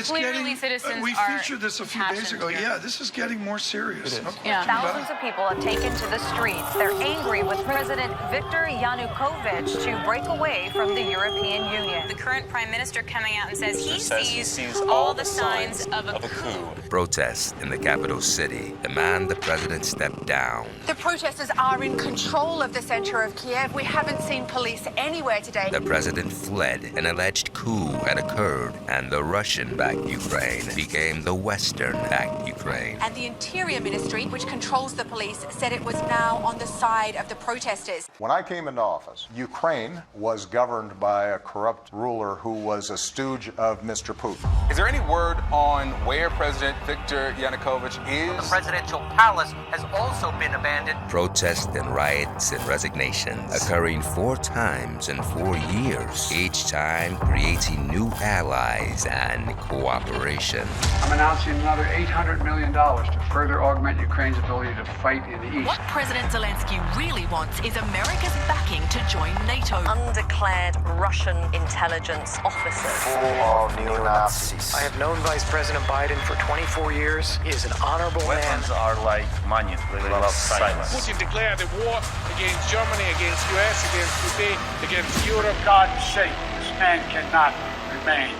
Clearly, citizens we featured this a few days ago. here. Yeah, this is getting more serious. No question about Thousands of people have taken to the streets. They're angry with President Viktor Yanukovych to break away from the European Union. The current prime minister coming out and says he sees all the signs of a coup. Protests in the capital city demand the president step down. The protesters are in control of the center of Kiev. We haven't seen police anywhere today. The president fled. An alleged coup had occurred, and the Russian-backed Ukraine became the Western-backed Ukraine. And the Interior Ministry, which controls the police, said it was now on the side of the protesters. When I came into office, Ukraine was governed by a corrupt ruler who was a stooge of Mr. Putin. Is there any word on where President Viktor Yanukovych is? The presidential palace has also been abandoned. Protests and riots and resignations occurring 4 times in 4 years, each time creating new allies and cooperation. I'm announcing another $800 million to further augment Ukraine's ability to fight in the east. What President Zelensky really wants is America's backing to join NATO. Undeclared Russian intelligence officers. Full of neo-Nazis. I have known Vice President Biden for 24 years. He is an honorable man. Weapons are like money. They love silence. Putin declared a war against Germany, against US, against UK, against Europe. For God's sake, this man cannot remain.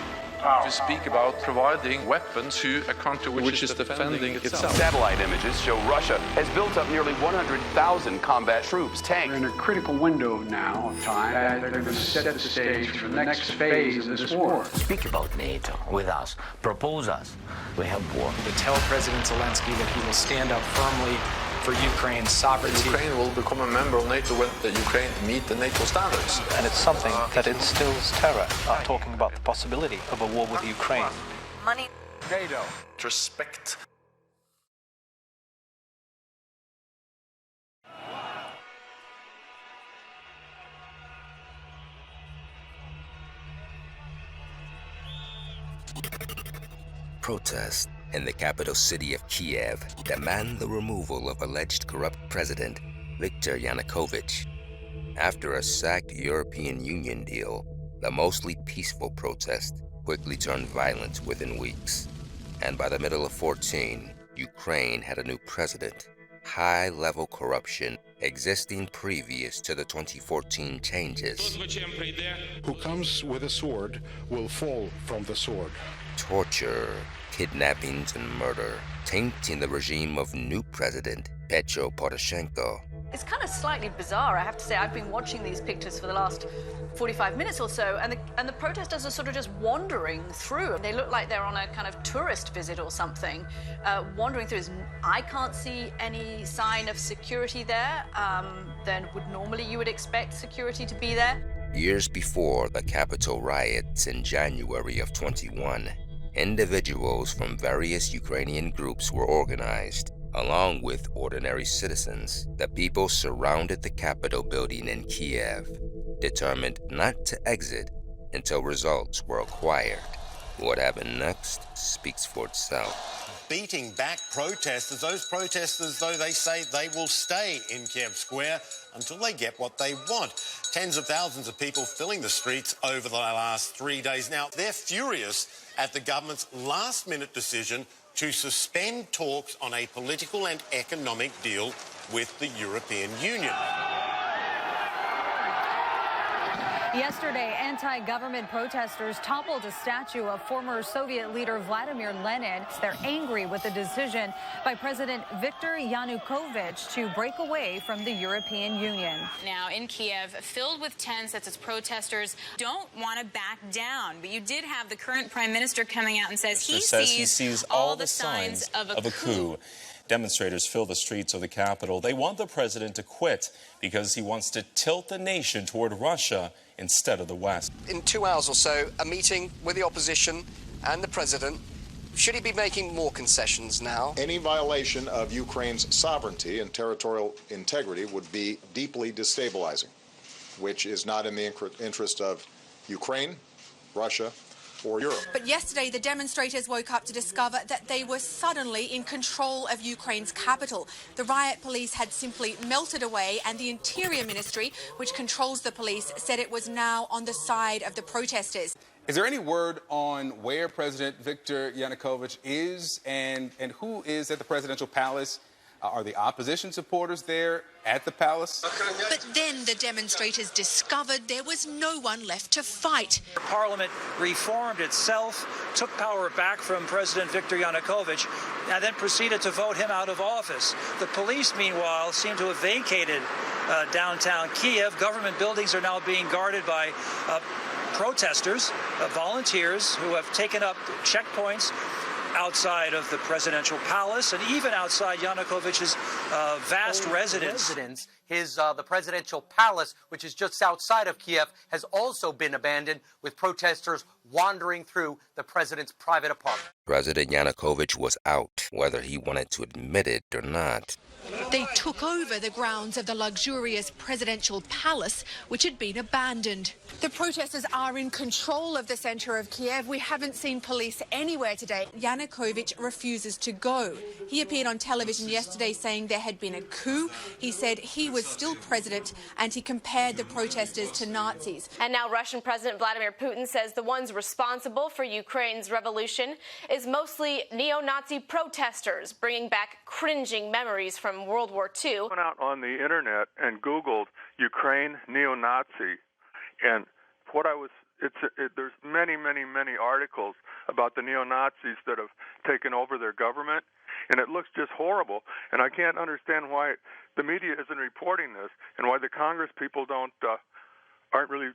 To speak about providing weapons to a country which is defending itself. Satellite images show Russia has built up nearly 100,000 combat troops, tanks. We're in a critical window now of time. They're going to set the stage for the next phase of this war. Speak about NATO with us. Propose us. We have war. To tell President Zelensky that he will stand up firmly for Ukraine's sovereignty. Ukraine will become a member of NATO when the Ukraine meet the NATO standards. And it's something that instills terror. I'm talking about the possibility of a war with Ukraine. Money. NATO. Respect. Protests in the capital city of Kiev demand the removal of alleged corrupt president Viktor Yanukovych. After a sacked European Union deal, the mostly peaceful protest quickly turned violent within weeks. And by the middle of 2014, Ukraine had a new president. High-level corruption existing previous to the 2014 changes. Who comes with a sword will fall from the sword. Torture, kidnappings, and murder, tainting the regime of new president Petro Poroshenko. It's kind of slightly bizarre, I have to say. I've been watching these pictures for the last 45 minutes or so, and the protesters are sort of just wandering through. They look like they're on a kind of tourist visit or something, wandering through. I can't see any sign of security there. Then normally you would expect security to be there. Years before the Capitol riots in January of 21, individuals from various Ukrainian groups were organized. Along with ordinary citizens, the people surrounded the Capitol building in Kiev, determined not to exit until results were acquired. What happened next speaks for itself. Beating back protesters, those protesters, though, they say they will stay in Kiev Square until they get what they want. Tens of thousands of people filling the streets over the last 3 days. Now, they're furious at the government's last-minute decision to suspend talks on a political and economic deal with the European Union. Yesterday, anti-government protesters toppled a statue of former Soviet leader Vladimir Lenin. They're angry with the decision by President Viktor Yanukovych to break away from the European Union. Now in Kiev, filled with tents as protesters don't want to back down. But you did have the current prime minister coming out and says he sees all the signs of a coup. Demonstrators fill the streets of the capital. They want the president to quit because he wants to tilt the nation toward Russia instead of the West. In 2 hours or so, a meeting with the opposition and the president. Should he be making more concessions now? Any violation of Ukraine's sovereignty and territorial integrity would be deeply destabilizing, which is not in the interest of Ukraine, Russia, or Europe. But yesterday, the demonstrators woke up to discover that they were suddenly in control of Ukraine's capital. The riot police had simply melted away, and the Interior Ministry, which controls the police, said it was now on the side of the protesters. Is there any word on where President Viktor Yanukovych is and who is at the presidential palace? Are the opposition supporters there at the palace? But then the demonstrators discovered there was no one left to fight. Parliament reformed itself, took power back from President Viktor Yanukovych, and then proceeded to vote him out of office. The police, meanwhile, seem to have vacated downtown Kiev. Government buildings are now being guarded by protesters, volunteers who have taken up checkpoints outside of the presidential palace and even outside Yanukovych's vast residence. The presidential palace, which is just outside of Kiev, has also been abandoned, with protesters wandering through the president's private apartment. President Yanukovych was out, whether he wanted to admit it or not. They took over the grounds of the luxurious presidential palace, which had been abandoned. The protesters are in control of the centre of Kiev. We haven't seen police anywhere today. Yanukovych refuses to go. He appeared on television yesterday saying there had been a coup. He said he was still president, and he compared the protesters to Nazis. And now Russian President Vladimir Putin says the ones responsible for Ukraine's revolution is mostly neo-Nazi protesters, bringing back cringing memories from World War II. I went out on the internet and Googled Ukraine neo-Nazi, and there's many articles about the neo-Nazis that have taken over their government, and it looks just horrible. And I can't understand why the media isn't reporting this, and why the Congress people aren't really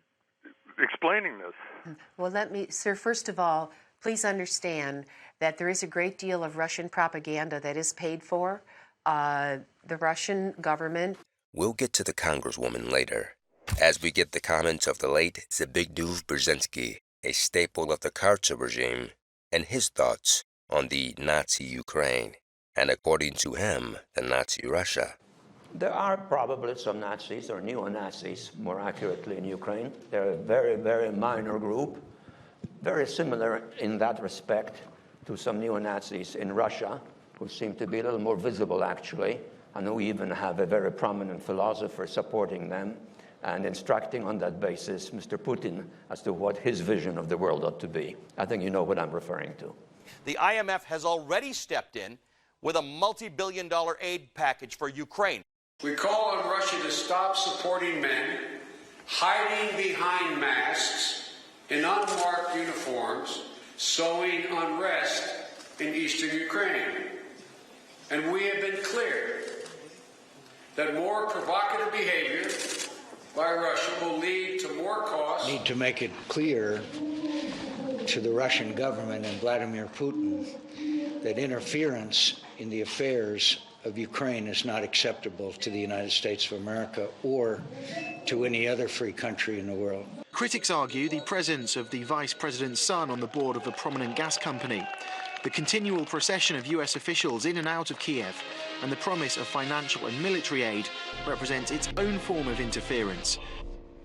explaining this. Well, sir, first of all, please understand that there is a great deal of Russian propaganda that is paid for. The Russian government. We'll get to the Congresswoman later, as we get the comments of the late Zbigniew Brzezinski, a staple of the Karcha regime, and his thoughts on the Nazi Ukraine, and according to him, the Nazi Russia. There are probably some Nazis, or neo-Nazis, more accurately, in Ukraine. They're a very minor group, very similar in that respect to some neo-Nazis in Russia, who seem to be a little more visible, actually, and who even have a very prominent philosopher supporting them and instructing on that basis Mr. Putin as to what his vision of the world ought to be. I think you know what I'm referring to. The IMF has already stepped in with a multi-billion-dollar aid package for Ukraine. We call on Russia to stop supporting men hiding behind masks in unmarked uniforms, sowing unrest in eastern Ukraine. And we have been clear that more provocative behavior by Russia will lead to more costs. We need to make it clear to the Russian government and Vladimir Putin that interference in the affairs of Ukraine is not acceptable to the United States of America or to any other free country in the world. Critics argue the presence of the vice president's son on the board of a prominent gas company, the continual procession of US officials in and out of Kiev, and the promise of financial and military aid represents its own form of interference.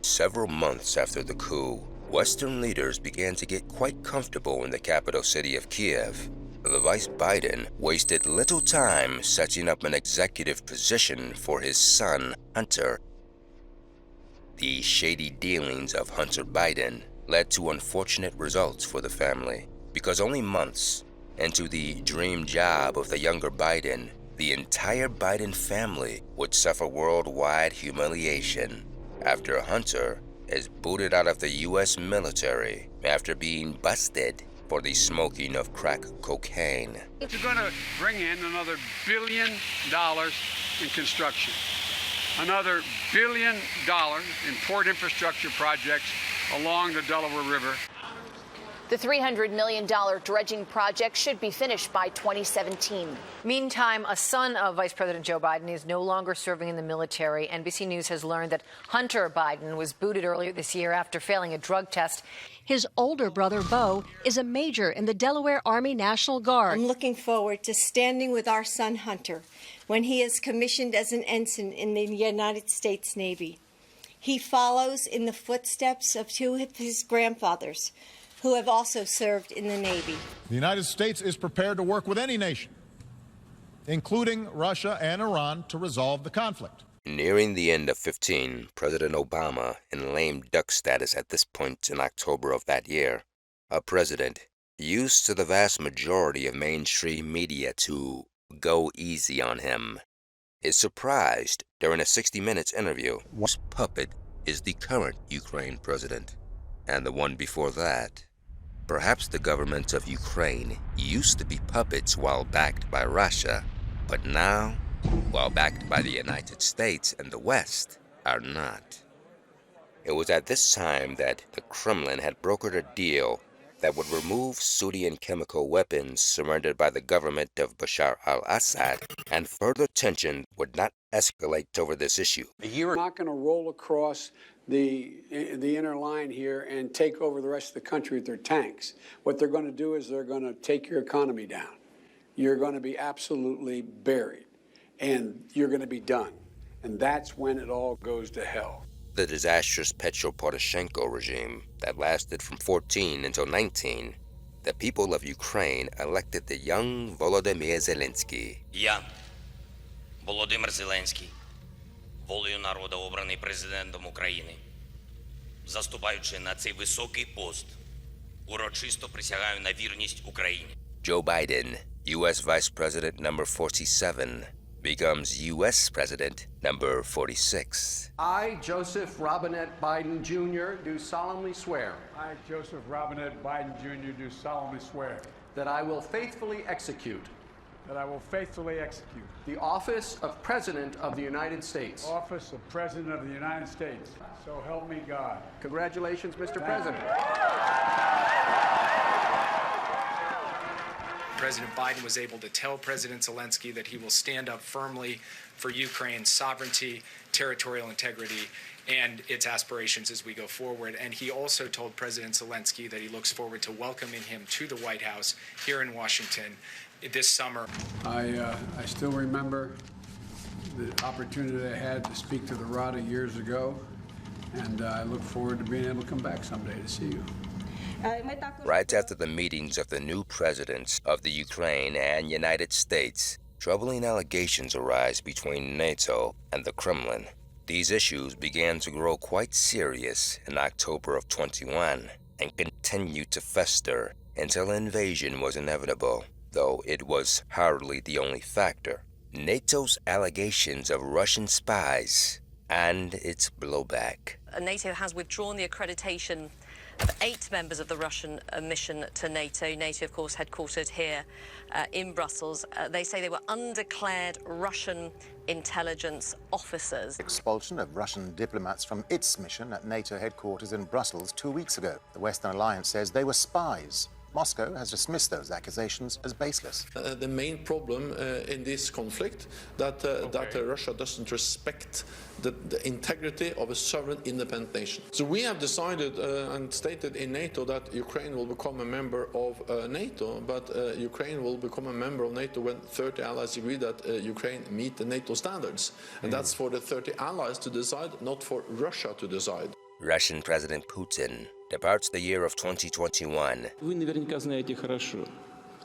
Several months after the coup, Western leaders began to get quite comfortable in the capital city of Kiev. The Vice Biden wasted little time setting up an executive position for his son, Hunter. The shady dealings of Hunter Biden led to unfortunate results for the family, because only months into the dream job of the younger Biden, the entire Biden family would suffer worldwide humiliation after Hunter is booted out of the U.S. military after being busted for the smoking of crack cocaine. You're going to bring in another $1 billion in construction, another $1 billion in port infrastructure projects along the Delaware River. The $300 million dredging project should be finished by 2017. Meantime, a son of Vice President Joe Biden is no longer serving in the military. NBC News has learned that Hunter Biden was booted earlier this year after failing a drug test. His older brother, Beau, is a major in the Delaware Army National Guard. I'm looking forward to standing with our son Hunter when he is commissioned as an ensign in the United States Navy. He follows in the footsteps of two of his grandfathers, who have also served in the Navy. The United States is prepared to work with any nation, including Russia and Iran, to resolve the conflict. Nearing the end of 15, President Obama, in lame duck status at this point in October of that year, A president used to the vast majority of mainstream media to go easy on him is surprised during a 60 Minutes interview. Whose puppet is the current Ukraine president? And the one before that? Perhaps the government of Ukraine used to be puppets while backed by Russia, but now, while backed by the United States and the West, are not. It was at this time that the Kremlin had brokered a deal that would remove Syrian chemical weapons surrendered by the government of Bashar al-Assad, and further tension would not escalate over this issue. We're not going to roll across the inner line here and take over the rest of the country with their tanks. What they're going to do is they're going to take your economy down. You're going to be absolutely buried, and you're going to be done. And that's when it all goes to hell. The disastrous Petro Poroshenko regime that lasted from 14 until 19, the people of Ukraine elected the young Volodymyr Zelensky. Я, Володимир Зеленський, волею народу обраний президентом України, заступаючи на цей високий пост, урочисто присягаю на вірність Україні. Joe Biden, U.S. Vice President number 47, becomes U.S. President number 46. I, Joseph Robinette Biden Jr., do solemnly swear. I, Joseph Robinette Biden Jr., do solemnly swear. That I will faithfully execute. That I will faithfully execute. The office of President of the United States. Office of President of the United States. So help me God. Congratulations, Mr. President. President Biden was able to tell President Zelensky that he will stand up firmly for Ukraine's sovereignty, territorial integrity, and its aspirations as we go forward. And he also told President Zelensky that he looks forward to welcoming him to the White House here in Washington this summer. I still remember the opportunity I had to speak to the Rada years ago, and I look forward to being able to come back someday to see you. Right after the meetings of the new presidents of the Ukraine and United States, troubling allegations arise between NATO and the Kremlin. These issues began to grow quite serious in October of 21 and continued to fester until invasion was inevitable, though it was hardly the only factor. NATO's allegations of Russian spies and its blowback. NATO has withdrawn the accreditation of 8 members of the Russian mission to NATO. NATO, of course, headquartered here in Brussels. They say they were undeclared Russian intelligence officers. Expulsion of Russian diplomats from its mission at NATO headquarters in Brussels 2 weeks ago. The Western Alliance says they were spies. Moscow has dismissed those accusations as baseless. The main problem in this conflict that Russia doesn't respect the integrity of a sovereign independent nation. So we have decided and stated in NATO that Ukraine will become a member of NATO, but Ukraine will become a member of NATO when 30 allies agree that Ukraine meet the NATO standards. And that's for the 30 allies to decide, not for Russia to decide. Russian President Putin departs the year of 2021. Вы наверняка знаете хорошо.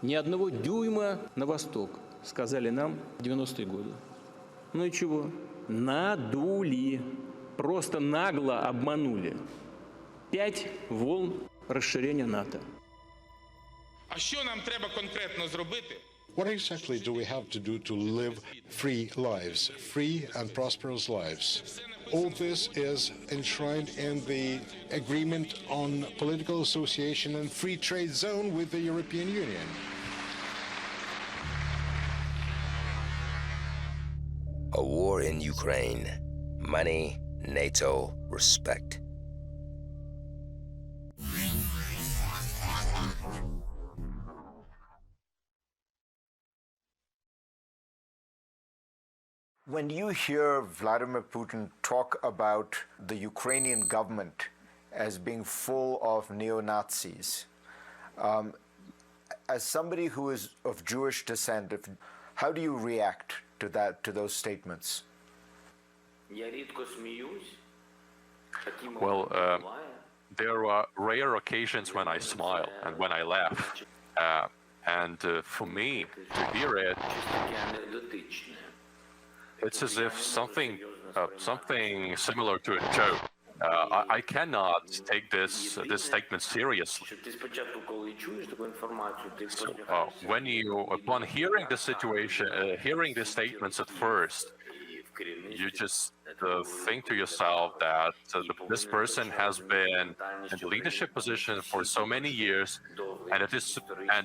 Ни одного дюйма на восток, сказали нам в 90-е годы. Ну и чего? Надули. Просто нагло обманули. 5 волн расширения НАТО. А що нам треба конкретно зробити? What exactly do we have to do to live free lives, free and prosperous lives? All this is enshrined in the Agreement on Political Association and Free Trade Zone with the European Union. A war in Ukraine. Money, NATO, respect. When you hear Vladimir Putin talk about the Ukrainian government as being full of neo-Nazis, as somebody who is of Jewish descent, how do you react to those statements? Well, there are rare occasions when I smile and when I laugh. And for me, to hear it, it's as if something similar to a joke I cannot take this statement seriously. So, upon hearing the situation, hearing the statements at first, you just think to yourself that this person has been in the leadership position for so many years, and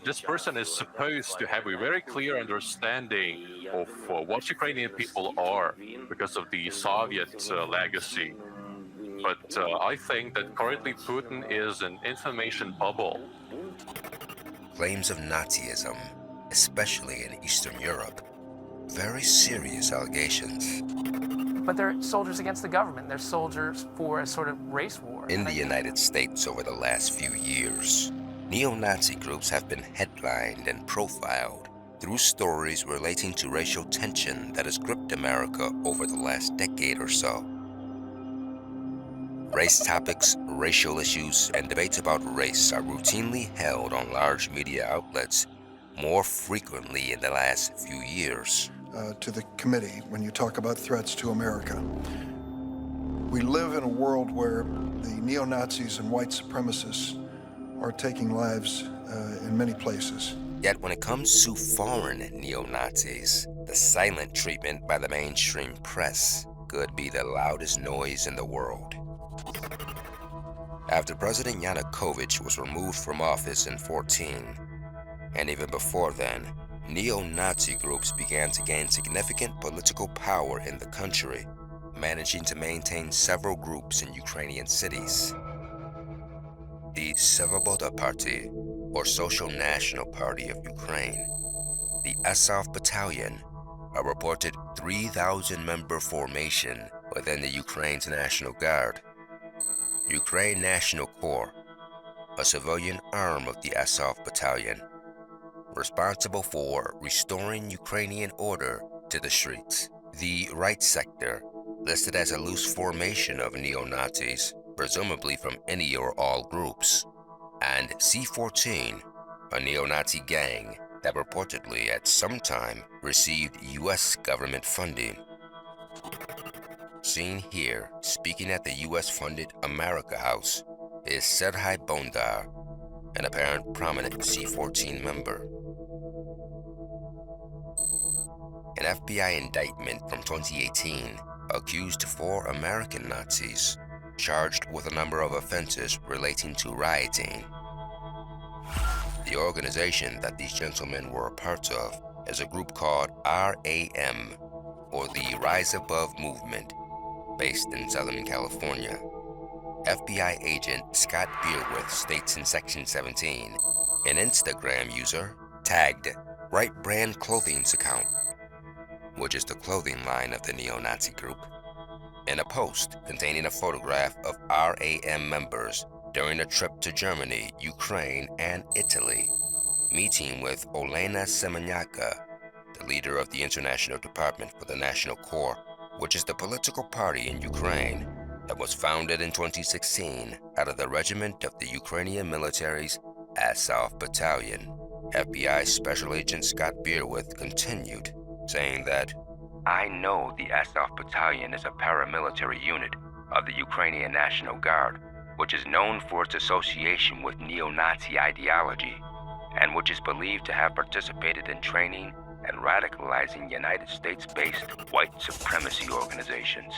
this person is supposed to have a very clear understanding of what Ukrainian people are because of the Soviet legacy. But I think that currently Putin is an information bubble. Claims of Nazism, especially in Eastern Europe, very serious allegations. But they're soldiers against the government. They're soldiers for a sort of race war. In the United States over the last few years, neo-Nazi groups have been headlined and profiled through stories relating to racial tension that has gripped America over the last decade or so. Race topics, racial issues, and debates about race are routinely held on large media outlets more frequently in the last few years. To the committee, when you talk about threats to America, we live in a world where the neo-Nazis and white supremacists are taking lives in many places. Yet when it comes to foreign neo-Nazis, the silent treatment by the mainstream press could be the loudest noise in the world. After President Yanukovych was removed from office in 2014, and even before then, neo-Nazi groups began to gain significant political power in the country, managing to maintain several groups in Ukrainian cities. The Svoboda Party, or Social National Party of Ukraine, the Azov Battalion, a reported 3,000-member formation within the Ukraine's National Guard, Ukraine National Corps, a civilian arm of the Azov Battalion, responsible for restoring Ukrainian order to the streets. The Right Sector, listed as a loose formation of neo-Nazis, presumably from any or all groups, and C-14, a neo-Nazi gang that reportedly at some time received U.S. government funding. Seen here, speaking at the U.S.-funded America House, is Serhii Bondar, an apparent prominent C-14 member. An FBI indictment from 2018 accused 4 American Nazis, charged with a number of offenses relating to rioting. The organization that these gentlemen were a part of is a group called RAM, or the Rise Above Movement, based in Southern California. FBI agent Scott Beerwith states in Section 17, an Instagram user tagged Right Brand Clothing's account, which is the clothing line of the neo-Nazi group, in a post containing a photograph of RAM members during a trip to Germany, Ukraine, and Italy, meeting with Olena Semeniaka, the leader of the International Department for the National Corps, which is the political party in Ukraine that was founded in 2016 out of the regiment of the Ukrainian military's Azov Battalion. FBI Special Agent Scott Beerwith continued, saying that, I know the Azov Battalion is a paramilitary unit of the Ukrainian National Guard, which is known for its association with neo-Nazi ideology, and which is believed to have participated in training and radicalizing United States-based white supremacy organizations.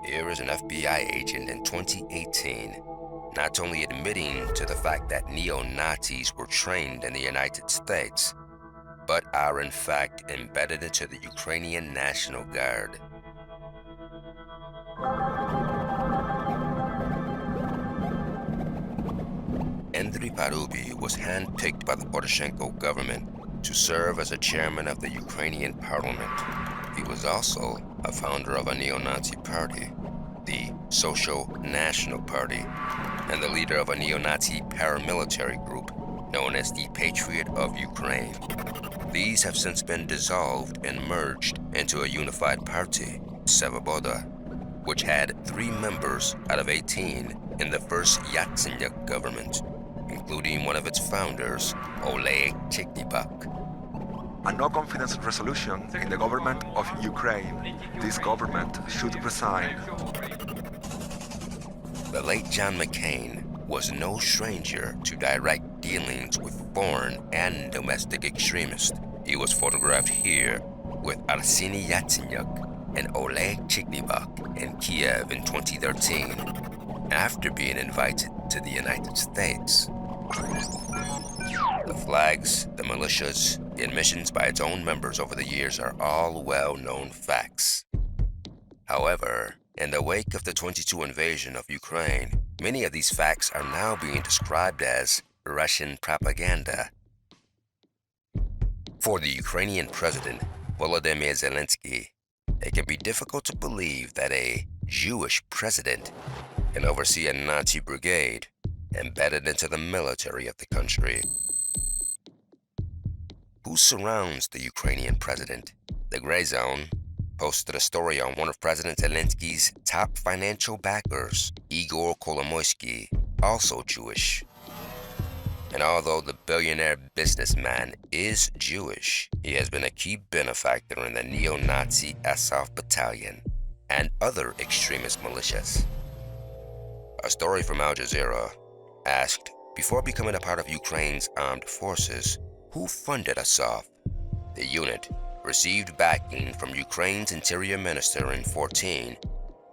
Here is an FBI agent in 2018 not only admitting to the fact that neo-Nazis were trained in the United States, but are in fact embedded into the Ukrainian National Guard. Andriy Parubi was handpicked by the Poroshenko government to serve as a chairman of the Ukrainian parliament. He was also a founder of a neo-Nazi party, the Social National Party, and the leader of a neo-Nazi paramilitary group known as the Patriot of Ukraine. These have since been dissolved and merged into a unified party, Svoboda, which had 3 members out of 18 in the first Yatsenyuk government, including one of its founders, Oleg Cheknybak. A no-confidence resolution in the government of Ukraine. This government should resign. The late John McCain was no stranger to direct dealings with foreign and domestic extremists. He was photographed here with Arseny Yatsenyuk and Oleg Chignimak in Kiev in 2013, after being invited to the United States. The flags, the militias, the admissions by its own members over the years are all well-known facts. However, in the wake of the 22 invasion of Ukraine, many of these facts are now being described as Russian propaganda. For the Ukrainian president, Volodymyr Zelensky, it can be difficult to believe that a Jewish president can oversee a Nazi brigade embedded into the military of the country. Who surrounds the Ukrainian president? The Gray Zone posted a story on one of President Zelensky's top financial backers, Igor Kolomoisky, also Jewish. And although the billionaire businessman is Jewish, he has been a key benefactor in the neo-Nazi Azov Battalion and other extremist militias. A story from Al Jazeera asked, before becoming a part of Ukraine's armed forces, who funded Azov? The unit received backing from Ukraine's interior minister in 2014,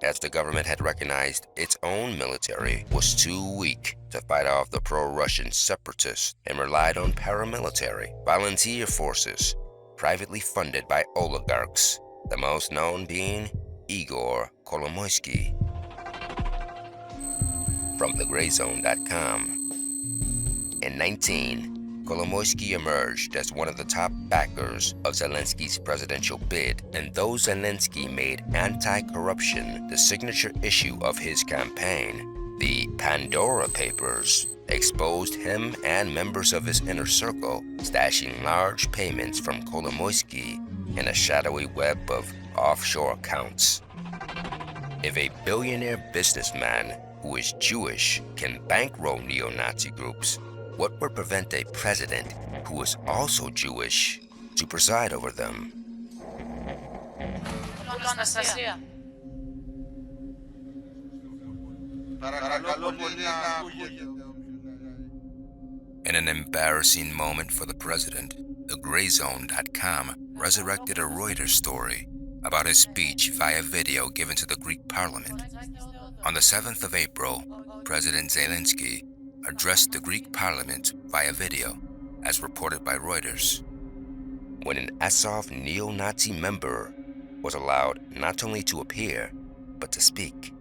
as the government had recognized its own military was too weak to fight off the pro-Russian separatists and relied on paramilitary volunteer forces privately funded by oligarchs, the most known being Igor Kolomoisky. From thegrayzone.com. In 2019, Kolomoisky emerged as one of the top backers of Zelensky's presidential bid, and though Zelensky made anti-corruption the signature issue of his campaign, the Pandora Papers exposed him and members of his inner circle stashing large payments from Kolomoisky in a shadowy web of offshore accounts. If a billionaire businessman who is Jewish can bankroll neo-Nazi groups, what would prevent a president who is also Jewish to preside over them? In an embarrassing moment for the president, thegrayzone.com resurrected a Reuters story about his speech via video given to the Greek parliament. On the 7th of April, President Zelensky addressed the Greek parliament via video, as reported by Reuters, when an Azov neo-Nazi member was allowed not only to appear, but to speak.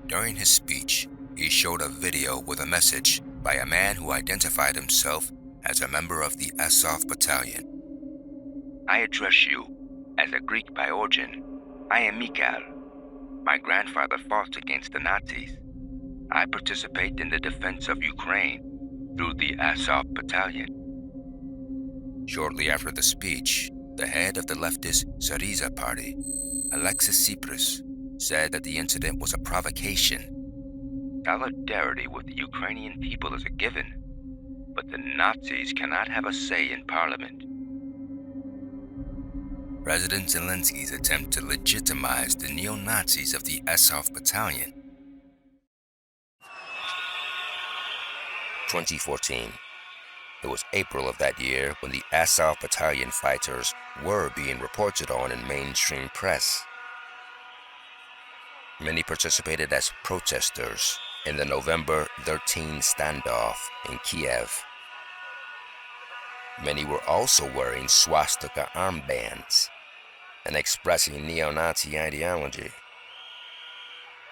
During his speech, he showed a video with a message by a man who identified himself as a member of the Azov Battalion. I address you as a Greek by origin. I am Mikhail. My grandfather fought against the Nazis. I participate in the defense of Ukraine through the Azov Battalion. Shortly after the speech, the head of the leftist Syriza party, Alexis Tsipras, said that the incident was a provocation. Solidarity with the Ukrainian people is a given, but the Nazis cannot have a say in parliament. President Zelensky's attempt to legitimize the neo-Nazis of the Azov Battalion. 2014. It was April of that year when the Azov Battalion fighters were being reported on in mainstream press. Many participated as protesters in the November 13 standoff in Kiev. Many were also wearing swastika armbands and expressing neo-Nazi ideology.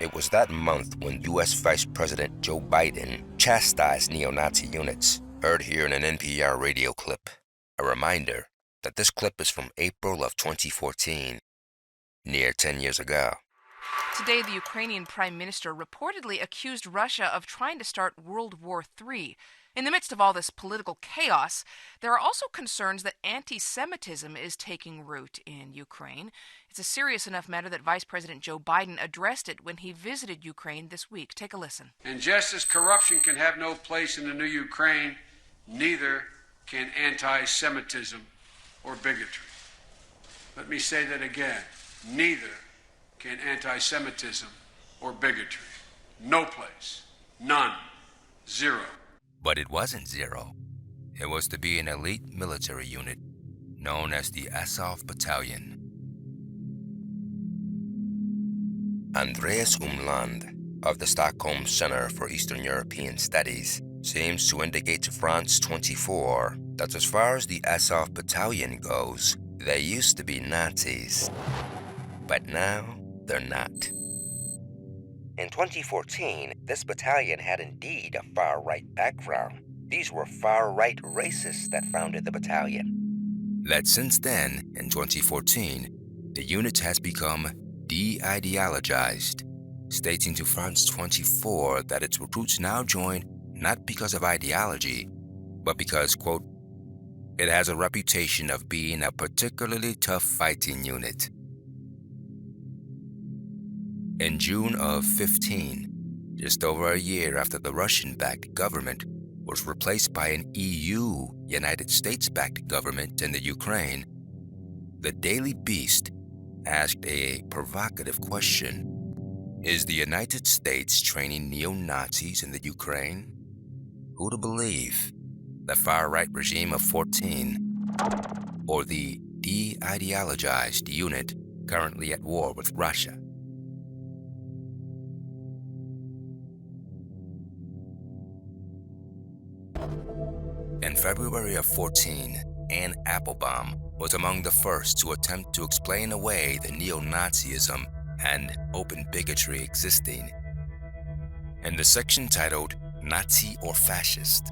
It was that month when U.S. Vice President Joe Biden chastised neo-Nazi units, heard here in an NPR radio clip. A reminder that this clip is from April of 2014, near 10 years ago. Today, the Ukrainian Prime Minister reportedly accused Russia of trying to start World War III. In the midst of all this political chaos, there are also concerns that anti-Semitism is taking root in Ukraine. It's a serious enough matter that Vice President Joe Biden addressed it when he visited Ukraine this week. Take a listen. And just as corruption can have no place in the new Ukraine, neither can anti-Semitism or bigotry. Let me say that again. Neither can anti-Semitism or bigotry. No place. None. Zero. But it wasn't zero. It was to be an elite military unit known as the Azov Battalion. Andreas Umland of the Stockholm Center for Eastern European Studies seems to indicate to France 24 that as far as the Azov Battalion goes, they used to be Nazis. But now, they're not. In 2014, this battalion had indeed a far-right background. These were far-right racists that founded the battalion. That since then, in 2014, the unit has become de-ideologized, stating to France 24 that its recruits now join not because of ideology, but because, quote, it has a reputation of being a particularly tough fighting unit. In June of 15, just over a year after the Russian-backed government was replaced by an EU, United States-backed government in the Ukraine, the Daily Beast asked a provocative question. Is the United States training neo-Nazis in the Ukraine? Who to believe? The far-right regime of 14, or the de-ideologized unit currently at war with Russia? In February of 14, Anne Applebaum was among the first to attempt to explain away the neo-Nazism and open bigotry existing. In the section titled Nazi or Fascist,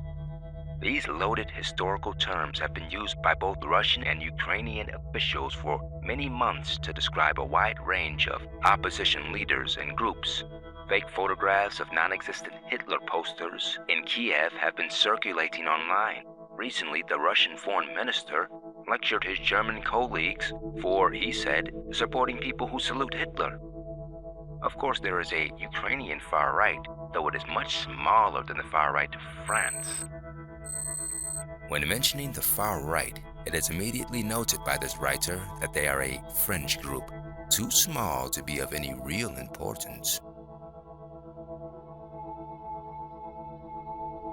these loaded historical terms have been used by both Russian and Ukrainian officials for many months to describe a wide range of opposition leaders and groups. Fake photographs of non-existent Hitler posters in Kiev have been circulating online. Recently, the Russian foreign minister lectured his German colleagues for, he said, supporting people who salute Hitler. Of course, there is a Ukrainian far-right, though it is much smaller than the far-right of France. When mentioning the far-right, it is immediately noted by this writer that they are a fringe group, too small to be of any real importance.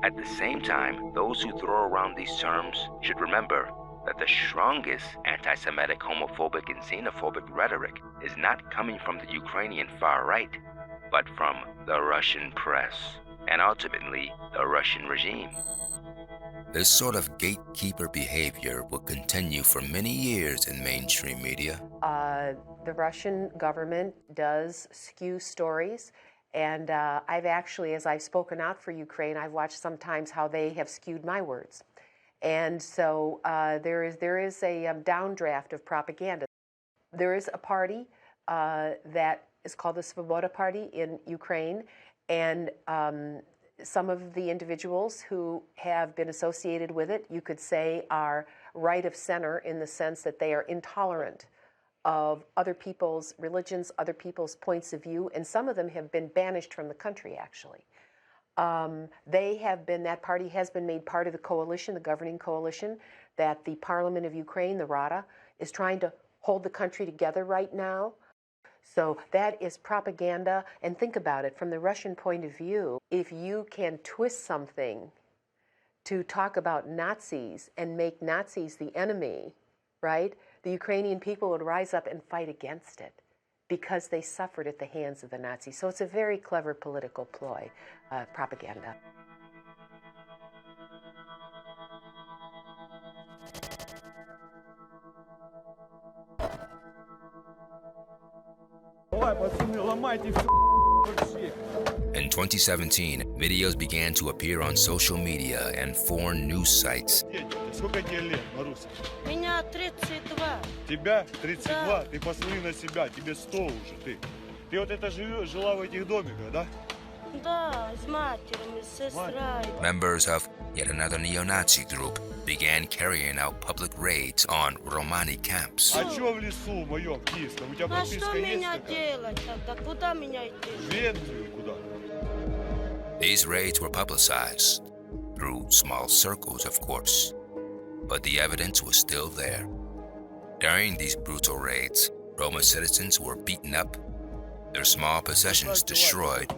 At the same time, those who throw around these terms should remember that the strongest anti-Semitic, homophobic, and xenophobic rhetoric is not coming from the Ukrainian far-right, but from the Russian press, and ultimately the Russian regime. This sort of gatekeeper behavior will continue for many years in mainstream media. The Russian government does skew stories. And I've actually, as I've spoken out for Ukraine, I've watched sometimes how they have skewed my words. And so there is a downdraft of propaganda. There is a party that is called the Svoboda Party in Ukraine, and some of the individuals who have been associated with it, you could say, are right of center in the sense that they are intolerant of other people's religions, other people's points of view, and some of them have been banished from the country, actually. That party has been made part of the coalition, the governing coalition, that the Parliament of Ukraine, the Rada, is trying to hold the country together right now. So that is propaganda, and think about it, from the Russian point of view, if you can twist something to talk about Nazis and make Nazis the enemy, right? The Ukrainian people would rise up and fight against it because they suffered at the hands of the Nazis. So it's a very clever political ploy, propaganda. In 2017, videos began to appear on social media and foreign news sites. Сколько тебе лет, Маруся? Меня 32. Тебя 32? Ты посмотри на себя, тебе 100 уже, ты. Ты вот это жила в этих домиках, да? Да, с матерью, с сестрой. Members of yet another neo-Nazi group began carrying out public raids on Romani camps. А чё в лесу моем киевском? У тебя прописка есть? А что меня делать тогда? Куда меня идти? В Венгрию куда? These raids were publicized through small circles, of course, but the evidence was still there. During these brutal raids, Roma citizens were beaten up, their small possessions destroyed,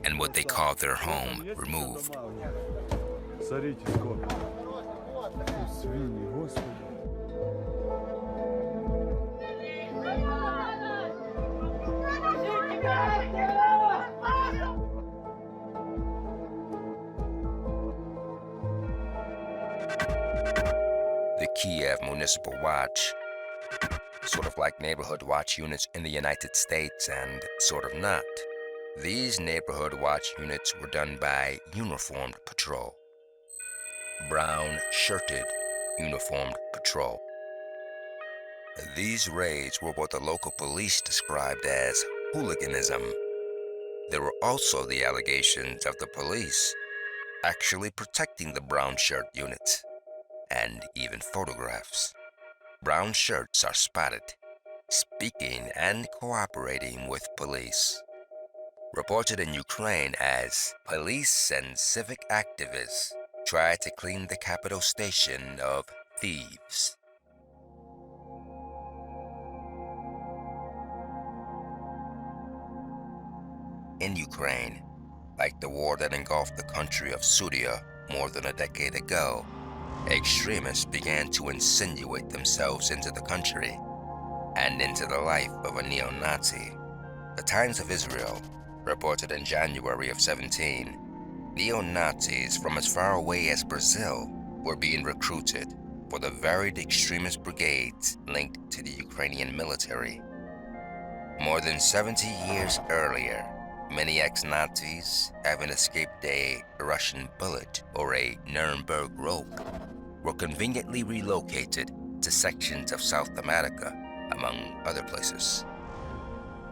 and what they call their home removed. Смотрите, сколько. Свиньи, Господи. The Kiev Municipal Watch, sort of like neighborhood watch units in the United States and sort of not. These neighborhood watch units were done by uniformed patrol. Brown-shirted uniformed patrol. These raids were what the local police described as hooliganism. There were also the allegations of the police actually protecting the brown shirt units, and even photographs. Brown shirts are spotted, speaking and cooperating with police. Reported in Ukraine as police and civic activists try to clean the capital station of thieves. In Ukraine, like the war that engulfed the country of Syria more than a decade ago, extremists began to insinuate themselves into the country and into the life of a neo-Nazi. The Times of Israel reported in January of 17, neo-Nazis from as far away as Brazil were being recruited for the varied extremist brigades linked to the Ukrainian military. More than 70 years earlier, many ex-Nazis, having escaped a Russian bullet or a Nuremberg rope, were conveniently relocated to sections of South America, among other places.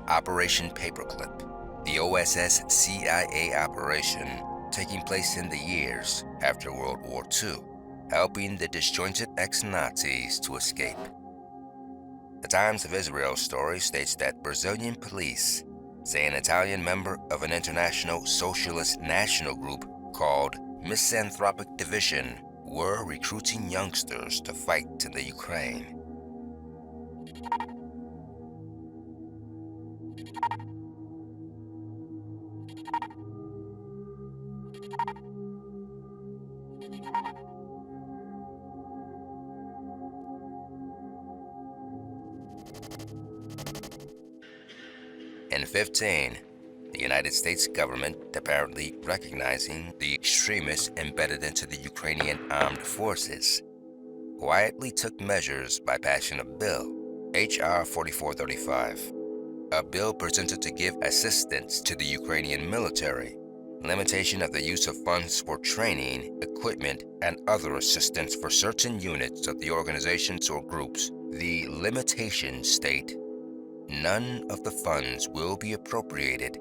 Operation Paperclip, the OSS CIA operation taking place in the years after World War II, helping the disjointed ex-Nazis to escape. The Times of Israel story states that Brazilian police say an Italian member of an international socialist national group called Misanthropic Division were recruiting youngsters to fight in the Ukraine. In 15, the United States government, apparently recognizing the extremists embedded into the Ukrainian armed forces, quietly took measures by passing a bill, H.R. 4435, a bill presented to give assistance to the Ukrainian military, limitation of the use of funds for training, equipment, and other assistance for certain units of the organizations or groups. The limitations state, none of the funds will be appropriated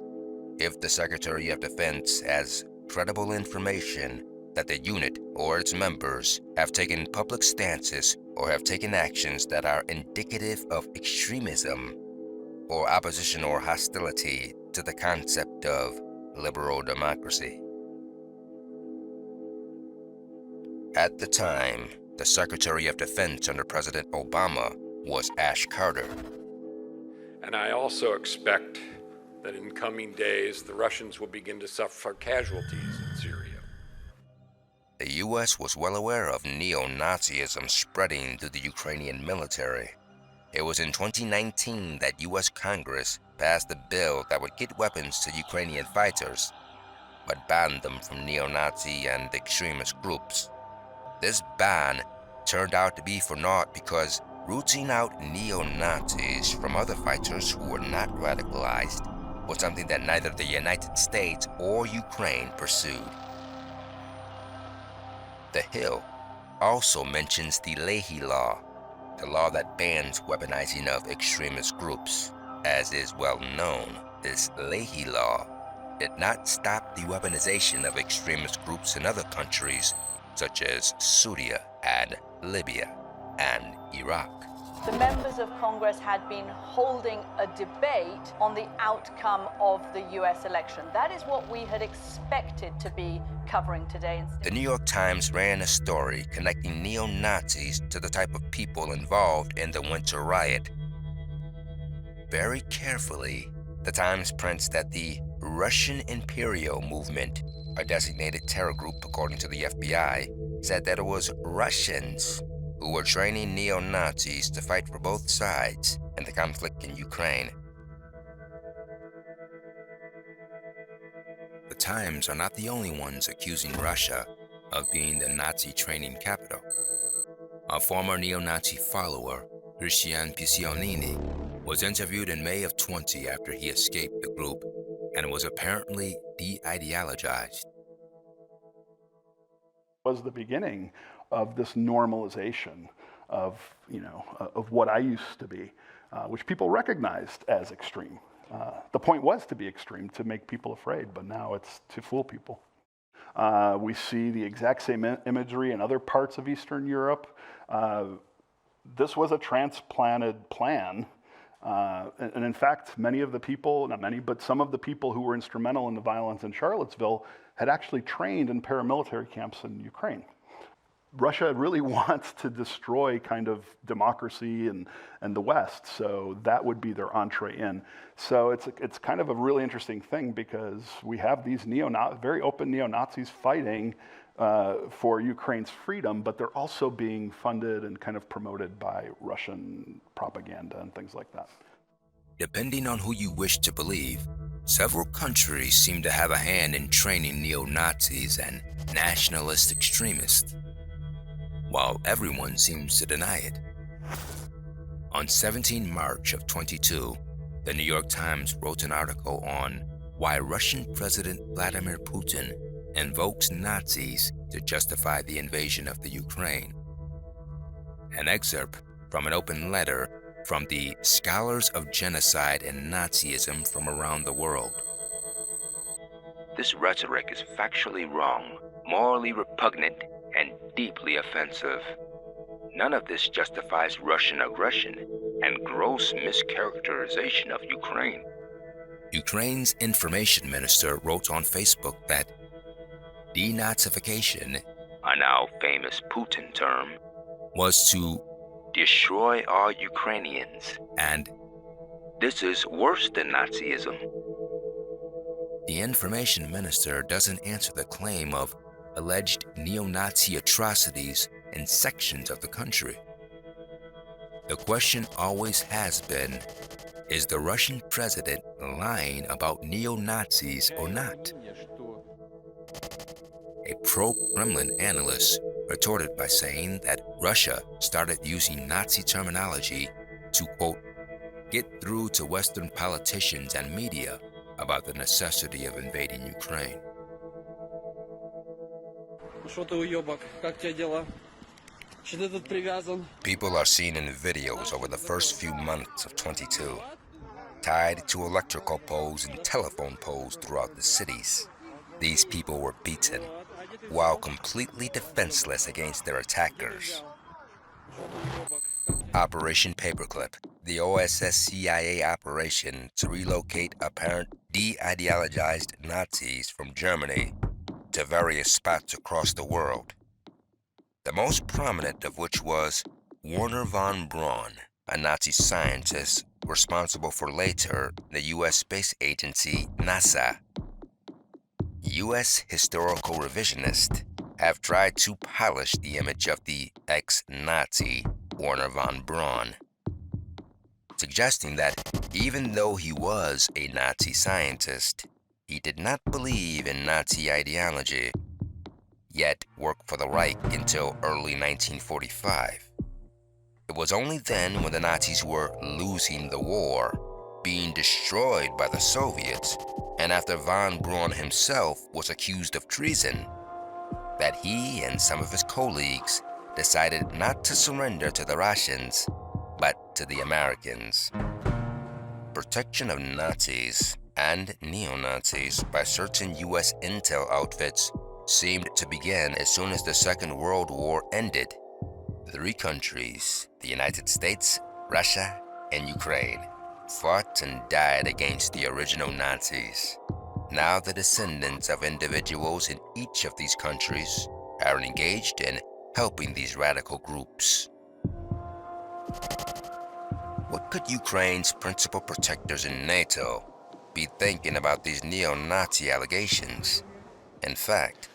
if the Secretary of Defense has credible information that the unit or its members have taken public stances or have taken actions that are indicative of extremism or opposition or hostility to the concept of liberal democracy. At the time, the Secretary of Defense under President Obama was Ash Carter. And I also expect that in coming days, the Russians will begin to suffer casualties in Syria. The U.S. was well aware of neo-Nazism spreading through the Ukrainian military. It was in 2019 that U.S. Congress passed a bill that would get weapons to Ukrainian fighters, but banned them from neo-Nazi and extremist groups. This ban turned out to be for naught because rooting out neo-Nazis from other fighters who were not radicalized was something that neither the United States or Ukraine pursued. The Hill also mentions the Leahy Law, the law that bans weaponizing of extremist groups. As is well known, this Leahy Law did not stop the weaponization of extremist groups in other countries such as Syria and Libya and Iraq. The members of Congress had been holding a debate on the outcome of the US election. That is what we had expected to be covering today. The New York Times ran a story connecting neo-Nazis to the type of people involved in the Winter Riot. Very carefully, the Times prints that the Russian Imperial Movement, a designated terror group according to the FBI, said that it was Russians who were training neo-Nazis to fight for both sides in the conflict in Ukraine. The Times are not the only ones accusing Russia of being the Nazi training capital. A former neo-Nazi follower, Christian Piccionini, was interviewed in May of 20 after he escaped the group and was apparently de-ideologized. Was the beginning of this normalization of, of what I used to be, which people recognized as extreme. The point was to be extreme, to make people afraid, but now it's to fool people. We see the exact same imagery in other parts of Eastern Europe. This was a transplanted plan. And in fact, many of the people, not many, but some of the people who were instrumental in the violence in Charlottesville had actually trained in paramilitary camps in Ukraine. Russia really wants to destroy kind of democracy and the West, so that would be their entree in. So it's kind of a really interesting thing because we have these very open neo-Nazis fighting for Ukraine's freedom, but they're also being funded and kind of promoted by Russian propaganda and things like that. Depending on who you wish to believe, several countries seem to have a hand in training neo-Nazis and nationalist extremists, while everyone seems to deny it. On 17 March of 22, the New York Times wrote an article on why Russian President Vladimir Putin invokes Nazis to justify the invasion of the Ukraine. An excerpt from an open letter from the Scholars of Genocide and Nazism from around the world. This rhetoric is factually wrong, morally repugnant, and deeply offensive. None of this justifies Russian aggression and gross mischaracterization of Ukraine. Ukraine's information minister wrote on Facebook that denazification, a now famous Putin term, was to destroy all Ukrainians, and this is worse than Nazism. The information minister doesn't answer the claim of alleged neo-Nazi atrocities in sections of the country. The question always has been, is the Russian president lying about neo-Nazis or not? A pro-Kremlin analyst retorted by saying that Russia started using Nazi terminology to, quote, get through to Western politicians and media about the necessity of invading Ukraine. People are seen in videos over the first few months of 22, tied to electrical poles and telephone poles throughout the cities. These people were beaten, while completely defenseless against their attackers. Operation Paperclip, the OSS-CIA operation to relocate apparent de-ideologized Nazis from Germany to various spots across the world. The most prominent of which was Werner von Braun, a Nazi scientist responsible for later the U.S. space agency NASA. U.S. historical revisionists have tried to polish the image of the ex-Nazi Werner von Braun, suggesting that even though he was a Nazi scientist, he did not believe in Nazi ideology, yet worked for the Reich until early 1945. It was only then, when the Nazis were losing the war, being destroyed by the Soviets, and after von Braun himself was accused of treason, that he and some of his colleagues decided not to surrender to the Russians, but to the Americans. Protection of Nazis and neo-Nazis by certain U.S. intel outfits seemed to begin as soon as the Second World War ended. 3 countries, the United States, Russia, and Ukraine, fought and died against the original Nazis. Now the descendants of individuals in each of these countries are engaged in helping these radical groups. What could Ukraine's principal protectors in NATO, be thinking about these neo-Nazi allegations. In fact,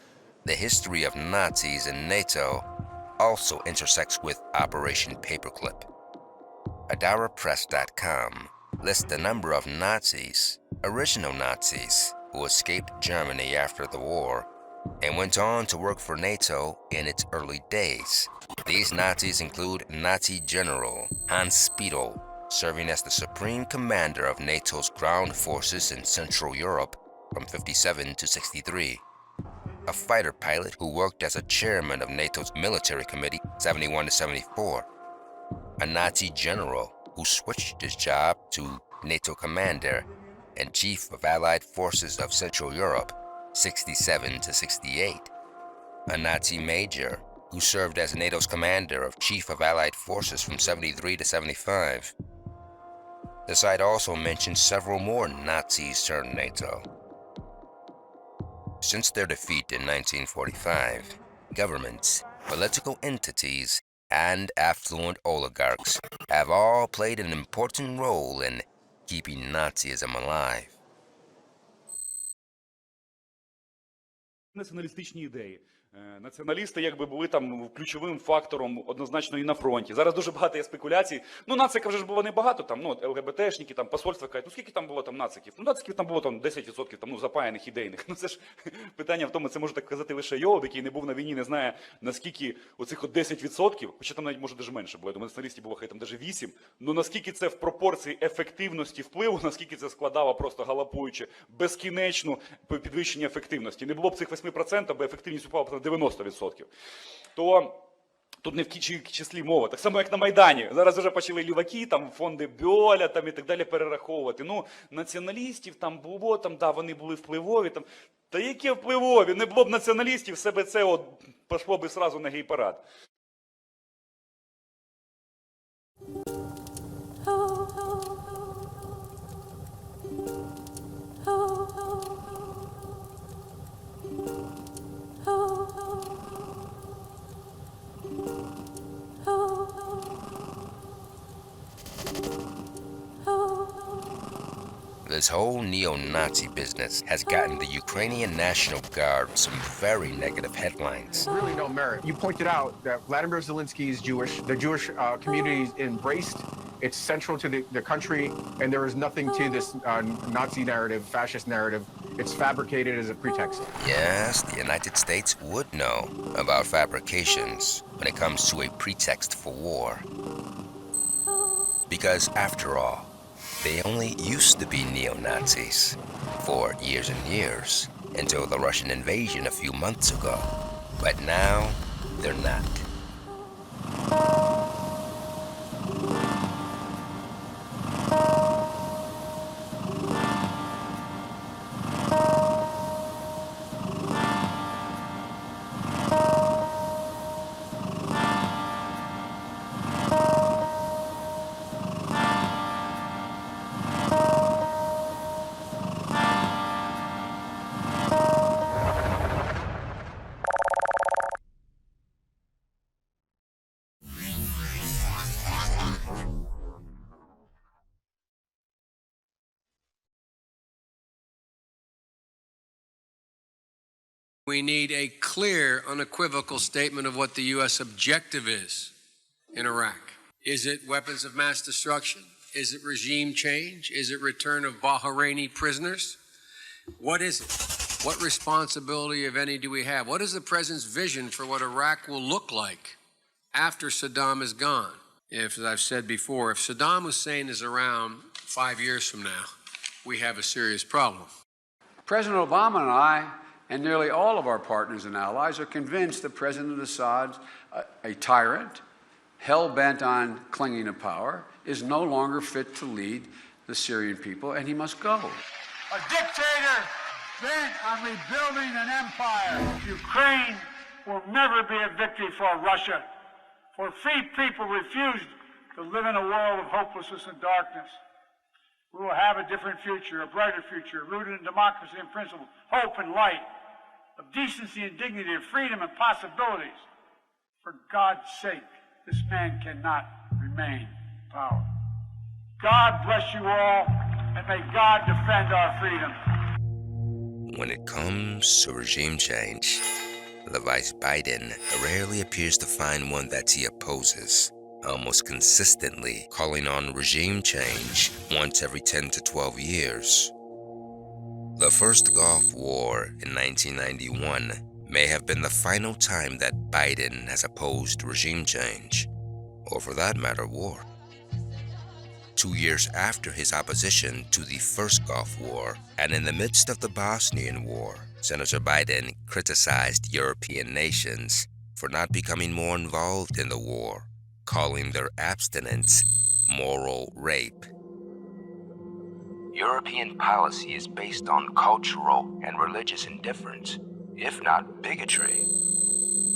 the history of Nazis in NATO also intersects with Operation Paperclip. AdaraPress.com lists the number of Nazis, original Nazis, who escaped Germany after the war and went on to work for NATO in its early days. These Nazis include Nazi General Hans Speidel, serving as the supreme commander of NATO's ground forces in Central Europe from 57 to 63. A fighter pilot who worked as a chairman of NATO's military committee 71 to 74. A Nazi general who switched his job to NATO commander and chief of Allied forces of Central Europe 67 to 68. A Nazi major who served as NATO's commander of Chief of Allied Forces from 73 to 75. The site also mentions several more Nazis turned NATO. Since their defeat in 1945, governments, political entities, and affluent oligarchs have all played an important role in keeping Nazism alive. Націоналістичні ідеї. Націоналісти якби були там ключовим фактором однозначно і на фронті. Зараз дуже багато є спекуляцій. Ну, нациків вже ж було небагато, там, ну, ЛГБТшники, там, посольства кажуть, ну, скільки там було там нациків? Ну, нациків там було там 10% там, ну, запаяних, ідейних. Ну, це ж питання в тому, це може так казати лише Йолоб, який не був на війні, не знає, наскільки оцих от 10%, хоча там навіть може даже менше було, я думаю, націоналістів було хай там даже 8%, ну, наскільки це в пропорції ефективності впливу, наскільки це складало просто галопуючи безкінечну підвищення ефективності. Не було б цих 8%, бо ефективність упала б на 90%. То тут не в числі мова. Так само, як на Майдані. Зараз вже почали ліваки, там, фонди Бьоля там, і так далі перераховувати. Ну, націоналістів там було, там, да, вони були впливові. Там. Та які впливові? Не було б націоналістів, все би це от, пішло би сразу на гей-парад. This whole neo-Nazi business has gotten the Ukrainian National Guard some very negative headlines. Really no merit. You pointed out that Vladimir Zelensky is Jewish. The Jewish community is embraced. It's central to the country, and there is nothing to this Nazi narrative, fascist narrative. It's fabricated as a pretext. Yes, the United States would know about fabrications when it comes to a pretext for war. Because after all, they only used to be neo-Nazis for years and years, until the Russian invasion a few months ago. But now, they're not. We need a clear, unequivocal statement of what the U.S. objective is in Iraq. Is it weapons of mass destruction? Is it regime change? Is it return of Bahraini prisoners? What is it? What responsibility, if any, do we have? What is the President's vision for what Iraq will look like after Saddam is gone? If, as I've said before, if Saddam Hussein is around 5 years from now, we have a serious problem. President Obama and I and nearly all of our partners and allies are convinced that President Assad, a tyrant, hell-bent on clinging to power, is no longer fit to lead the Syrian people, and he must go. A dictator bent on rebuilding an empire. Ukraine will never be a victory for Russia, for free people refused to live in a world of hopelessness and darkness. We will have a different future, a brighter future, rooted in democracy and principle, hope and light, of decency and dignity, of freedom and possibilities. For God's sake, this man cannot remain in power. God bless you all, and may God defend our freedom. When it comes to regime change, the Vice Biden rarely appears to find one that he opposes, almost consistently calling on regime change once every 10 to 12 years. The first Gulf War in 1991 may have been the final time that Biden has opposed regime change, or for that matter, war. 2 years after his opposition to the first Gulf War, and in the midst of the Bosnian War, Senator Biden criticized European nations for not becoming more involved in the war, calling their abstinence moral rape. European policy is based on cultural and religious indifference, if not bigotry.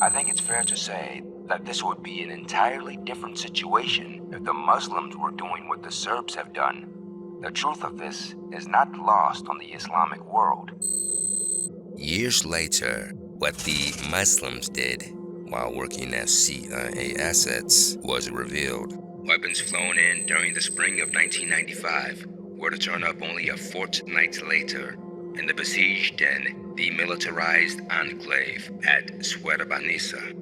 I think it's fair to say that this would be an entirely different situation if the Muslims were doing what the Serbs have done. The truth of this is not lost on the Islamic world. Years later, what the Muslims did while working as CIA assets was revealed. Weapons flown in during the spring of 1995 were to turn up only a fortnight later in the besieged and demilitarized enclave at Srebrenica.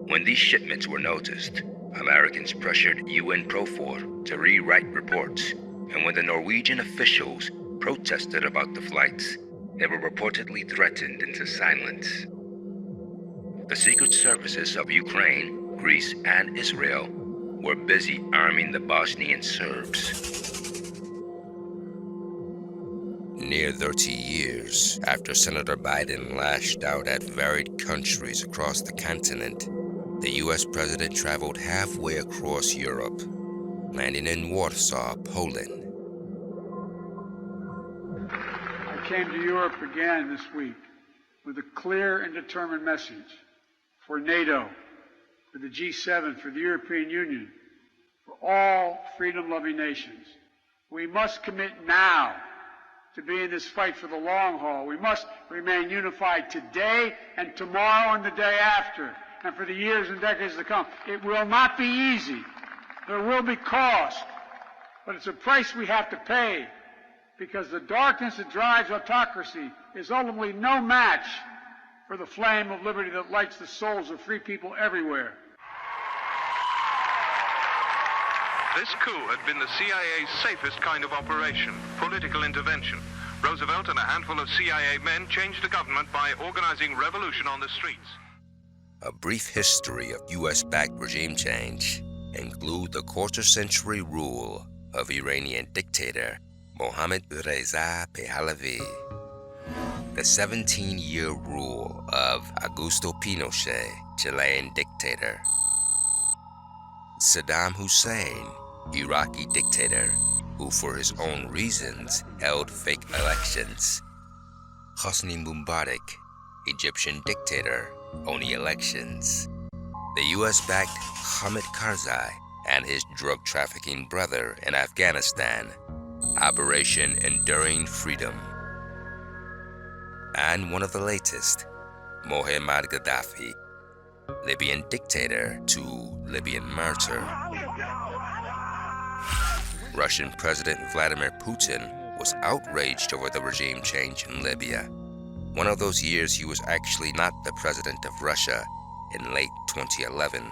When these shipments were noticed, Americans pressured UN Profor to rewrite reports, and when the Norwegian officials protested about the flights, they were reportedly threatened into silence. The secret services of Ukraine, Greece, and Israel were busy arming the Bosnian Serbs. Near 30 years after Senator Biden lashed out at varied countries across the continent, the U.S. president traveled halfway across Europe, landing in Warsaw, Poland. I came to Europe again this week with a clear and determined message for NATO, for the G7, for the European Union, for all freedom-loving nations. We must commit now to be in this fight for the long haul. We must remain unified today and tomorrow and the day after, and for the years and decades to come. It will not be easy. There will be cost, but it's a price we have to pay, because the darkness that drives autocracy is ultimately no match for the flame of liberty that lights the souls of free people everywhere. This coup had been the CIA's safest kind of operation, political intervention. Roosevelt and a handful of CIA men changed the government by organizing revolution on the streets. A brief history of U.S.-backed regime change include the quarter-century rule of Iranian dictator Mohammad Reza Pahlavi, the 17-year rule of Augusto Pinochet, Chilean dictator, Saddam Hussein, Iraqi dictator, who for his own reasons held fake elections, Hosni Mubarak, Egyptian dictator, only elections, the US-backed Hamid Karzai and his drug-trafficking brother in Afghanistan, Operation Enduring Freedom, and one of the latest, Muammar Gaddafi, Libyan dictator to Libyan martyr. Russian President Vladimir Putin was outraged over the regime change in Libya. One of those years he was actually not the president of Russia in late 2011.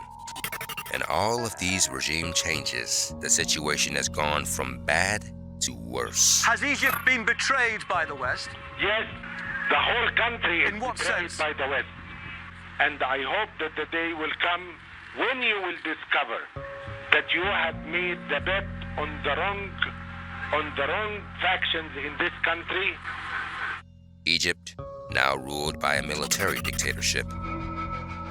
In all of these regime changes, the situation has gone from bad to worse. Has Egypt been betrayed by the West? Yes, the whole country is In what betrayed sense? by the West. And I hope that the day will come when you will discover that you have made the bet on the wrong factions in this country. Egypt, now ruled by a military dictatorship.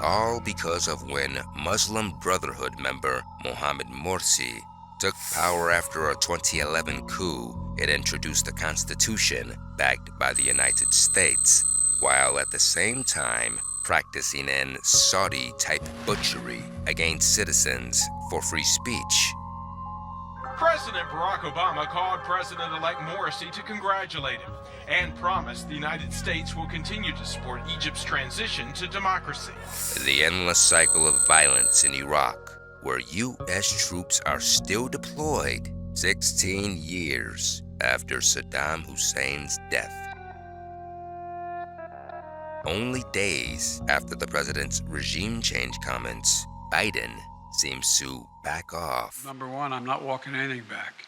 All because of when Muslim Brotherhood member Mohammed Morsi took power after a 2011 coup. It introduced a constitution backed by the United States, while at the same time practicing an Saudi-type butchery against citizens for free speech. President Barack Obama called President-elect Morsi to congratulate him and promised the United States will continue to support Egypt's transition to democracy. The endless cycle of violence in Iraq, where U.S. troops are still deployed 16 years after Saddam Hussein's death. Only days after the president's regime change comments, Biden seems to back off. Number one, I'm not walking anything back.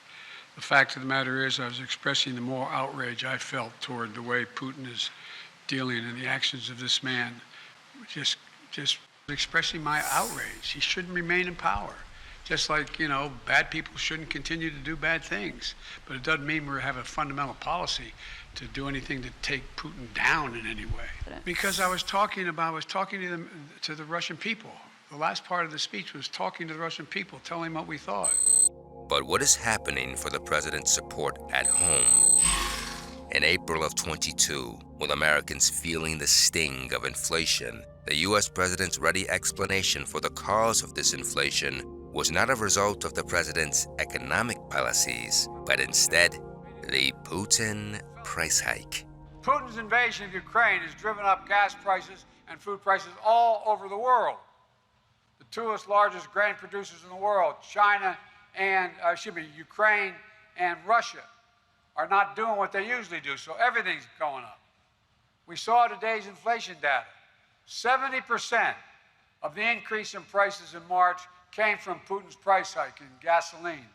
The fact of the matter is, I was expressing the moral outrage I felt toward the way Putin is dealing and the actions of this man. Just expressing my outrage. He shouldn't remain in power. Just like, bad people shouldn't continue to do bad things. But it doesn't mean we have a fundamental policy to do anything to take Putin down in any way. Because I was talking to the Russian people. The last part of the speech was talking to the Russian people, telling them what we thought. But what is happening for the president's support at home? In April of 22, with Americans feeling the sting of inflation, the U.S. president's ready explanation for the cause of this inflation was not a result of the president's economic policies, but instead the Putin price hike. Putin's invasion of Ukraine has driven up gas prices and food prices all over the world. The two largest grain producers in the world, Ukraine and Russia, are not doing what they usually do, so everything's going up. We saw today's inflation data. 70% of the increase in prices in March came from Putin's price hike in gasoline.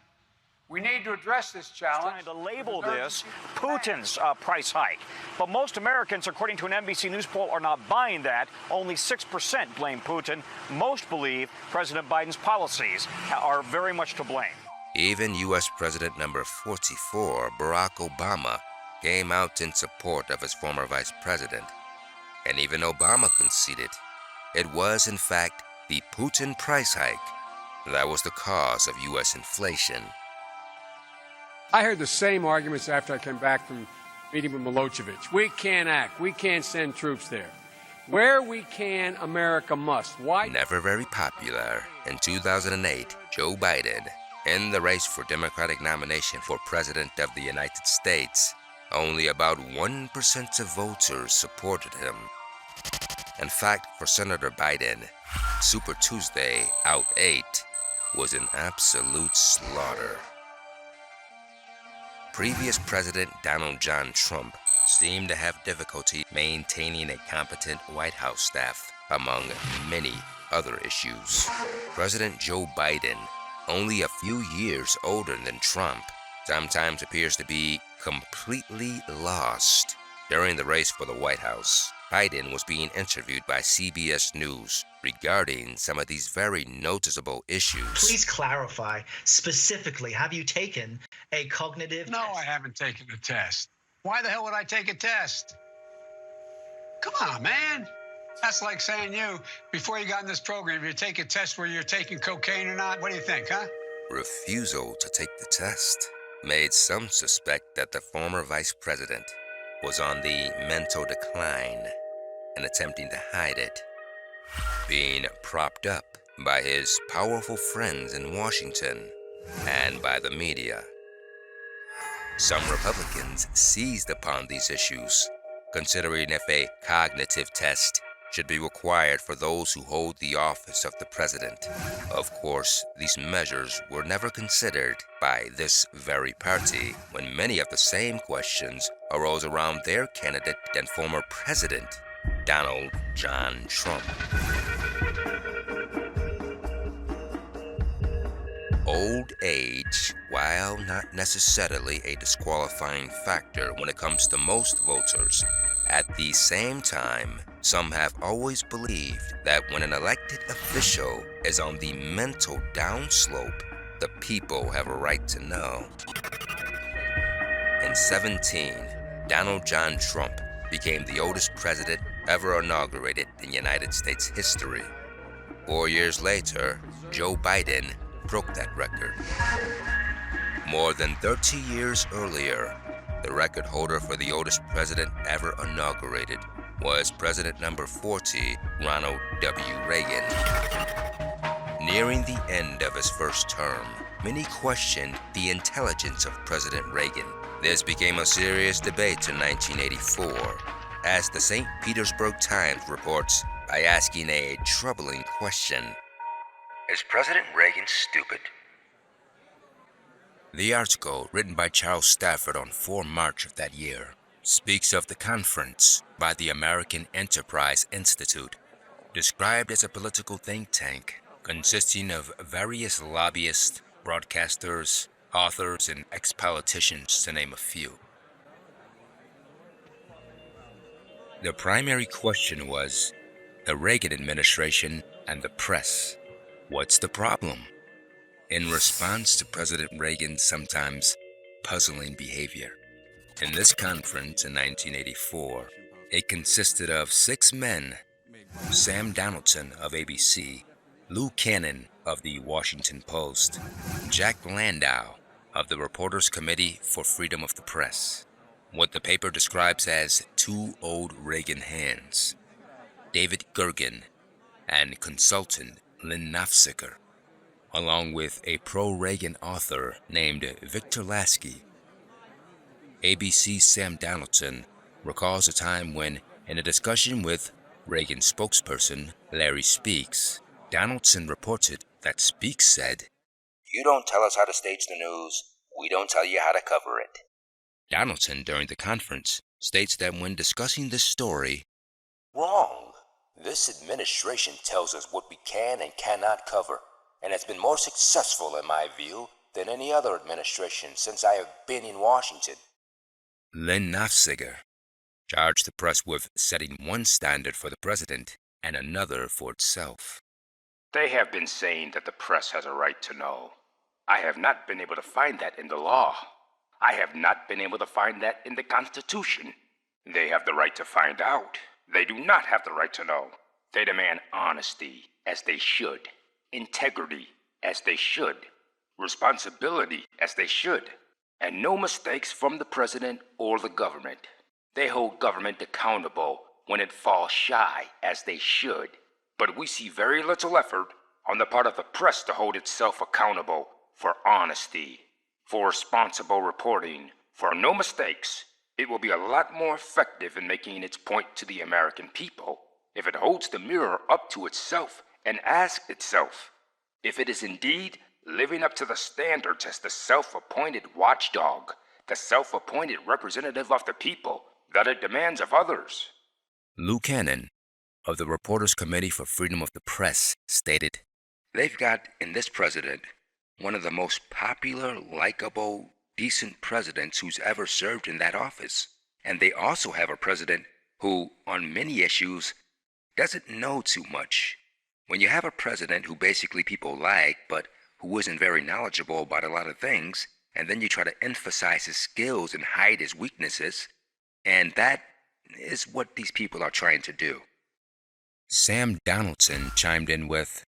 We need to address this challenge. Trying to label this Putin's price hike. But most Americans, according to an NBC News poll, are not buying that. Only 6% blame Putin. Most believe President Biden's policies are very much to blame. Even U.S. President number 44, Barack Obama, came out in support of his former vice president. And even Obama conceded it was, in fact, the Putin price hike that was the cause of U.S. inflation. I heard the same arguments after I came back from meeting with Milosevic. We can't act. We can't send troops there. Where we can, America must. Why? Never very popular, in 2008, Joe Biden, in the race for Democratic nomination for President of the United States, only about 1% of voters supported him. In fact, for Senator Biden, Super Tuesday, out 8, was an absolute slaughter. Previous President Donald John Trump seemed to have difficulty maintaining a competent White House staff, among many other issues. President Joe Biden, only a few years older than Trump, sometimes appears to be completely lost. During the race for the White House, Biden was being interviewed by CBS News regarding some of these very noticeable issues. Please clarify specifically, have you taken a cognitive test? No, I haven't taken the test. Why the hell would I take a test? Come on, man. That's like saying before you got in this program, you take a test where you're taking cocaine or not. What do you think, huh? Refusal to take the test made some suspect that the former vice president was on the mental decline and attempting to hide it, being propped up by his powerful friends in Washington and by the media. Some Republicans seized upon these issues, considering if a cognitive test should be required for those who hold the office of the president. Of course, these measures were never considered by this very party when many of the same questions arose around their candidate and former president, Donald John Trump. Old age, while not necessarily a disqualifying factor when it comes to most voters, at the same time, some have always believed that when an elected official is on the mental downslope, the people have a right to know. In 2017, Donald John Trump became the oldest president ever inaugurated in United States history. 4 years later, Joe Biden broke that record. More than 30 years earlier, the record holder for the oldest president ever inaugurated was President number 40, Ronald W. Reagan. Nearing the end of his first term, many questioned the intelligence of President Reagan. This became a serious debate in 1984, as the St. Petersburg Times reports by asking a troubling question. Is President Reagan stupid? The article, written by Charles Stafford on 4 March of that year, speaks of the conference by the American Enterprise Institute, described as a political think tank consisting of various lobbyists, broadcasters, authors, and ex-politicians, to name a few. The primary question was the Reagan administration and the press. What's the problem? In response to President Reagan's sometimes puzzling behavior. In this conference in 1984, it consisted of 6 men: Sam Donaldson of ABC, Lou Cannon of the Washington Post, Jack Landau of the Reporters Committee for Freedom of the Press, what the paper describes as 2 old Reagan hands, David Gergen, and consultant Lynn Nafziger, along with a pro-Reagan author named Victor Lasky. ABC's Sam Donaldson recalls a time when, in a discussion with Reagan spokesperson Larry Speakes, Donaldson reported that Speakes said, "You don't tell us how to stage the news, we don't tell you how to cover it." Donaldson, during the conference, states that when discussing this story, "Wrong. This administration tells us what we can and cannot cover, and has been more successful, in my view, than any other administration since I have been in Washington." Lynn Nafziger charged the press with setting one standard for the president and another for itself. They have been saying that the press has a right to know. I have not been able to find that in the law. I have not been able to find that in the Constitution. They have the right to find out. They do not have the right to know. They demand honesty, as they should. Integrity, as they should. Responsibility, as they should. And no mistakes from the president or the government. They hold government accountable when it falls shy, as they should. But we see very little effort on the part of the press to hold itself accountable for honesty, for responsible reporting, for no mistakes. It will be a lot more effective in making its point to the American people if it holds the mirror up to itself and asks itself if it is indeed living up to the standards as the self-appointed watchdog, the self-appointed representative of the people that it demands of others. Lou Cannon of the Reporters Committee for Freedom of the Press stated, "They've got in this president one of the most popular, likable, decent presidents who's ever served in that office. And they also have a president who, on many issues, doesn't know too much. When you have a president who basically people like, but who isn't very knowledgeable about a lot of things, and then you try to emphasize his skills and hide his weaknesses, and that is what these people are trying to do." Sam Donaldson chimed in with,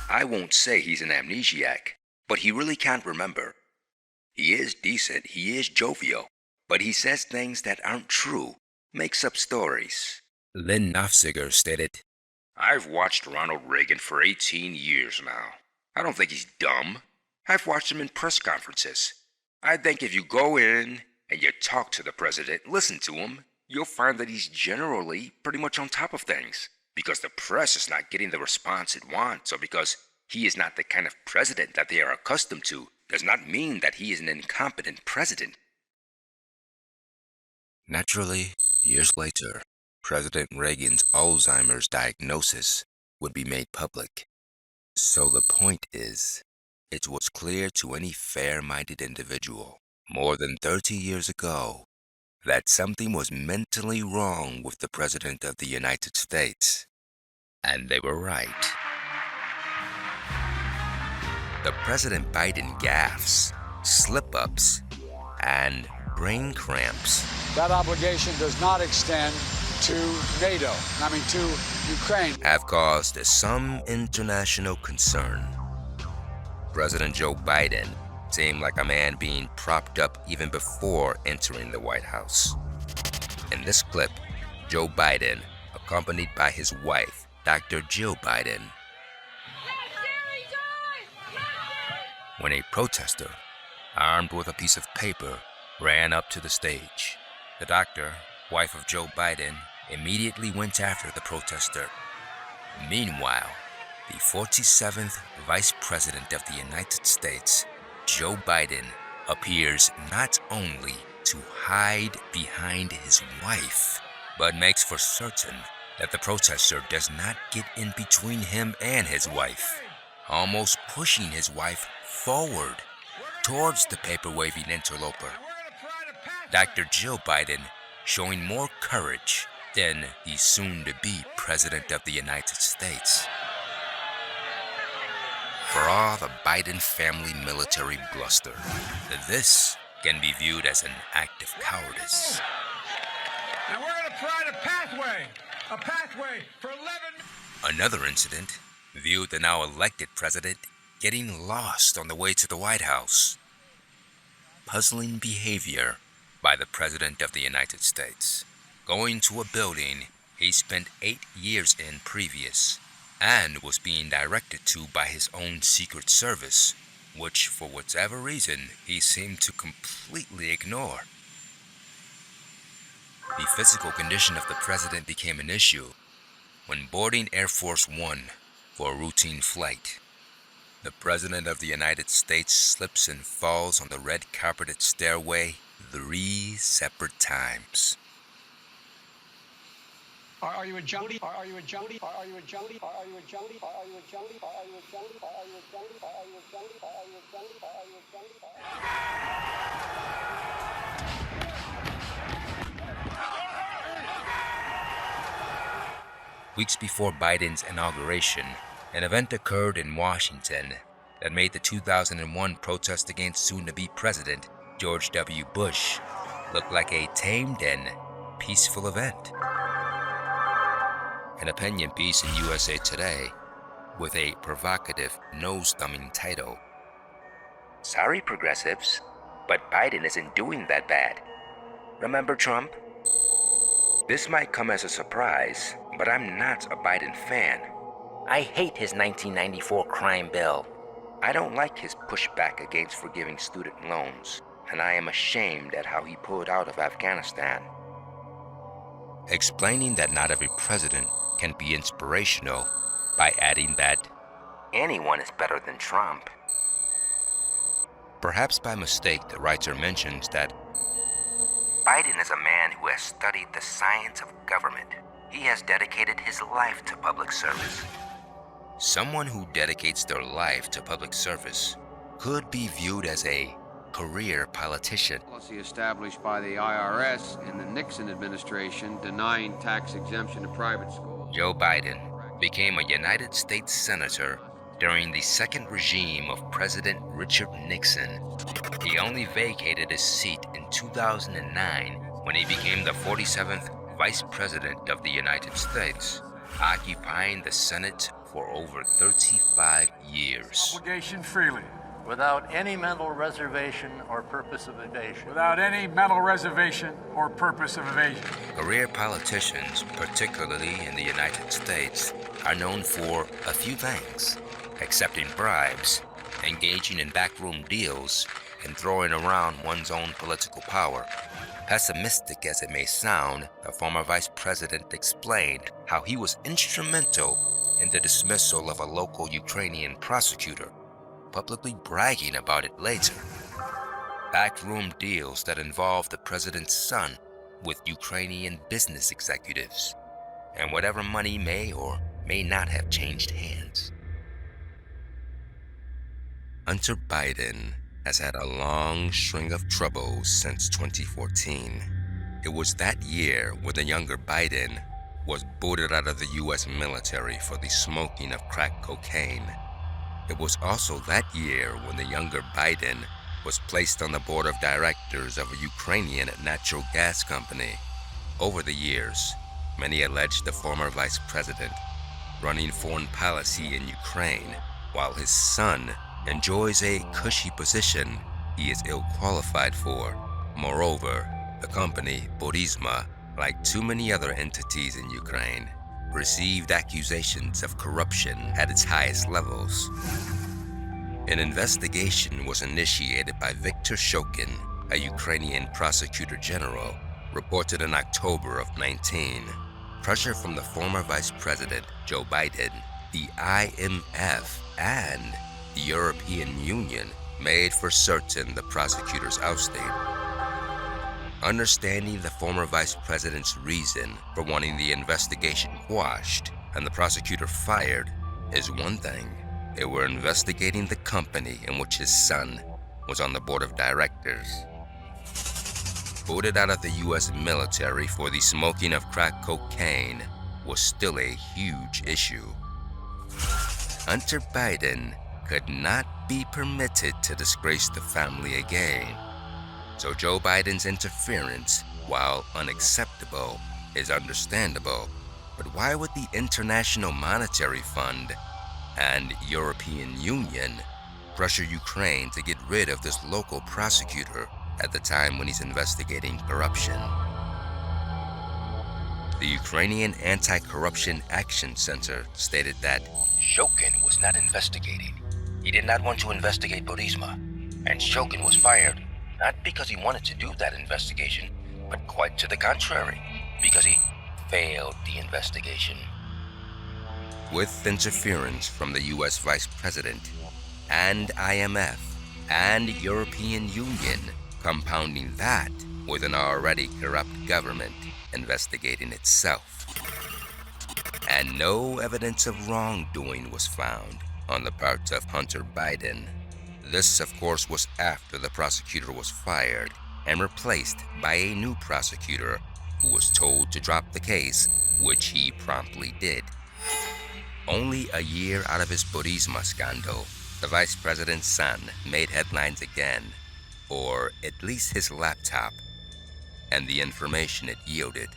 "I won't say he's an amnesiac, but he really can't remember. He is decent, he is jovial, but he says things that aren't true, makes up stories." Lynn Nafziger stated, "I've watched Ronald Reagan for 18 years now. I don't think he's dumb. I've watched him in press conferences. I think if you go in and you talk to the president, listen to him, you'll find that he's generally pretty much on top of things. Because the press is not getting the response it wants, or because he is not the kind of president that they are accustomed to, does not mean that he is an incompetent president." Naturally, years later, President Reagan's Alzheimer's diagnosis would be made public. So the point is, it was clear to any fair-minded individual more than 30 years ago that something was mentally wrong with the President of the United States. And they were right. The President Biden gaffes, slip-ups, and brain cramps That obligation does not extend to NATO, to Ukraine, have caused some international concern. President Joe Biden seemed like a man being propped up even before entering the White House. In this clip, Joe Biden, accompanied by his wife, Dr. Jill Biden, when a protester, armed with a piece of paper, ran up to the stage. The doctor, wife of Joe Biden, immediately went after the protester. Meanwhile, the 47th Vice President of the United States Joe Biden appears not only to hide behind his wife, but makes for certain that the protester does not get in between him and his wife, almost pushing his wife forward towards the paper-waving interloper. Dr. Joe Biden showing more courage than the soon-to-be President of the United States. For all the Biden family military bluster, this can be viewed as an act of cowardice. And we're going to provide a pathway for 11... Another incident viewed the now elected president getting lost on the way to the White House. Puzzling behavior by the President of the United States, going to a building he spent 8 years in previous and was being directed to by his own Secret Service, which for whatever reason he seemed to completely ignore. The physical condition of the president became an issue when boarding Air Force One for a routine flight. The President of the United States slips and falls on the red carpeted stairway 3 separate times. Are you a junkie? Are you a junkie? Are you a junkie? Are you a junkie? Are you a junkie? Are you a junkie? Are you a junkie? Are you a junkie? Are you a junkie? Are you a junkie? Weeks before Biden's inauguration, an event occurred in Washington that made the 2001 protest against soon-to-be President George W. Bush look like a tamed and peaceful event. An opinion piece in USA Today with a provocative, nose-thumbing title. Sorry, progressives, but Biden isn't doing that bad. Remember Trump? This might come as a surprise, but I'm not a Biden fan. I hate his 1994 crime bill. I don't like his pushback against forgiving student loans, and I am ashamed at how he pulled out of Afghanistan. Explaining that not every president can be inspirational by adding that anyone is better than Trump. Perhaps by mistake, the writer mentions that Biden is a man who has studied the science of government. He has dedicated his life to public service. Someone who dedicates their life to public service could be viewed as a career politician. Policy established by the IRS in the Nixon administration denying tax exemption to private schools. Joe Biden became a United States Senator during the second regime of President Richard Nixon. He only vacated his seat in 2009 when he became the 47th Vice President of the United States, occupying the Senate for over 35 years. Obligation freely. Without any mental reservation or purpose of evasion. Without any mental reservation or purpose of evasion. Career politicians, particularly in the United States, are known for a few things: accepting bribes, engaging in backroom deals, and throwing around one's own political power. Pessimistic as it may sound, the former vice president explained how he was instrumental in the dismissal of a local Ukrainian prosecutor, publicly bragging about it later. Backroom deals that involved the president's son with Ukrainian business executives, and whatever money may or may not have changed hands. Hunter Biden has had a long string of troubles since 2014. It was that year when the younger Biden was booted out of the U.S. military for the smoking of crack cocaine. It was also that year when the younger Biden was placed on the board of directors of a Ukrainian natural gas company. Over the years, many alleged the former vice president, running foreign policy in Ukraine, while his son enjoys a cushy position he is ill-qualified for. Moreover, the company, Burisma, like too many other entities in Ukraine, received accusations of corruption at its highest levels. An investigation was initiated by Viktor Shokin, a Ukrainian prosecutor general, reported in October of 19. Pressure from the former vice president, Joe Biden, the IMF, and the European Union made for certain the prosecutor's ousting. Understanding the former vice president's reason for wanting the investigation quashed and the prosecutor fired is one thing. They were investigating the company in which his son was on the board of directors. Booted out of the U.S. military for the smoking of crack cocaine was still a huge issue. Hunter Biden could not be permitted to disgrace the family again. So Joe Biden's interference, while unacceptable, is understandable. But why would the International Monetary Fund and European Union pressure Ukraine to get rid of this local prosecutor at the time when he's investigating corruption? The Ukrainian Anti-Corruption Action Center stated that Shokin was not investigating. He did not want to investigate Burisma, and Shokin was fired, not because he wanted to do that investigation, but quite to the contrary, because he failed the investigation. With interference from the US Vice President and IMF and European Union, compounding that with an already corrupt government investigating itself. And no evidence of wrongdoing was found on the part of Hunter Biden. This, of course, was after the prosecutor was fired and replaced by a new prosecutor who was told to drop the case, which he promptly did. Only a year out of his Burisma scandal, the vice president's son made headlines again, or at least his laptop, and the information it yielded.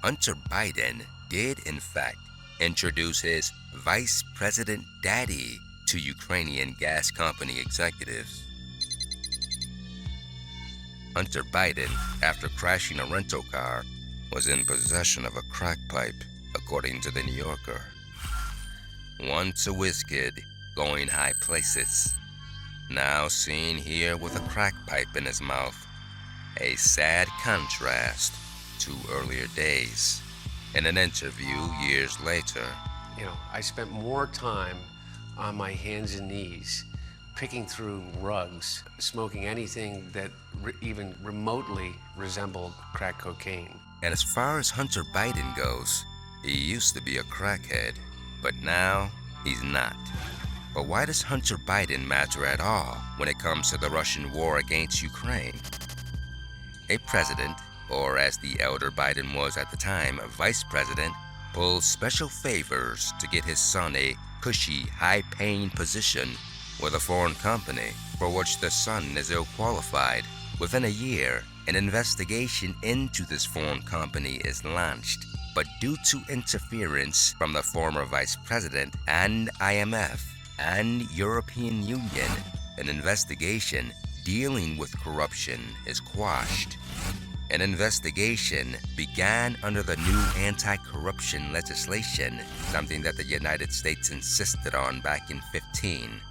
Hunter Biden did, in fact, introduce his vice president daddy to Ukrainian gas company executives. Hunter Biden, after crashing a rental car, was in possession of a crack pipe, according to the New Yorker. Once a whiz kid, going high places. Now seen here with a crack pipe in his mouth. A sad contrast to earlier days. In an interview years later, I spent more time on my hands and knees, picking through rugs, smoking anything that even remotely resembled crack cocaine. And as far as Hunter Biden goes, he used to be a crackhead, but now he's not. But why does Hunter Biden matter at all when it comes to the Russian war against Ukraine? A president, or as the elder Biden was at the time, a vice president, pulls special favors to get his son a cushy, high-paying position with a foreign company for which the son is ill-qualified. Within a year, an investigation into this foreign company is launched, but due to interference from the former vice president and IMF and European Union, an investigation dealing with corruption is quashed. An investigation began under the new anti-corruption legislation, something that the United States insisted on back in 2015.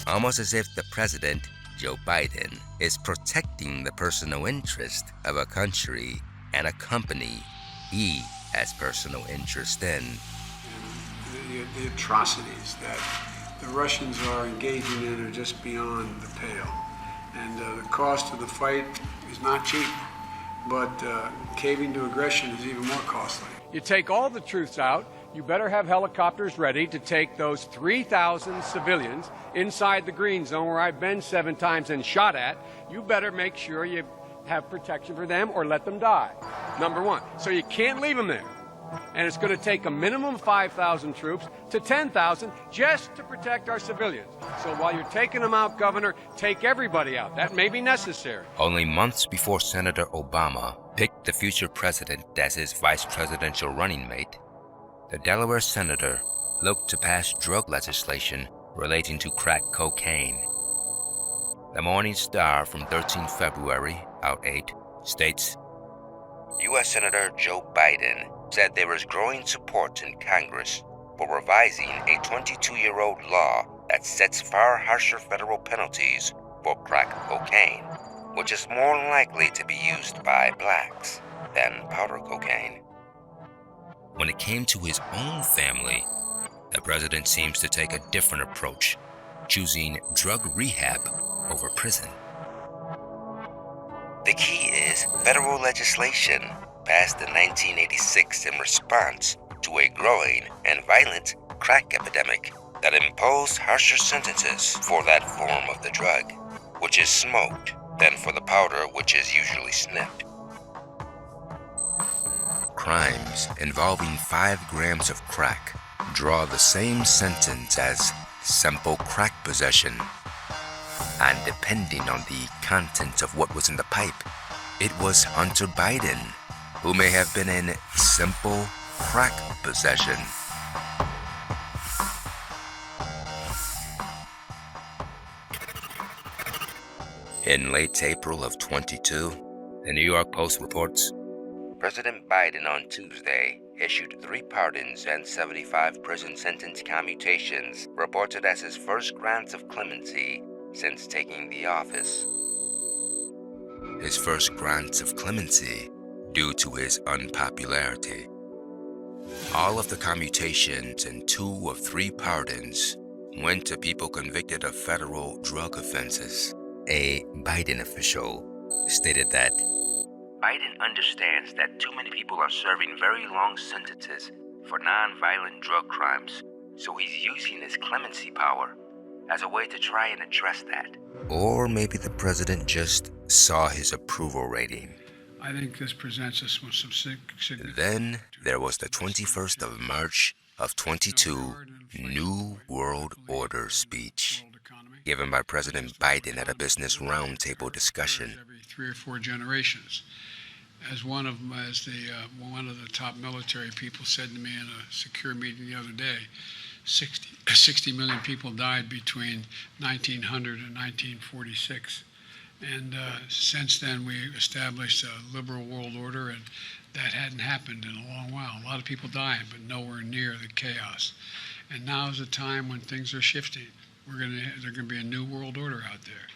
Almost as if the president, Joe Biden, is protecting the personal interest of a country and a company he has personal interest in. The atrocities that the Russians are engaging in are just beyond the pale. And the cost of the fight is not cheap. But caving to aggression is even more costly. You take all the troops out, you better have helicopters ready to take those 3,000 civilians inside the green zone where I've been 7 times and shot at. You better make sure you have protection for them or let them die, number one. So you can't leave them there. And it's going to take a minimum of 5,000 troops to 10,000 just to protect our civilians. So while you're taking them out, Governor, take everybody out. That may be necessary. Only months before Senator Obama picked the future president as his vice presidential running mate, the Delaware senator looked to pass drug legislation relating to crack cocaine. The Morning Star from 13 February, out 8, states, U.S. Senator Joe Biden said there is growing support in Congress for revising a 22-year-old law that sets far harsher federal penalties for crack cocaine, which is more likely to be used by blacks than powder cocaine. When it came to his own family, the president seems to take a different approach, choosing drug rehab over prison. The key is federal legislation passed in 1986 in response to a growing and violent crack epidemic that imposed harsher sentences for that form of the drug, which is smoked, than for the powder, which is usually sniffed. Crimes involving 5 grams of crack draw the same sentence as simple crack possession. And depending on the content of what was in the pipe, it was Hunter Biden who may have been in simple crack possession. In late April of 22, the New York Post reports, President Biden on Tuesday issued 3 pardons and 75 prison sentence commutations, reported as his first grants of clemency since taking the office. His first grants of clemency due to his unpopularity. All of the commutations and 2 of 3 pardons went to people convicted of federal drug offenses. A Biden official stated that Biden understands that too many people are serving very long sentences for non-violent drug crimes, so he's using his clemency power as a way to try and address that. Or maybe the president just saw his approval rating. I think this presents us with some significant... Then there was the 21st of March of 22 New World Order speech given by President Biden at a business roundtable discussion. Every 3 or 4 generations. As one of the top military people said to me in a secure meeting the other day, 60 million people died between 1900 and 1946. And since then, we established a liberal world order, and that hadn't happened in a long while. A lot of people died, but nowhere near the chaos. And now is a time when things are shifting. There's going to be a new world order out there,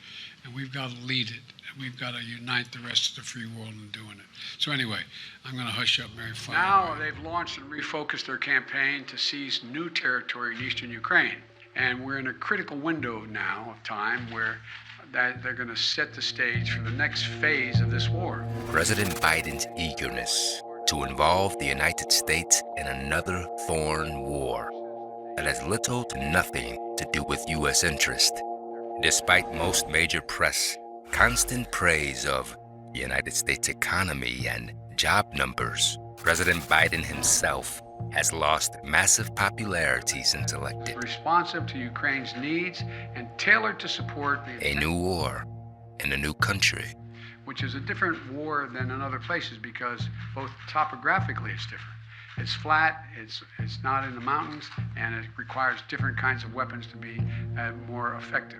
and we've got to lead it. We've got to unite the rest of the free world in doing it. So anyway, I'm going to hush up Mary Fire. Now they've launched and refocused their campaign to seize new territory in eastern Ukraine. And we're in a critical window now of time where they're going to set the stage for the next phase of this war. President Biden's eagerness to involve the United States in another foreign war that has little to nothing to do with U.S. interest. Despite most major press, constant praise of the United States economy and job numbers, President Biden himself has lost massive popularity since elected. Responsive to Ukraine's needs and tailored to support a new war in a new country. Which is a different war than in other places because both topographically it's different. It's flat, it's not in the mountains, and it requires different kinds of weapons to be more effective.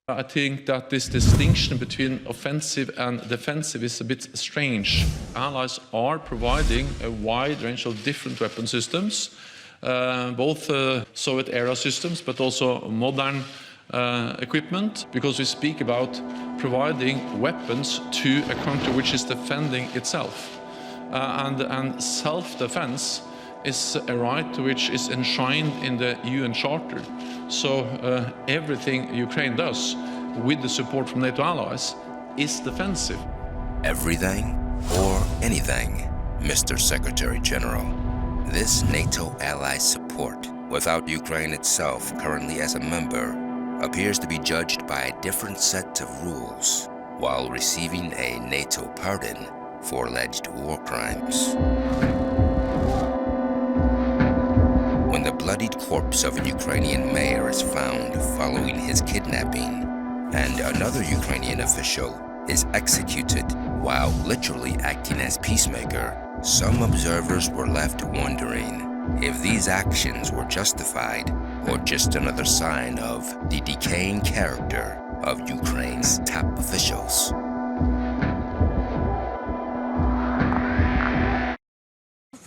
I think that this distinction between offensive and defensive is a bit strange. Allies are providing a wide range of different weapon systems, both Soviet-era systems, but also modern equipment, because we speak about providing weapons to a country which is defending itself. And self-defense is a right which is enshrined in the UN Charter. So everything Ukraine does with the support from NATO allies is defensive. Everything or anything, Mr. Secretary General. This NATO ally support, without Ukraine itself currently as a member, appears to be judged by a different set of rules, while receiving a NATO pardon for alleged war crimes. When the bloodied corpse of a Ukrainian mayor is found following his kidnapping, and another Ukrainian official is executed while literally acting as peacemaker, some observers were left wondering if these actions were justified or just another sign of the decaying character of Ukraine's top officials.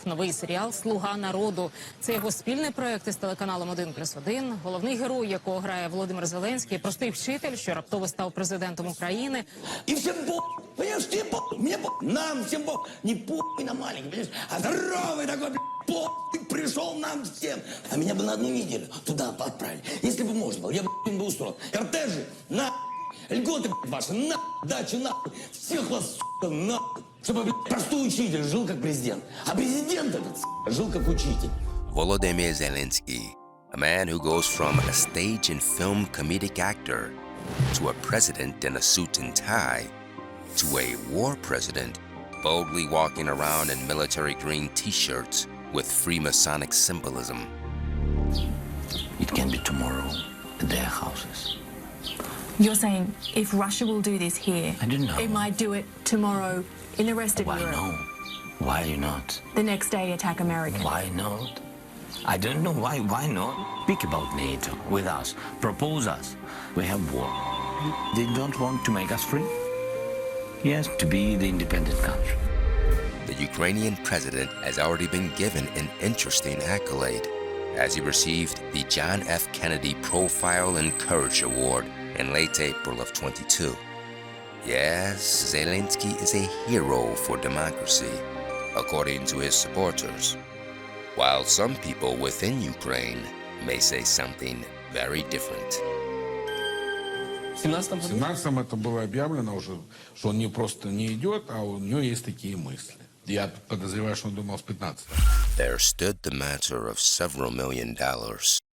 новий серіал «Слуга народу». Це його спільний проєкт із телеканалом 1+1. Головний герой, якого грає Володимир Зеленський, простий вчитель, що раптово став президентом України. И всем понимаешь, всем мне нам всем не на маленький, понимаешь, а здоровый такой, пришел нам всем. А меня бы на одну неделю туда отправили. Если бы можно было, я бы устроил. Кортежи, льготы ваши, дачи, всех вас, чтобы простой учитель жил как президент. А президент этот жил как учитель. Volodymyr Zelensky, a man who goes from a stage and film comedic actor to a president in a suit and tie to a war president boldly walking around in military green t-shirts with Freemasonic symbolism. It can be tomorrow at their houses. You're saying if Russia will do this here, I don't know. it might do it tomorrow in the rest of Why Europe. no? Why not? The next day attack America. Why not? I don't know why not. Speak about NATO with us. Propose us. We have war. They don't want to make us free. Yes, to be the independent country. The Ukrainian president has already been given an interesting accolade as he received the John F. Kennedy Profile and Courage Award in late April of 22. Yes, Zelensky is a hero for democracy, according to his supporters, while some people within Ukraine may say something very different. В 17-м это было объявлено уже, что он не просто не идет, а у него есть такие мысли. Я подозреваю, что он думал в 15-м. There stood the matter of several $1 million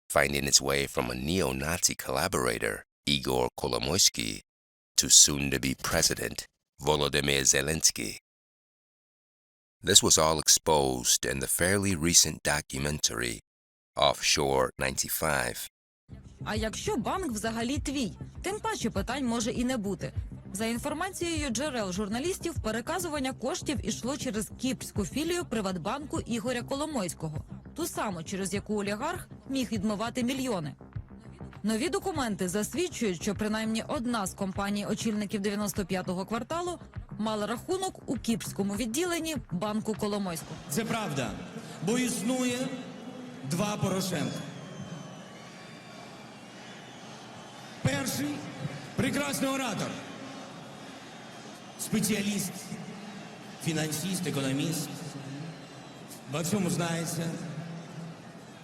finding its way from a neo-Nazi collaborator, Igor Kolomoisky, to soon-to-be president, Volodymyr Zelensky. This was all exposed in the fairly recent documentary, Offshore 95. А якщо банк взагалі твій? Тим паче питань може і не бути. За інформацією джерел журналістів, переказування коштів ішло через кіпрську філію Приватбанку Ігоря Коломойського, ту саму, через яку олігарх міг відмивати мільйони. Нові документи засвідчують, що принаймні одна з компаній очільників 95-го кварталу мала рахунок у кіпрському відділенні банку Коломойського. Це правда, бо існує два Порошенка. Перший – прекрасний оратор, спеціаліст, фінансист, економіст, во всьому знається.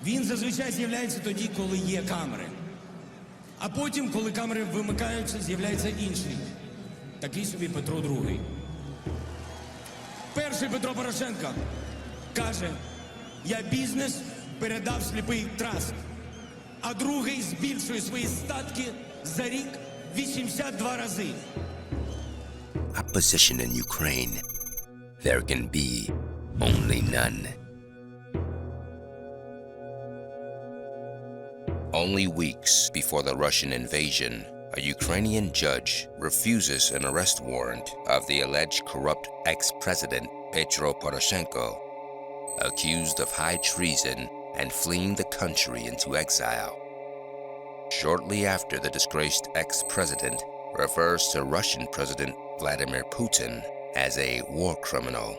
Він зазвичай з'являється тоді, коли є камери. А потім, коли камери вимикаються, з'являється інший. Такий собі Петро II. Перший Петро Порошенко каже, я бізнес передав сліпий траст. А другий збільшує свої статки за рік 82 рази. Opposition in Ukraine. There can be only none. Only weeks before the Russian invasion, a Ukrainian judge refuses an arrest warrant of the alleged corrupt ex-president Petro Poroshenko, accused of high treason and fleeing the country into exile. Shortly after, the disgraced ex-president refers to Russian President Vladimir Putin as a war criminal,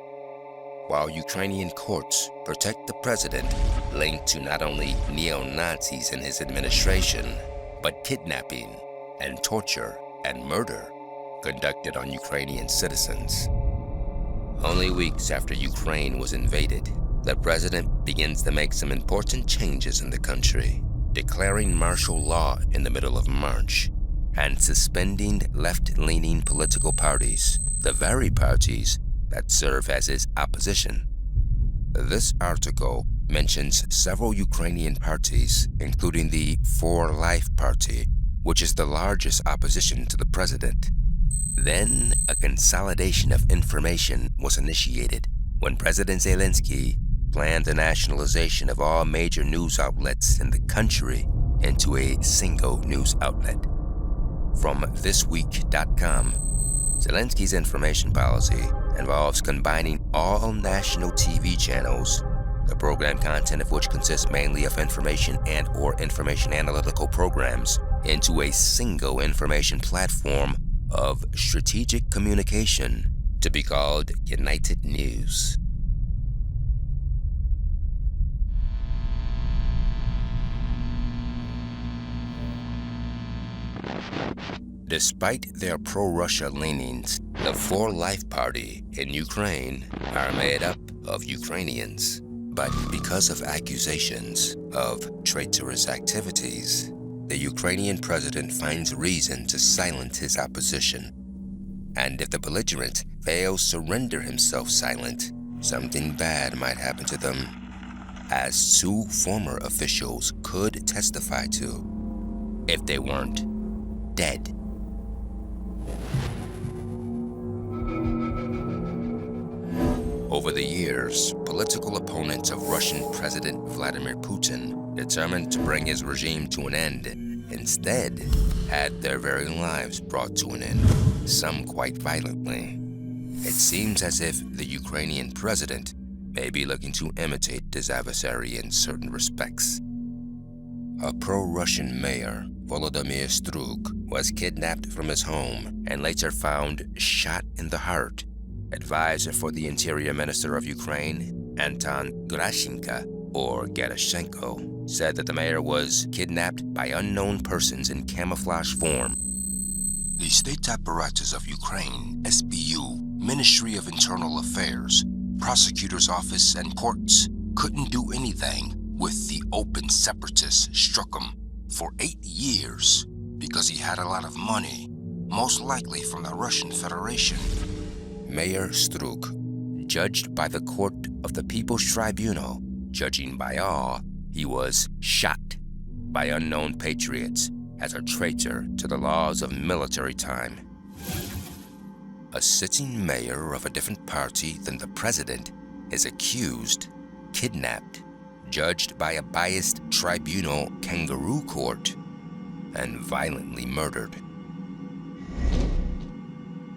while Ukrainian courts protect the president linked to not only neo-Nazis in his administration, but kidnapping and torture and murder conducted on Ukrainian citizens. Only weeks after Ukraine was invaded, the president begins to make some important changes in the country, declaring martial law in the middle of March and suspending left-leaning political parties, the very parties that serve as his opposition. This article mentions several Ukrainian parties, including the For Life Party, which is the largest opposition to the president. Then a consolidation of information was initiated when President Zelensky planned the nationalization of all major news outlets in the country into a single news outlet. From thisweek.com, Zelensky's information policy involves combining all national TV channels, the program content of which consists mainly of information and or information analytical programs, into a single information platform of strategic communication to be called United News. Despite their pro-Russia leanings, the For Life Party in Ukraine are made up of Ukrainians. But because of accusations of traitorous activities, the Ukrainian president finds reason to silence his opposition. And if the belligerent fails to render himself silent, something bad might happen to them, as two former officials could testify to if they weren't dead. Over the years, political opponents of Russian President Vladimir Putin, determined to bring his regime to an end, instead had their very lives brought to an end, some quite violently. It seems as if the Ukrainian president may be looking to imitate his adversary in certain respects. A pro-Russian mayor, Volodymyr Strug, was kidnapped from his home and later found shot in the heart. Advisor for the Interior Minister of Ukraine, Anton Gerashenko, said that the mayor was kidnapped by unknown persons in camouflage form. The state apparatus of Ukraine, SBU, Ministry of Internal Affairs, Prosecutor's Office, and courts couldn't do anything with the open separatists struck him for 8 years because he had a lot of money, most likely from the Russian Federation. Mayor Strug, judged by the Court of the People's Tribunal, judging by all, he was shot by unknown patriots as a traitor to the laws of military time. A sitting mayor of a different party than the president is accused, kidnapped, judged by a biased tribunal kangaroo court, and violently murdered.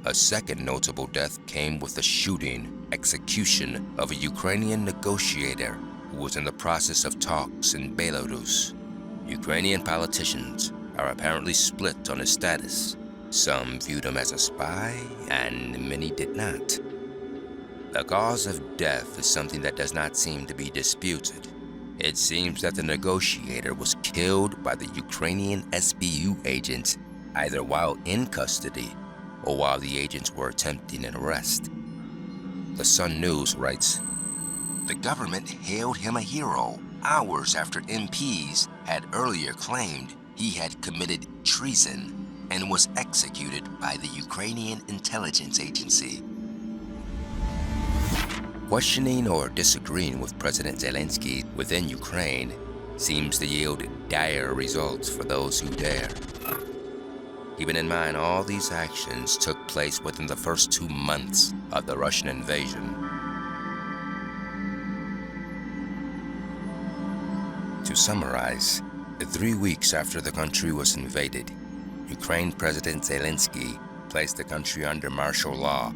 A second notable death came with the shooting, execution of a Ukrainian negotiator who was in the process of talks in Belarus. Ukrainian politicians are apparently split on his status. Some viewed him as a spy, and many did not. The cause of death is something that does not seem to be disputed. It seems that the negotiator was killed by the Ukrainian SBU agents either while in custody or while the agents were attempting an arrest. The Sun News writes, "The government hailed him a hero hours after MPs had earlier claimed he had committed treason and was executed by the Ukrainian intelligence agency." Questioning or disagreeing with President Zelensky within Ukraine seems to yield dire results for those who dare. Keeping in mind all these actions took place within the first 2 months of the Russian invasion. To summarize, 3 weeks after the country was invaded, Ukraine President Zelensky placed the country under martial law.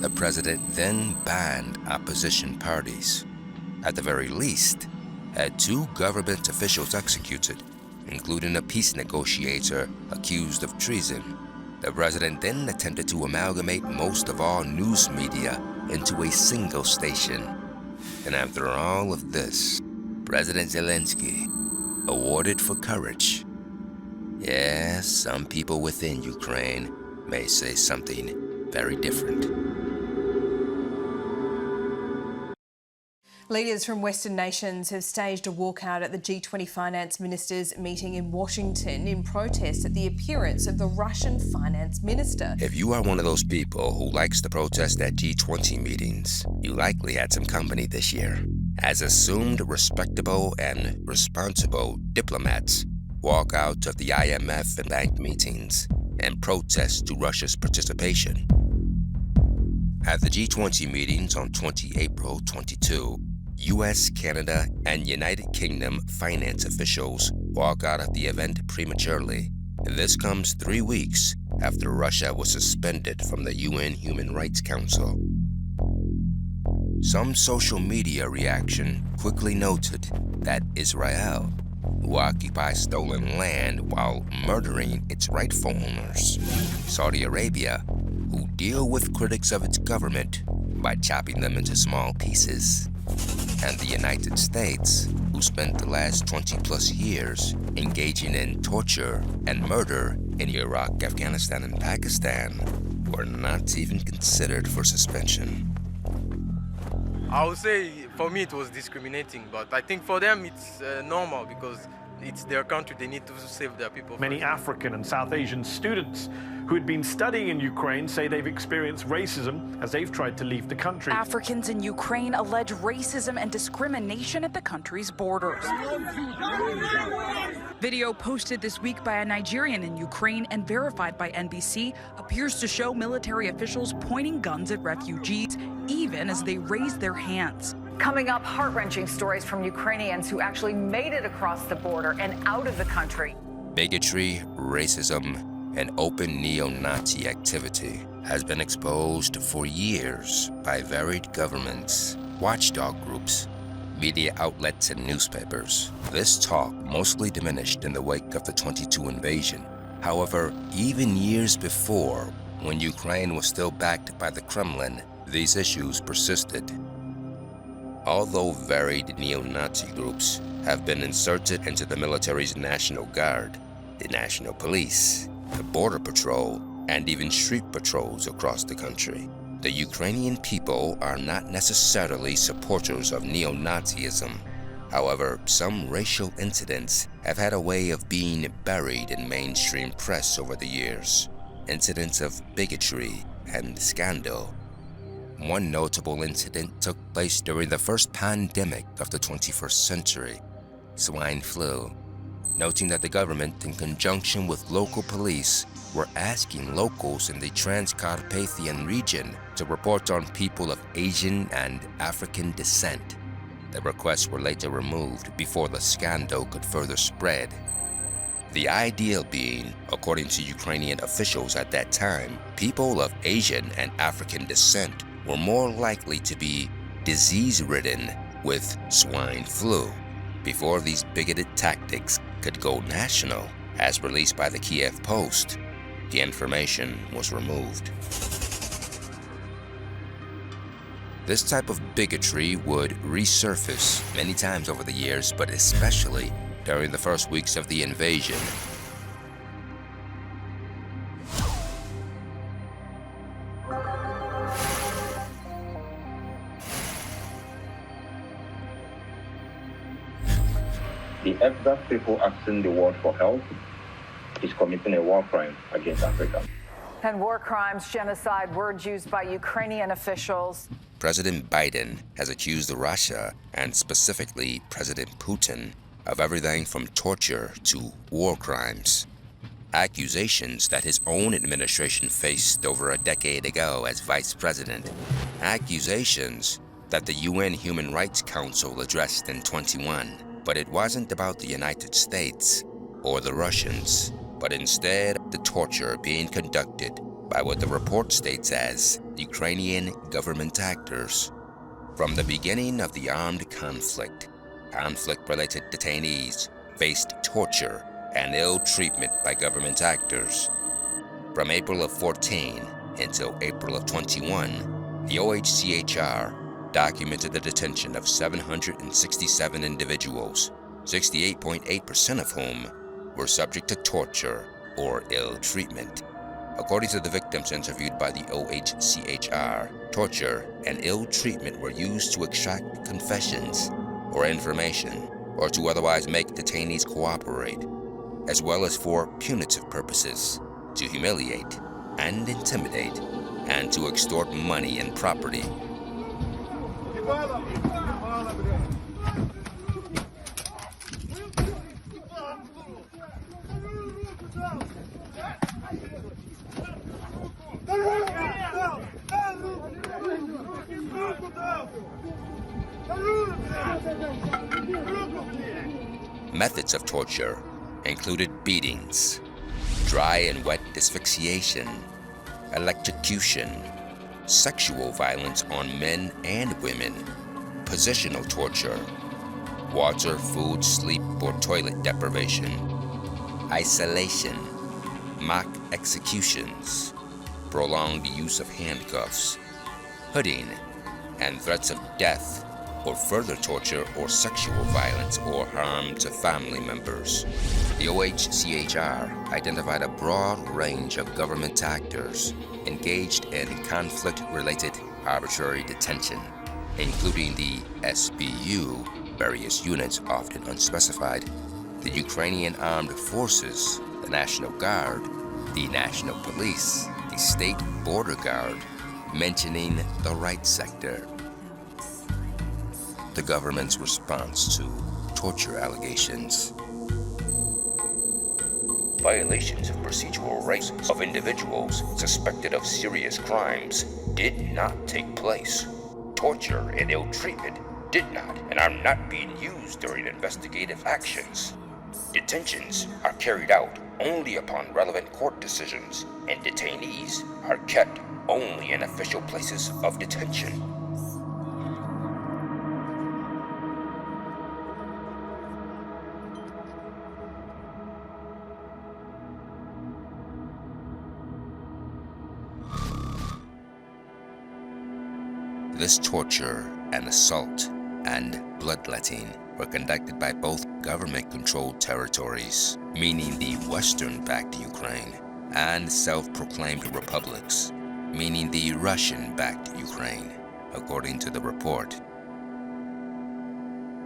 The president then banned opposition parties. At the very least, had 2 government officials executed, including a peace negotiator accused of treason. The president then attempted to amalgamate most of all news media into a single station. And after all of this, President Zelensky, awarded for courage. Yes, some people within Ukraine may say something very different. Leaders from Western nations have staged a walkout at the G20 finance ministers' meeting in Washington in protest at the appearance of the Russian finance minister. If you are one of those people who likes to protest at G20 meetings, you likely had some company this year, as assumed respectable and responsible diplomats walk out of the IMF and bank meetings and protest to Russia's participation. At the G20 meetings on April 22, U.S., Canada, and United Kingdom finance officials walk out of the event prematurely. This comes 3 weeks after Russia was suspended from the UN Human Rights Council. Some social media reaction quickly noted that Israel, who occupies stolen land while murdering its rightful owners, Saudi Arabia, who deal with critics of its government by chopping them into small pieces, and the United States, who spent the last 20-plus years engaging in torture and murder in Iraq, Afghanistan, and Pakistan were not even considered for suspension. I would say for me it was discriminating, but I think for them it's normal because it's their country, they need to save their people. Many African and South Asian students who had been studying in Ukraine say they've experienced racism as they've tried to leave the country. Africans in Ukraine allege racism and discrimination at the country's borders. Video posted this week by a Nigerian in Ukraine and verified by NBC appears to show military officials pointing guns at refugees, even as they raise their hands. Coming up, heart-wrenching stories from Ukrainians who actually made it across the border and out of the country. Bigotry, racism, and open neo-Nazi activity has been exposed for years by varied governments, watchdog groups, media outlets, and newspapers. This talk mostly diminished in the wake of the 22 invasion. However, even years before, when Ukraine was still backed by the Kremlin, these issues persisted. Although varied neo-Nazi groups have been inserted into the military's National Guard, the National Police, the Border Patrol, and even street patrols across the country, the Ukrainian people are not necessarily supporters of neo-Nazism. However, some racial incidents have had a way of being buried in mainstream press over the years. Incidents of bigotry and scandal. One notable incident took place during the first pandemic of the 21st century, swine flu, noting that the government, in conjunction with local police, were asking locals in the Transcarpathian region to report on people of Asian and African descent. The requests were later removed before the scandal could further spread. The ideal being, according to Ukrainian officials at that time, people of Asian and African descent were more likely to be disease-ridden with swine flu. Before these bigoted tactics could go national, as released by the Kiev Post, the information was removed. This type of bigotry would resurface many times over the years, but especially during the first weeks of the invasion. The exact people asking the world for help is committing a war crime against Africa. And war crimes, genocide, words used by Ukrainian officials. President Biden has accused Russia, and specifically President Putin, of everything from torture to war crimes. Accusations that his own administration faced over a decade ago as vice president. Accusations that the UN Human Rights Council addressed in 2021. But it wasn't about the United States or the Russians, but instead the torture being conducted by what the report states as Ukrainian government actors. From the beginning of the armed conflict, conflict-related detainees faced torture and ill treatment by government actors. From April of 14 until April of 21, the OHCHR documented the detention of 767 individuals, 68.8% of whom were subject to torture or ill treatment. According to the victims interviewed by the OHCHR, torture and ill treatment were used to extract confessions or information, or to otherwise make detainees cooperate, as well as for punitive purposes, to humiliate and intimidate, and to extort money and property. Methods of torture included beatings, dry and wet asphyxiation, electrocution, sexual violence on men and women, positional torture, water, food, sleep, or toilet deprivation, isolation, mock executions, prolonged use of handcuffs, hooding, and threats of death or further torture or sexual violence or harm to family members. The OHCHR identified a broad range of government actors engaged in conflict-related arbitrary detention, including the SBU, various units often unspecified, the Ukrainian Armed Forces, the National Guard, the National Police, the State Border Guard, mentioning the rights sector. The government's response to torture allegations. Violations of procedural rights of individuals suspected of serious crimes did not take place. Torture and ill treatment did not and are not being used during investigative actions. Detentions are carried out only upon relevant court decisions, and detainees are kept only in official places of detention. This torture and assault and bloodletting were conducted by both government-controlled territories, meaning the Western-backed Ukraine, and self-proclaimed republics, meaning the Russian-backed Ukraine, according to the report.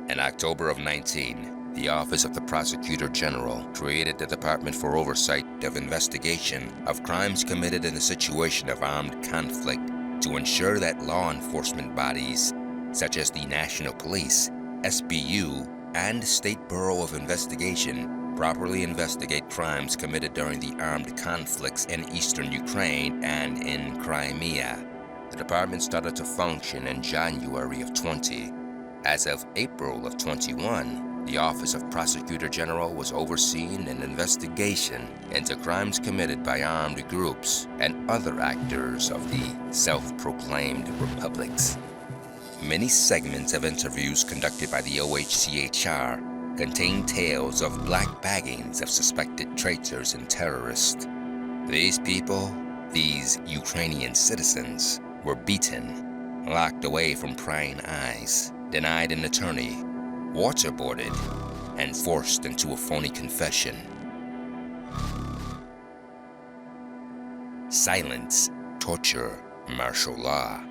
In October of 19, the Office of the Prosecutor General created the Department for Oversight of Investigation of Crimes Committed in a Situation of Armed Conflict to ensure that law enforcement bodies, such as the National Police, SBU, and State Bureau of Investigation, properly investigate crimes committed during the armed conflicts in eastern Ukraine and in Crimea. The department started to function in January of 20. As of April of 21, the Office of Prosecutor General was overseeing an investigation into crimes committed by armed groups and other actors of the self-proclaimed republics. Many segments of interviews conducted by the OHCHR contain tales of black baggings of suspected traitors and terrorists. These people, these Ukrainian citizens, were beaten, locked away from prying eyes, denied an attorney, waterboarded, and forced into a phony confession. Silence, torture, martial law.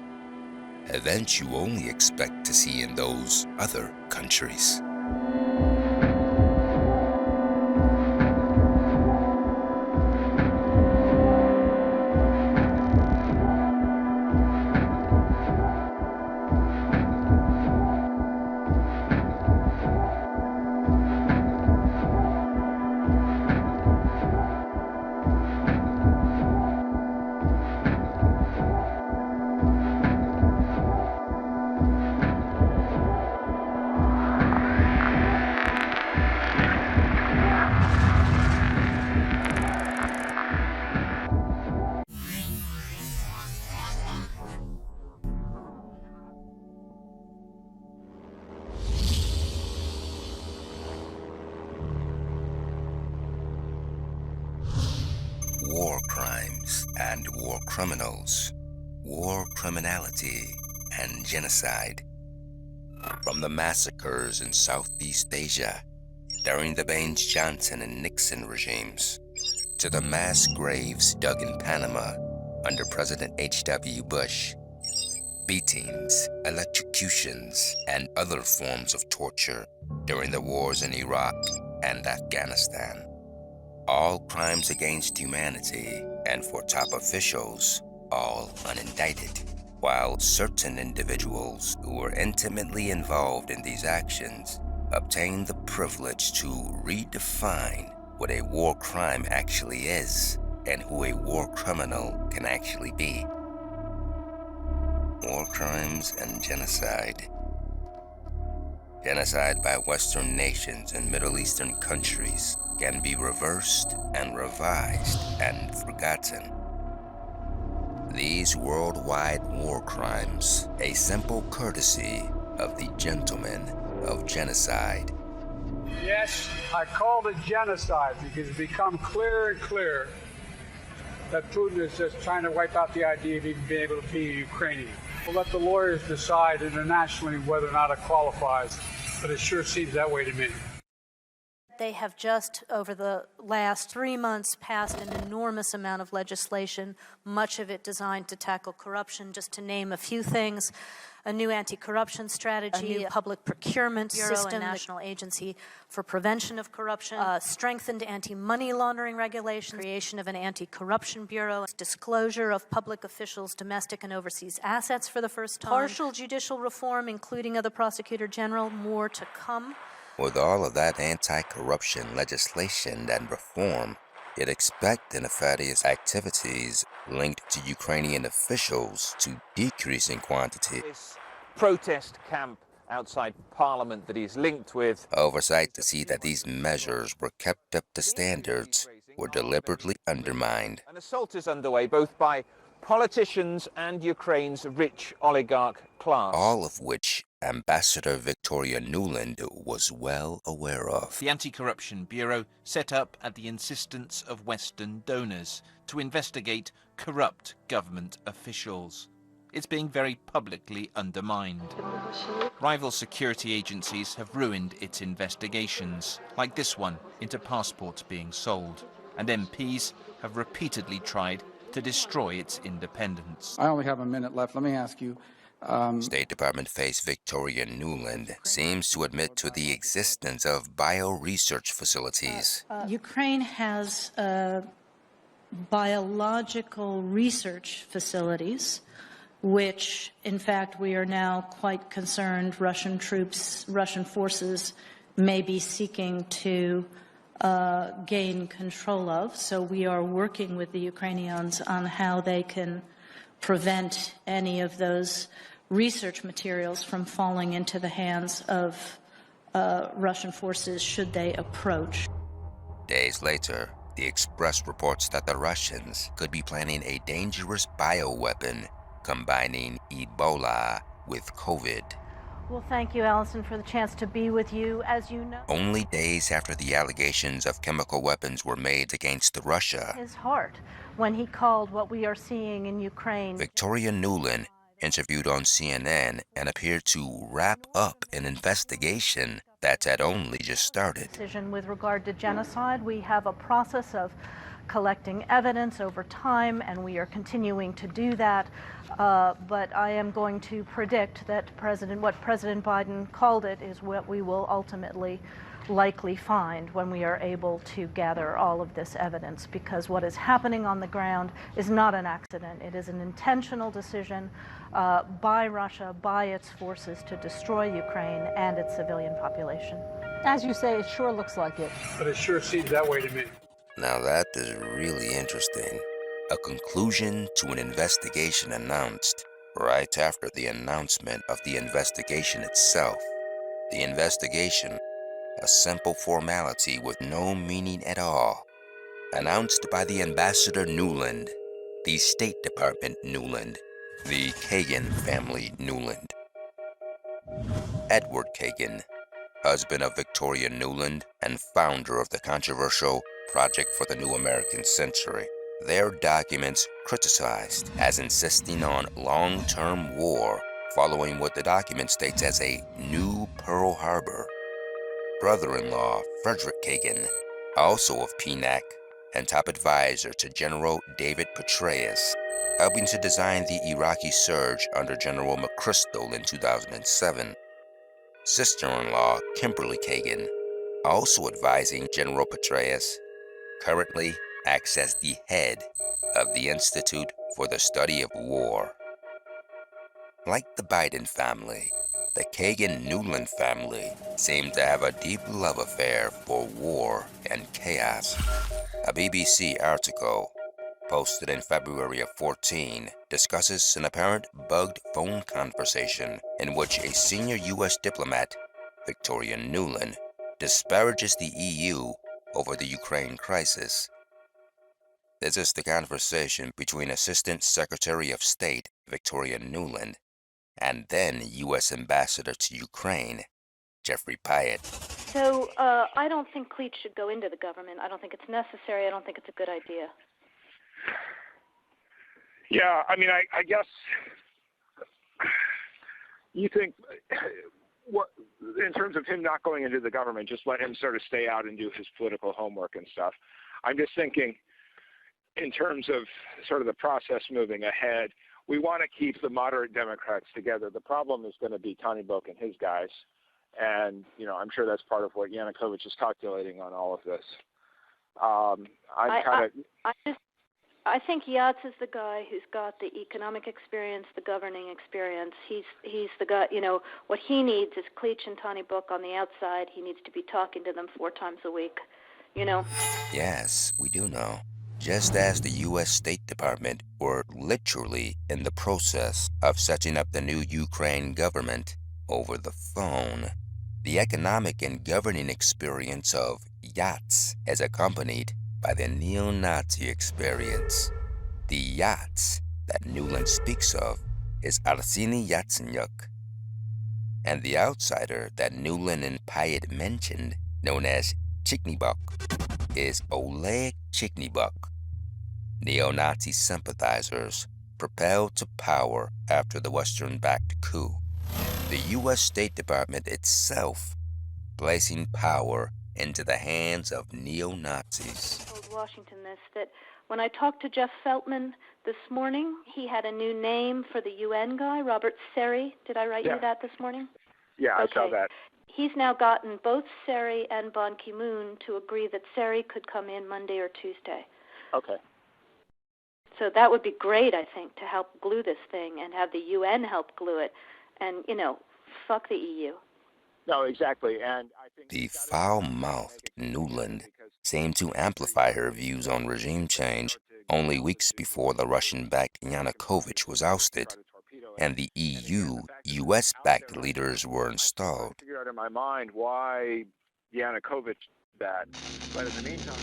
Events you only expect to see in those other countries. War crimes and war criminals, war criminality and genocide. From the massacres in Southeast Asia during the Baines Johnson and Nixon regimes, to the mass graves dug in Panama under President H.W. Bush, beatings, electrocutions, and other forms of torture during the wars in Iraq and Afghanistan. All crimes against humanity, and for top officials, all unindicted, while certain individuals who were intimately involved in these actions obtained the privilege to redefine what a war crime actually is and who a war criminal can actually be. War crimes and genocide. Genocide by Western nations and Middle Eastern countries can be reversed and revised and forgotten. These worldwide war crimes, a simple courtesy of the gentlemen of genocide. Yes, I called it genocide because it's become clearer and clearer that Putin is just trying to wipe out the idea of even being able to be a Ukrainian. We'll let the lawyers decide internationally whether or not it qualifies, but it sure seems that way to me. They have just, over the last 3 months, passed an enormous amount of legislation, much of it designed to tackle corruption, just to name a few things. A new anti-corruption strategy, a new public procurement system, a national agency for prevention of corruption, strengthened anti-money laundering regulations, creation of an anti-corruption bureau, disclosure of public officials' domestic and overseas assets for the first time, partial judicial reform, including of the Prosecutor General, more to come. With all of that anti-corruption legislation and reform, you'd expect the nefarious activities linked to Ukrainian officials to decrease in quantity. This protest camp outside Parliament that he's linked with. Oversight to see that these measures were kept up to standards were deliberately undermined. An assault is underway both by politicians and Ukraine's rich oligarch class. All of which Ambassador Victoria Nuland was well aware of. The Anti-Corruption Bureau set up at the insistence of Western donors to investigate corrupt government officials. It's being very publicly undermined. Rival security agencies have ruined its investigations, like this one into passports being sold, and MPs have repeatedly tried to destroy its independence. I only have a minute left. Let me ask you. State Department face Victoria Nuland seems to admit to the existence of bio-research facilities. Ukraine has biological research facilities, which, in fact, we are now quite concerned Russian forces may be seeking to gain control of. So we are working with the Ukrainians on how they can prevent any of those research materials from falling into the hands of Russian forces should they approach. Days later, the Express reports that the Russians could be planning a dangerous bioweapon combining Ebola with COVID. Well, thank you, Allison, for the chance to be with you. As you know, only days after the allegations of chemical weapons were made against Russia, his heart when he called what we are seeing in Ukraine. Victoria Nuland interviewed on CNN and appeared to wrap up an investigation that had only just started. With regard to genocide, we have a process of collecting evidence over time, and we are continuing to do that. But I am going to predict that what President Biden called it is what we will ultimately likely find when we are able to gather all of this evidence, because what is happening on the ground is not an accident. It is an intentional decision by Russia, by its forces, to destroy Ukraine and its civilian population. As you say, it sure looks like it. But it sure seems that way to me. Now that is really interesting. A conclusion to an investigation announced right after the announcement of the investigation itself. The investigation, a simple formality with no meaning at all, announced by the Ambassador Nuland, the State Department Nuland, the Kagan family Nuland. Edward Kagan, husband of Victoria Nuland and founder of the controversial Project for the New American Century. Their documents criticized as insisting on long-term war, following what the document states as a new Pearl Harbor. Brother-in-law Frederick Kagan, also of PNAC and top advisor to General David Petraeus, helping to design the Iraqi surge under General McChrystal in 2007. Sister-in-law Kimberly Kagan, also advising General Petraeus, currently acts as the head of the Institute for the Study of War. Like the Biden family, the Kagan-Nuland family seem to have a deep love affair for war and chaos. A BBC article posted in February of 2014 discusses an apparent bugged phone conversation in which a senior U.S. diplomat, Victoria Nuland, disparages the EU over the Ukraine crisis. This is the conversation between Assistant Secretary of State Victoria Nuland and then U.S. Ambassador to Ukraine, Jeffrey Pyatt. So I don't think cleats should go into the government. I don't think it's necessary. I don't think it's a good idea. Yeah, I mean, I guess you think, what, in terms of him not going into the government, just let him sort of stay out and do his political homework and stuff. I'm just thinking, in terms of sort of the process moving ahead, we want to keep the moderate Democrats together. The problem is going to be Tony Book and his guys. And, you know, I'm sure that's part of what Yanukovych is calculating on all of this. I think Yats is the guy who's got the economic experience, the governing experience. He's the guy, you know, what he needs is Cleach and Tony Book on the outside. He needs to be talking to them 4 times a week, you know. Yes, we do know. Just as the U.S. State Department were literally in the process of setting up the new Ukraine government over the phone, the economic and governing experience of Yats is accompanied by the neo-Nazi experience. The Yats that Nuland speaks of is Arseny Yatsenyuk, and the outsider that Nuland and Pyatt mentioned, known as Chiknybuk, is Oleg Chiknybuk. Neo-Nazi sympathizers propelled to power after the Western-backed coup. The U.S. State Department itself placing power into the hands of neo-Nazis. I told Washington this, that when I talked to Jeff Feltman this morning, he had a new name for the UN guy, Robert Seri. Did I write you that this morning? Yeah, I saw that. He's now gotten both Seri and Ban Ki-moon to agree that Seri could come in Monday or Tuesday. Okay. So that would be great, I think, to help glue this thing and have the UN help glue it. And, you know, fuck the EU. No, exactly. And I think the foul-mouthed Nuland seemed to amplify her views on regime change only weeks before the Russian-backed Yanukovych was ousted and the EU, US-backed leaders were installed. I figured out in my mind why Yanukovych did that. But in the meantime...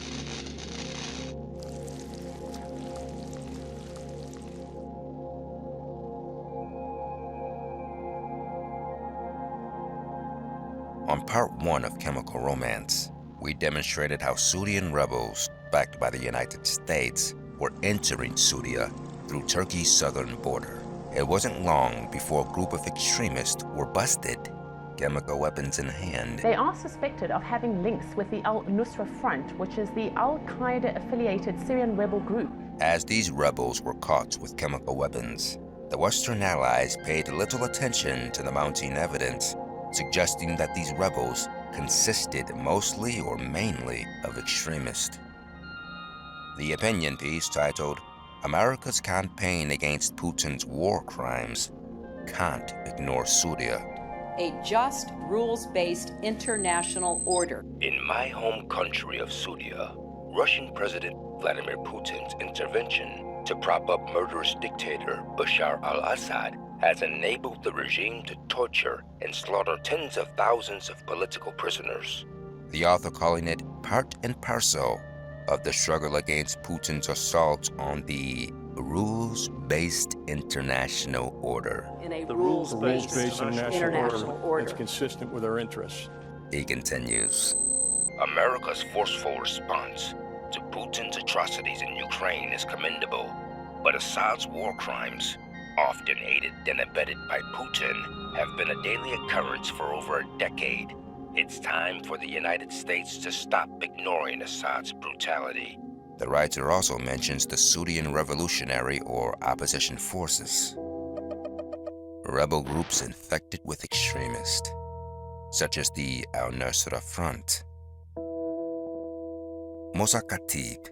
On part 1 of Chemical Romance, we demonstrated how Syrian rebels, backed by the United States, were entering Syria through Turkey's southern border. It wasn't long before a group of extremists were busted, chemical weapons in hand. They are suspected of having links with the Al-Nusra Front, which is the Al-Qaeda-affiliated Syrian rebel group. As these rebels were caught with chemical weapons, the Western allies paid little attention to the mounting evidence, suggesting that these rebels consisted mostly or mainly of extremists. The opinion piece titled, "America's Campaign Against Putin's War Crimes Can't Ignore Syria." A just, rules-based international order. In my home country of Syria, Russian President Vladimir Putin's intervention to prop up murderous dictator Bashar al-Assad has enabled the regime to torture and slaughter tens of thousands of political prisoners. The author calling it part and parcel of the struggle against Putin's assault on the rules-based international order. In a the rules-based international order that's consistent with our interests. He continues, America's forceful response to Putin's atrocities in Ukraine is commendable, but Assad's war crimes, often aided and abetted by Putin, have been a daily occurrence for over a decade. It's time for the United States to stop ignoring Assad's brutality. The writer also mentions the Syrian revolutionary or opposition forces, rebel groups infected with extremists, such as the Al-Nusra Front. Mosa Khatib,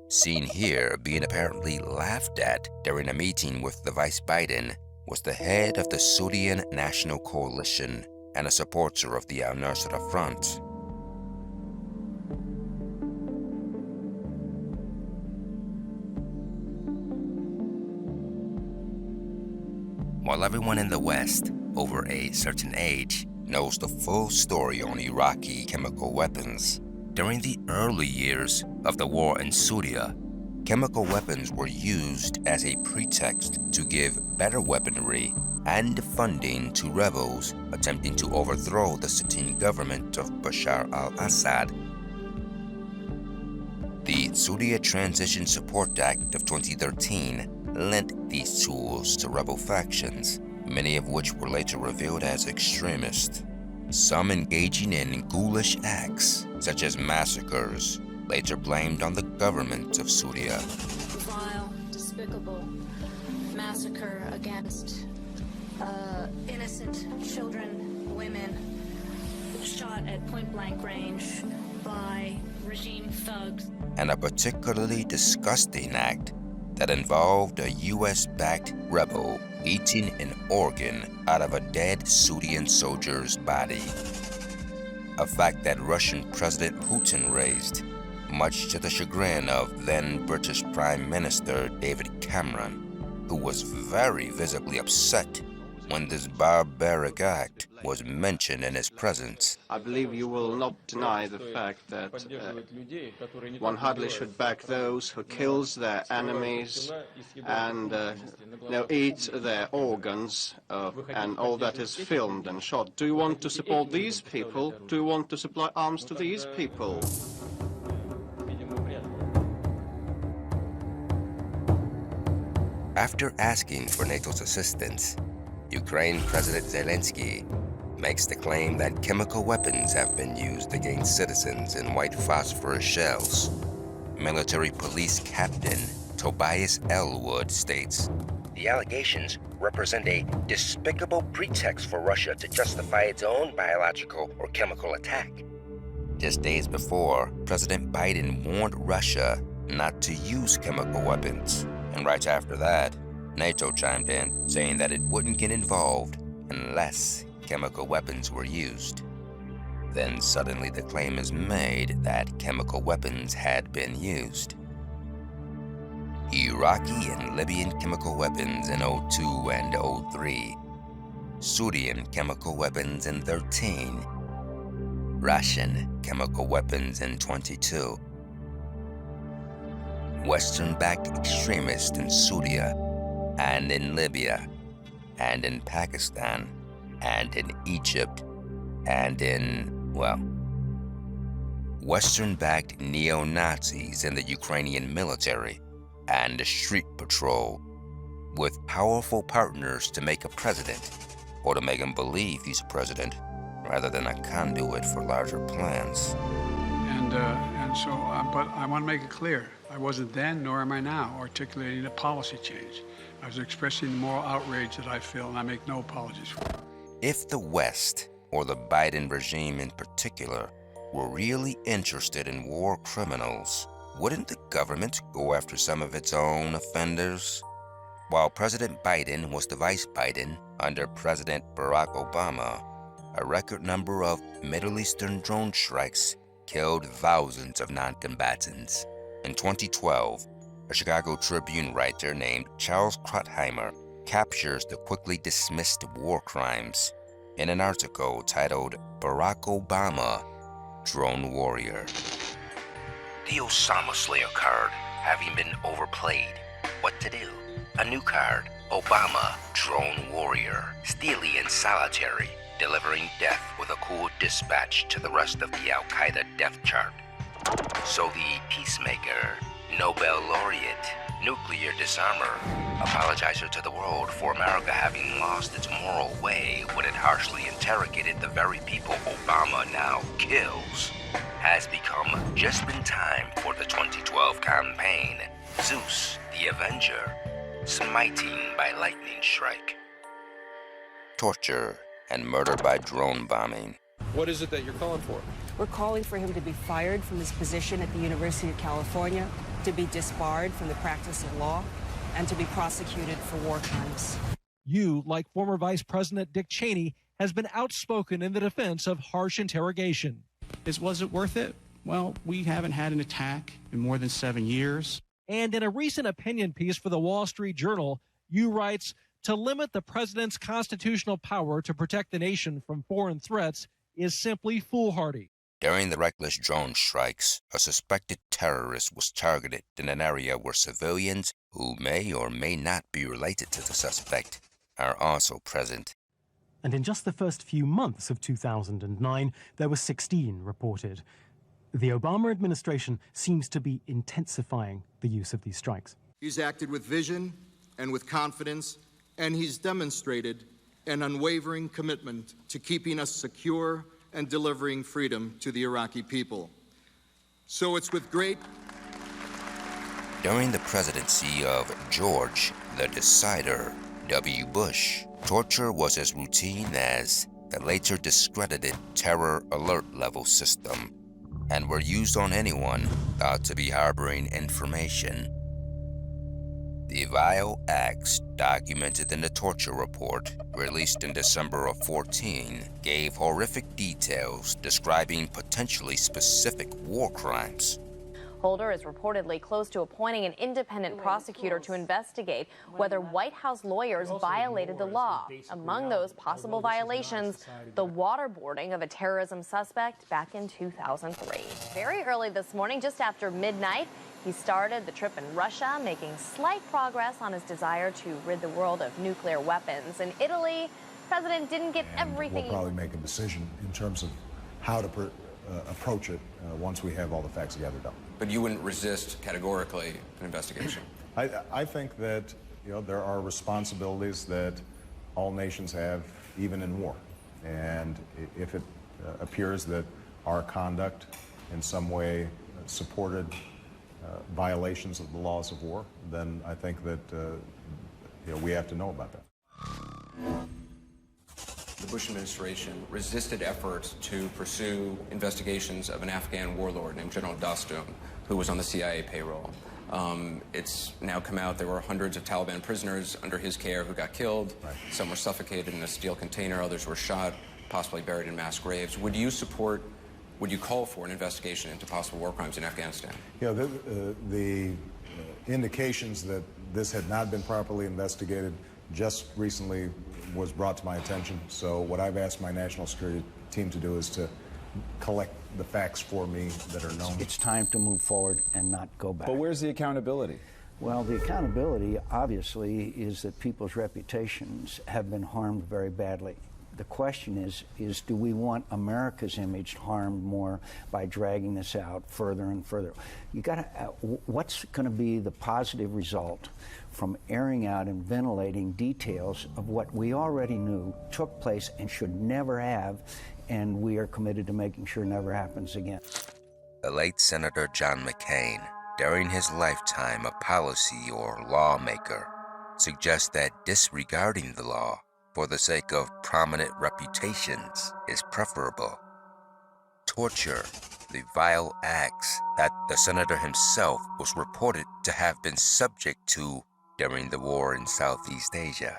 seen here being apparently laughed at during a meeting with the Vice Biden, was the head of the Syrian National Coalition and a supporter of the Al-Nusra Front. While everyone in the West, over a certain age, knows the full story on Iraqi chemical weapons, during the early years of the war in Syria, chemical weapons were used as a pretext to give better weaponry and funding to rebels attempting to overthrow the sitting government of Bashar al-Assad. The Syria Transition Support Act of 2013 lent these tools to rebel factions, many of which were later revealed as extremist. Some engaging in ghoulish acts, such as massacres, later blamed on the government of Syria. Vile, despicable massacre against innocent children, women, shot at point-blank range by regime thugs. And a particularly disgusting act that involved a US-backed rebel eating an organ out of a dead Syrian soldier's body. A fact that Russian President Putin raised, much to the chagrin of then British Prime Minister David Cameron, who was very visibly upset when this barbaric act was mentioned in his presence. I believe you will not deny the fact that one hardly should back those who kills their enemies and eat their organs and all that is filmed and shot. Do you want to support these people? Do you want to supply arms to these people? After asking for NATO's assistance, Ukraine President Zelensky makes the claim that chemical weapons have been used against citizens in white phosphorus shells. Military police captain Tobias Elwood states, "The allegations represent a despicable pretext for Russia to justify its own biological or chemical attack." Just days before, President Biden warned Russia not to use chemical weapons. And right after that, NATO chimed in, saying that it wouldn't get involved unless chemical weapons were used. Then suddenly the claim is made that chemical weapons had been used. Iraqi and Libyan chemical weapons in 2002 and 2003. Syrian chemical weapons in 2013. Russian chemical weapons in 2022. Western-backed extremists in Syria, and in Libya, and in Pakistan, and in Egypt, and in, well, Western-backed neo-Nazis in the Ukrainian military and the street patrol, with powerful partners to make a president, or to make him believe he's a president, rather than a conduit for larger plans. But I want to make it clear, I wasn't then, nor am I now, articulating a policy change. I was expressing the moral outrage that I feel, and I make no apologies for it. If the West, or the Biden regime in particular, were really interested in war criminals, wouldn't the government go after some of its own offenders? While President Biden was the Vice Biden under President Barack Obama, a record number of Middle Eastern drone strikes killed thousands of non-combatants. In 2012, a Chicago Tribune writer named Charles Krautheimer captures the quickly dismissed war crimes in an article titled "Barack Obama, Drone Warrior." The Osama Slayer card having been overplayed, what to do? A new card, Obama, Drone Warrior, steely and solitary, delivering death with a cool dispatch to the rest of the Al-Qaeda death chart. So the peacemaker, Nobel laureate, nuclear disarmer, apologizer to the world for America having lost its moral way when it harshly interrogated the very people Obama now kills, has become just in time for the 2012 campaign, Zeus the Avenger, smiting by lightning strike. Torture and murder by drone bombing. What is it that you're calling for? We're calling for him to be fired from his position at the University of California, to be disbarred from the practice of law, and to be prosecuted for war crimes. You, like former Vice President Dick Cheney, has been outspoken in the defense of harsh interrogation. Was it worth it? Well, we haven't had an attack in more than 7 years. And in a recent opinion piece for the Wall Street Journal, you writes, to limit the president's constitutional power to protect the nation from foreign threats is simply foolhardy. During the reckless drone strikes, a suspected terrorist was targeted in an area where civilians who may or may not be related to the suspect are also present. And in just the first few months of 2009, there were 16 reported. The Obama administration seems to be intensifying the use of these strikes. He's acted with vision and with confidence, and he's demonstrated and unwavering commitment to keeping us secure and delivering freedom to the Iraqi people. So it's with great... During the presidency of George the Decider W. Bush, torture was as routine as the later discredited terror alert level system, and were used on anyone thought to be harboring information. The vile acts documented in the torture report, released in December of 2014, gave horrific details describing potentially specific war crimes. Holder is reportedly close to appointing an independent prosecutor to investigate whether White House lawyers violated the law. Among those possible violations, the waterboarding of a terrorism suspect back in 2003. Very early this morning, just after midnight, he started the trip in Russia, making slight progress on his desire to rid the world of nuclear weapons. In Italy, the president didn't get everything. We'll probably make a decision in terms of how to approach it once we have all the facts gathered up. But you wouldn't resist categorically an investigation? I think that there are responsibilities that all nations have, even in war. And if it appears that our conduct in some way supported violations of the laws of war, then I think that we have to know about that. The Bush administration resisted efforts to pursue investigations of an Afghan warlord named General Dostum, who was on the CIA payroll. It's now come out there were hundreds of Taliban prisoners under his care who got killed. Right. Some were suffocated in a steel container, others were shot, possibly buried in mass graves. Would you call for an investigation into possible war crimes in Afghanistan? The indications that this had not been properly investigated just recently was brought to my attention. So what I've asked my national security team to do is to collect the facts for me that are known. It's time to move forward and not go back. But where's the accountability? Well, the accountability, obviously, is that people's reputations have been harmed very badly. The question is do we want America's image harmed more by dragging this out further and further? You got to, what's going to be the positive result from airing out and ventilating details of what we already knew took place and should never have, and we are committed to making sure never happens again. The late Senator John McCain, during his lifetime a policy or lawmaker, suggests that disregarding the law for the sake of prominent reputations is preferable. Torture, the vile acts that the senator himself was reported to have been subject to during the war in Southeast Asia.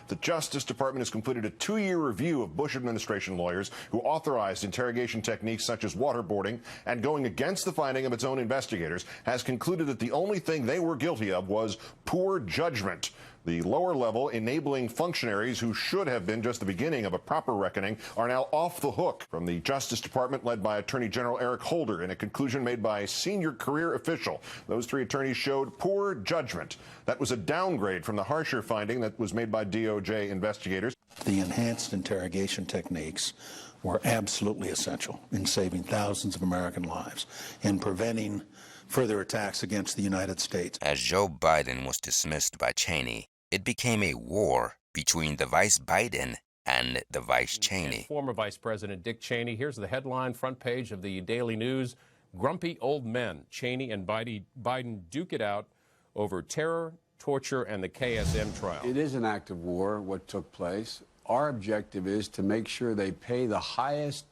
The Justice Department has completed a 2-year review of Bush administration lawyers who authorized interrogation techniques such as waterboarding, and going against the finding of its own investigators, has concluded that the only thing they were guilty of was poor judgment. The lower level enabling functionaries who should have been just the beginning of a proper reckoning are now off the hook. From the Justice Department, led by Attorney General Eric Holder, in a conclusion made by a senior career official, those 3 attorneys showed poor judgment. That was a downgrade from the harsher finding that was made by DOJ investigators. The enhanced interrogation techniques were absolutely essential in saving thousands of American lives and preventing further attacks against the United States. As Joe Biden was dismissed by Cheney, it became a war between the Vice Biden and the Vice Cheney. And former Vice President Dick Cheney. Here's the headline, front page of the Daily News. Grumpy old men, Cheney and Biden duke it out over terror, torture, and the KSM trial. It is an act of war, what took place. Our objective is to make sure they pay the highest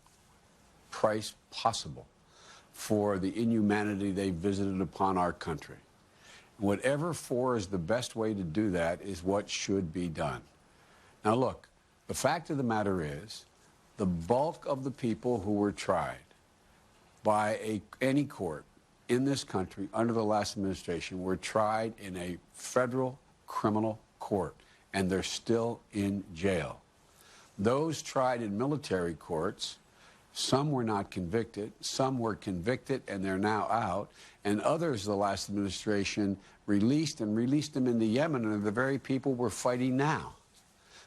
price possible for the inhumanity they visited upon our country. Whatever for is the best way to do that is what should be done. Now look, the fact of the matter is, the bulk of the people who were tried by any court in this country under the last administration were tried in a federal criminal court, and they're still in jail. Those tried in military courts, some were not convicted, some were convicted and they're now out, and others the last administration released them into Yemen, and the very people we're fighting now.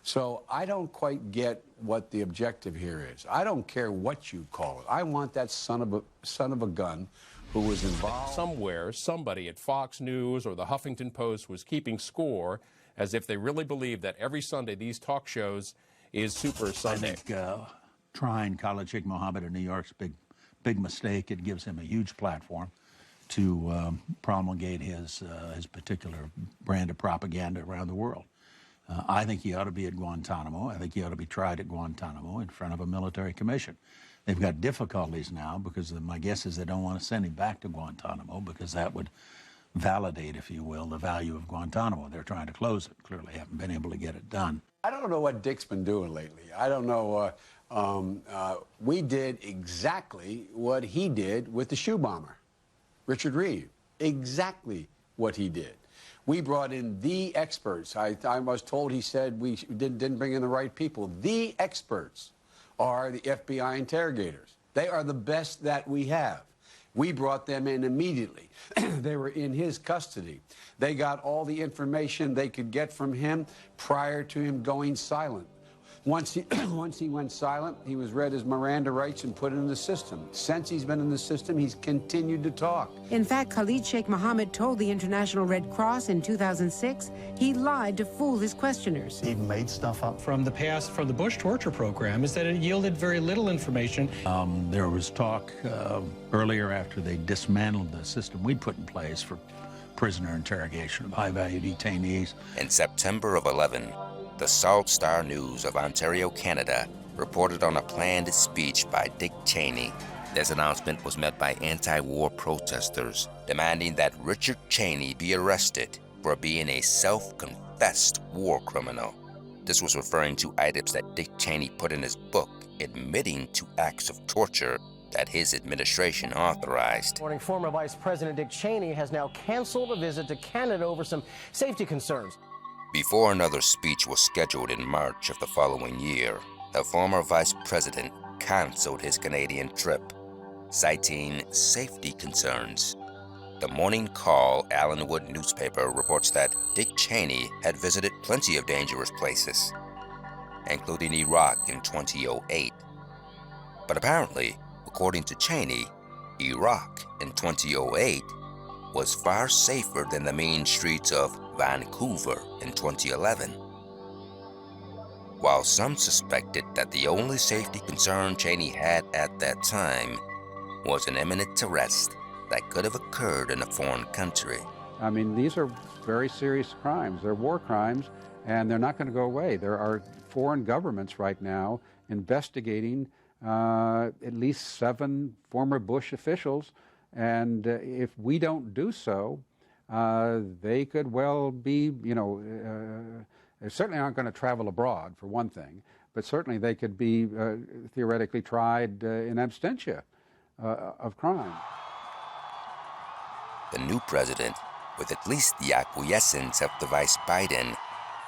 So I don't quite get what the objective here is. I don't care what you call it. I want that son of a gun who was involved. Somewhere, somebody at Fox News or the Huffington Post was keeping score, as if they really believed that every Sunday these talk shows is Super Sunday. I think trying Khalid Sheikh Mohammed in New York's big mistake. It gives him a huge platform to promulgate his particular brand of propaganda around the world. I think he ought to be at Guantanamo. I think he ought to be tried at Guantanamo in front of a military commission. They've got difficulties now because my guess is they don't want to send him back to Guantanamo because that would validate, if you will, the value of Guantanamo. They're trying to close it. Clearly haven't been able to get it done. I don't know what Dick's been doing lately. I don't know. We did exactly what he did with the shoe bomber, Richard Reeve. Exactly what he did. We brought in the experts. I was told he said we didn't bring in the right people. The experts are the FBI interrogators. They are the best that we have. We brought them in immediately. They were in his custody. They got all the information they could get from him prior to him going silent. Once he went silent, he was read his Miranda rights and put in the system. Since he's been in the system, he's continued to talk. In fact, Khalid Sheikh Mohammed told the International Red Cross in 2006 he lied to fool his questioners. He made stuff up. From the past, from the Bush torture program, is that it yielded very little information. There was talk earlier after they dismantled the system we'd put in place for prisoner interrogation of high-value detainees. In September of 11, the Salt Star News of Ontario, Canada, reported on a planned speech by Dick Cheney. This announcement was met by anti-war protesters demanding that Richard Cheney be arrested for being a self-confessed war criminal. This was referring to items that Dick Cheney put in his book admitting to acts of torture that his administration authorized. Morning, former Vice President Dick Cheney has now canceled a visit to Canada over some safety concerns. Before another speech was scheduled in March of the following year, the former vice president canceled his Canadian trip, citing safety concerns. The Morning Call Allenwood newspaper reports that Dick Cheney had visited plenty of dangerous places, including Iraq in 2008. But apparently, according to Cheney, Iraq in 2008 was far safer than the mean streets of Vancouver in 2011. While some suspected that the only safety concern Cheney had at that time was an imminent arrest that could have occurred in a foreign country. I mean, these are very serious crimes. They're war crimes, and they're not going to go away. There are foreign governments right now investigating at least 7 former Bush officials, and if we don't do so, they could well be, they certainly aren't going to travel abroad, for one thing, but certainly they could be theoretically tried in absentia of crime. The new president, with at least the acquiescence of the Vice Biden,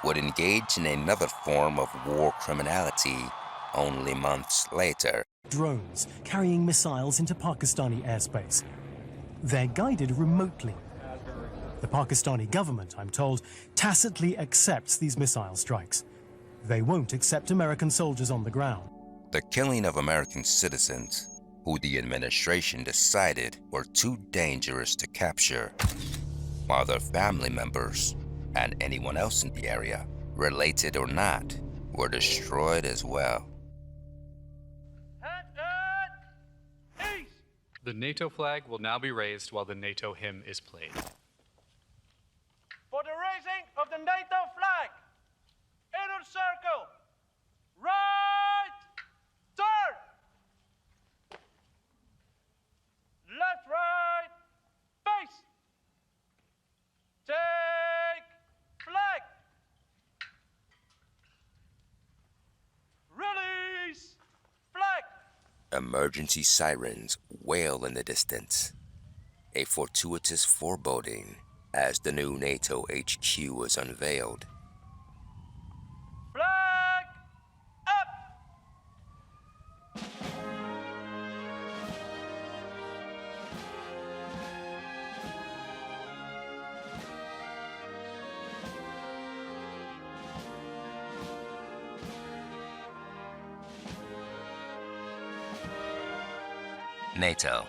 would engage in another form of war criminality only months later. Drones carrying missiles into Pakistani airspace. They're guided remotely. The Pakistani government, I'm told, tacitly accepts these missile strikes. They won't accept American soldiers on the ground. The killing of American citizens who the administration decided were too dangerous to capture, while their family members and anyone else in the area, related or not, were destroyed as well. The NATO flag will now be raised while the NATO hymn is played. For the raising of the NATO flag, inner circle, right, turn, left, right, face, take flag, release flag. Emergency sirens wail in the distance, a fortuitous foreboding as the new NATO HQ is unveiled. Flag up! NATO,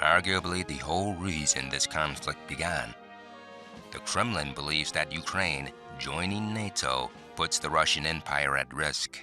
arguably the whole reason this conflict began. The Kremlin believes that Ukraine joining NATO puts the Russian Empire at risk.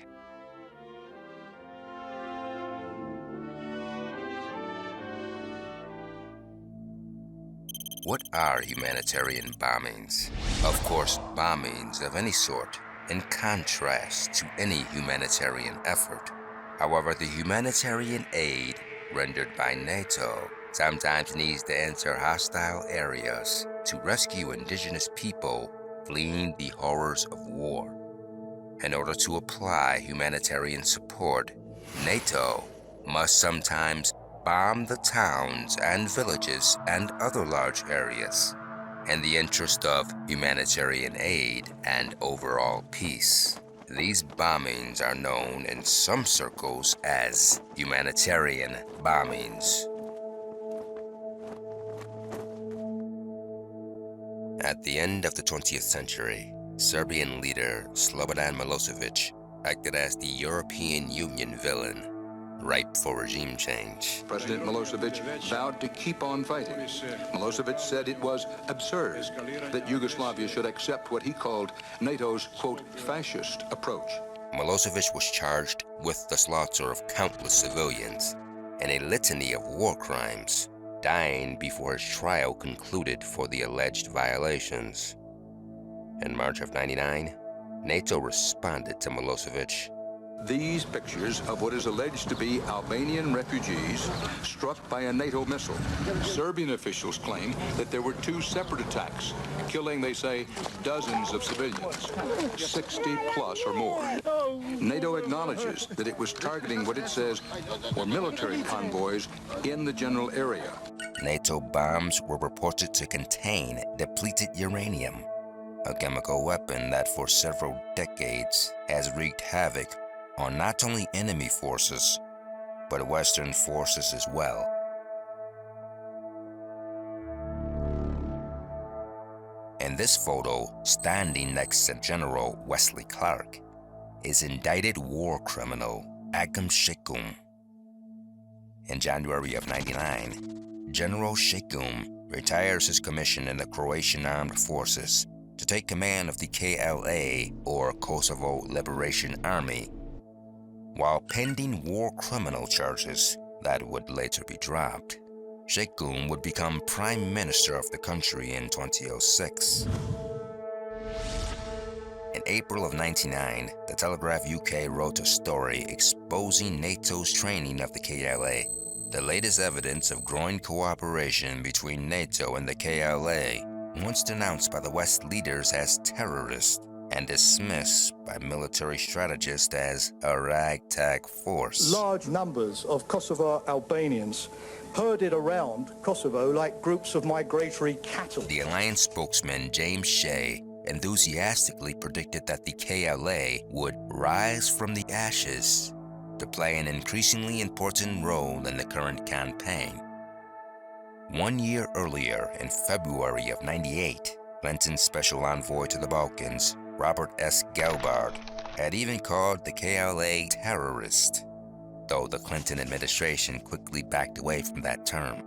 What are humanitarian bombings? Of course, bombings of any sort, in contrast to any humanitarian effort. However, the humanitarian aid rendered by NATO sometimes needs to enter hostile areas to rescue indigenous people fleeing the horrors of war. In order to apply humanitarian support, NATO must sometimes bomb the towns and villages and other large areas in the interest of humanitarian aid and overall peace. These bombings are known in some circles as humanitarian bombings. At the end of the 20th century, Serbian leader Slobodan Milosevic acted as the European Union villain, ripe for regime change. President Milosevic vowed to keep on fighting. Milosevic said it was absurd that Yugoslavia should accept what he called NATO's, quote, fascist approach. Milosevic was charged with the slaughter of countless civilians and a litany of war crimes, dying before his trial concluded for the alleged violations. In March of '99, NATO responded to Milosevic. These pictures of what is alleged to be Albanian refugees struck by a NATO missile. Serbian officials claim that there were two separate attacks, killing, they say, dozens of civilians, 60 plus or more. NATO acknowledges that it was targeting what it says were military convoys in the general area. NATO bombs were reported to contain depleted uranium, a chemical weapon that for several decades has wreaked havoc on not only enemy forces, but Western forces as well. In this photo, standing next to General Wesley Clark, is indicted war criminal Agam Shekum. In January of '99, General Shekum retires his commission in the Croatian Armed Forces to take command of the KLA, or Kosovo Liberation Army, while pending war criminal charges that would later be dropped. Shekum would become Prime Minister of the country in 2006. In April of '99, The Telegraph UK wrote a story exposing NATO's training of the KLA, the latest evidence of growing cooperation between NATO and the KLA, once denounced by the West leaders as terrorists and dismissed by military strategists as a ragtag force. Large numbers of Kosovo Albanians herded around Kosovo like groups of migratory cattle. The alliance spokesman James Shea enthusiastically predicted that the KLA would rise from the ashes to play an increasingly important role in the current campaign. 1 year earlier, in February of '98, Clinton's special envoy to the Balkans, Robert S. Gelbard, had even called the KLA terrorist, though the Clinton administration quickly backed away from that term.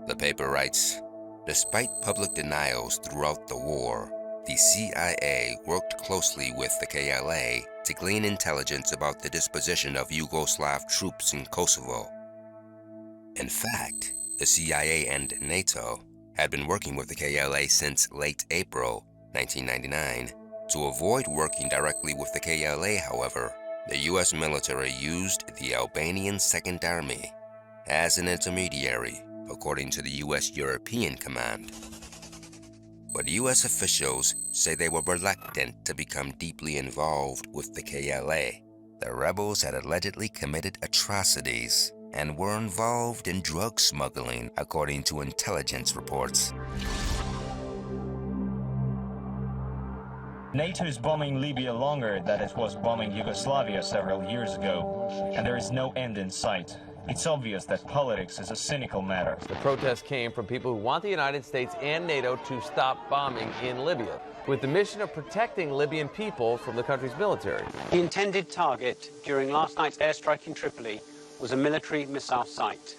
The paper writes, despite public denials throughout the war, the CIA worked closely with the KLA to glean intelligence about the disposition of Yugoslav troops in Kosovo. In fact, the CIA and NATO had been working with the KLA since late April 1999. To avoid working directly with the KLA, however, the U.S. military used the Albanian Second Army as an intermediary, according to the U.S. European Command. But U.S. officials say they were reluctant to become deeply involved with the KLA. The rebels had allegedly committed atrocities and were involved in drug smuggling, according to intelligence reports. NATO is bombing Libya longer than it was bombing Yugoslavia several years ago, and there is no end in sight. It's obvious that politics is a cynical matter. The protest came from people who want the United States and NATO to stop bombing in Libya, with the mission of protecting Libyan people from the country's military. The intended target during last night's airstrike in Tripoli was a military missile site.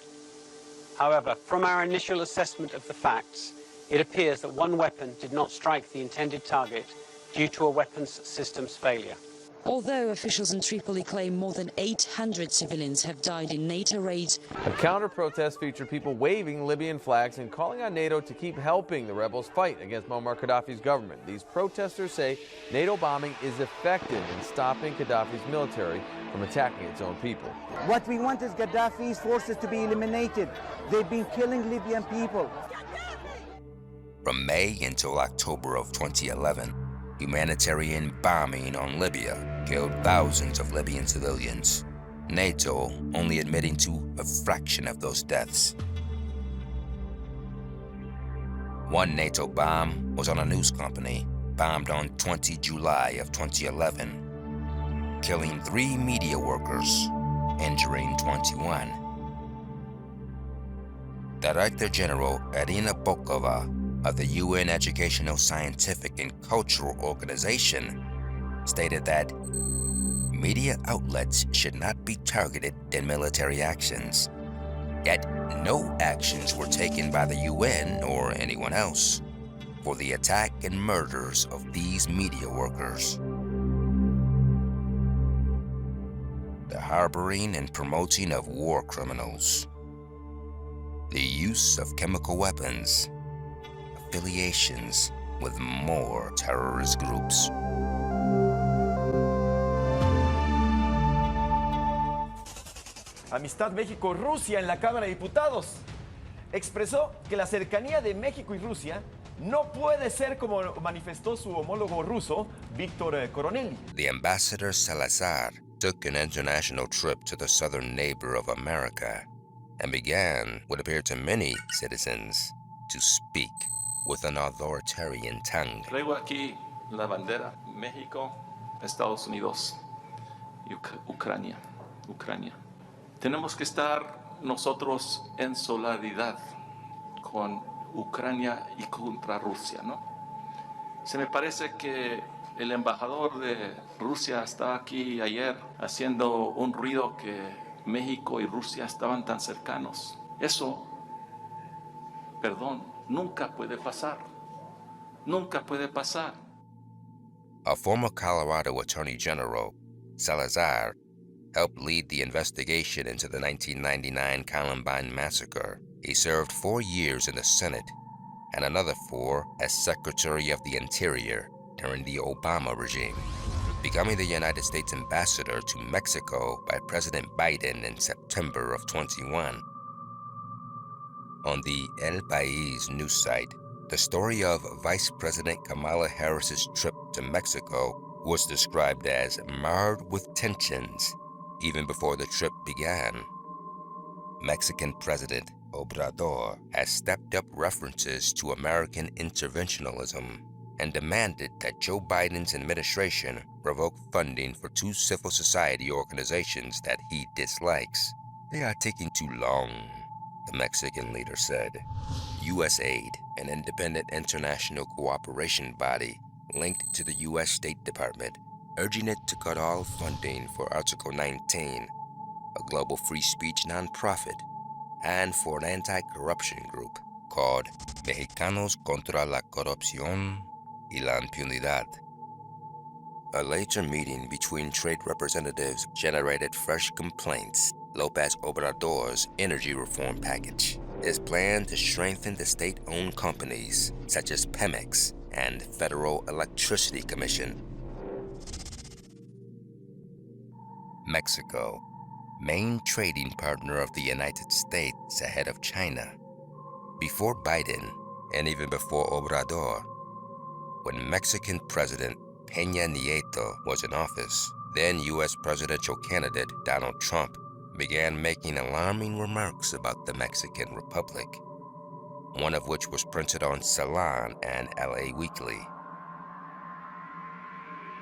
However, from our initial assessment of the facts, it appears that one weapon did not strike the intended target due to a weapons systems failure. Although officials in Tripoli claim more than 800 civilians have died in NATO raids. A counter-protest featured people waving Libyan flags and calling on NATO to keep helping the rebels fight against Muammar Gaddafi's government. These protesters say NATO bombing is effective in stopping Gaddafi's military from attacking its own people. What we want is Gaddafi's forces to be eliminated. They've been killing Libyan people. From May until October of 2011, humanitarian bombing on Libya killed thousands of Libyan civilians, NATO only admitting to a fraction of those deaths. One NATO bomb was on a news company, bombed on 20 July of 2011, killing 3 media workers, injuring 21. Director General Irina Bokova of the UN Educational, Scientific, and Cultural Organization stated that media outlets should not be targeted in military actions. Yet no actions were taken by the UN or anyone else for the attack and murders of these media workers. The harboring and promoting of war criminals, the use of chemical weapons, affiliations with more terrorist groups. Amistad México-Rusia en la Cámara de Diputados expresó que la cercanía de México y Rusia no puede ser como manifestó su homólogo ruso, Víctor Coronelli. The Ambassador Salazar took an international trip to the southern neighbor of America and began what appeared to many citizens to speak with an authoritarian tongue. Traigo aquí la bandera, México, Estados Unidos y Ucrania. Tenemos que estar nosotros en solidaridad con Ucrania y contra Rusia, ¿no? Se me parece que el embajador de Rusia estaba aquí ayer haciendo un ruido que México y Rusia estaban tan cercanos. Eso, perdón, nunca puede pasar. Nunca puede pasar. A former Colorado Attorney General, Salazar, helped lead the investigation into the 1999 Columbine massacre. He served 4 years in the Senate and another 4 as Secretary of the Interior during the Obama regime, becoming the United States ambassador to Mexico by President Biden in September of 21. On the El País news site, the story of Vice President Kamala Harris's trip to Mexico was described as marred with tensions even before the trip began. Mexican President Obrador has stepped up references to American interventionism and demanded that Joe Biden's administration revoke funding for 2 civil society organizations that he dislikes. They are taking too long, the Mexican leader said. USAID, an independent international cooperation body linked to the U.S. State Department, urging it to cut all funding for Article 19, a global free speech nonprofit, and for an anti-corruption group called Mexicanos contra la Corrupción y la Impunidad. A later meeting between trade representatives generated fresh complaints. López Obrador's energy reform package is planned to strengthen the state-owned companies such as Pemex and Federal Electricity Commission. Mexico, main trading partner of the United States ahead of China. Before Biden, and even before Obrador, when Mexican President Peña Nieto was in office, then U.S. presidential candidate Donald Trump began making alarming remarks about the Mexican Republic, one of which was printed on Salon and LA Weekly.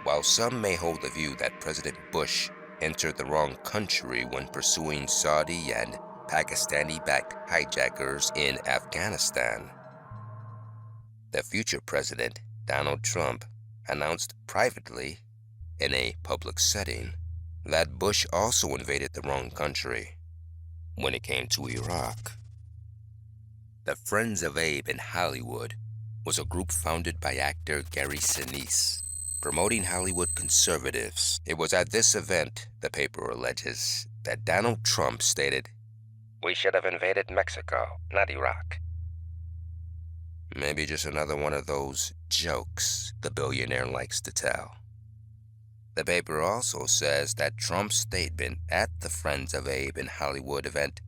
While some may hold the view that President Bush entered the wrong country when pursuing Saudi and Pakistani-backed hijackers in Afghanistan, the future president, Donald Trump, announced privately in a public setting that Bush also invaded the wrong country when it came to Iraq. The Friends of Abe in Hollywood was a group founded by actor Gary Sinise promoting Hollywood conservatives. It was at this event, the paper alleges, that Donald Trump stated, "We should have invaded Mexico, not Iraq." Maybe just another one of those jokes the billionaire likes to tell. The paper also says that Trump's statement at the Friends of Abe in Hollywood event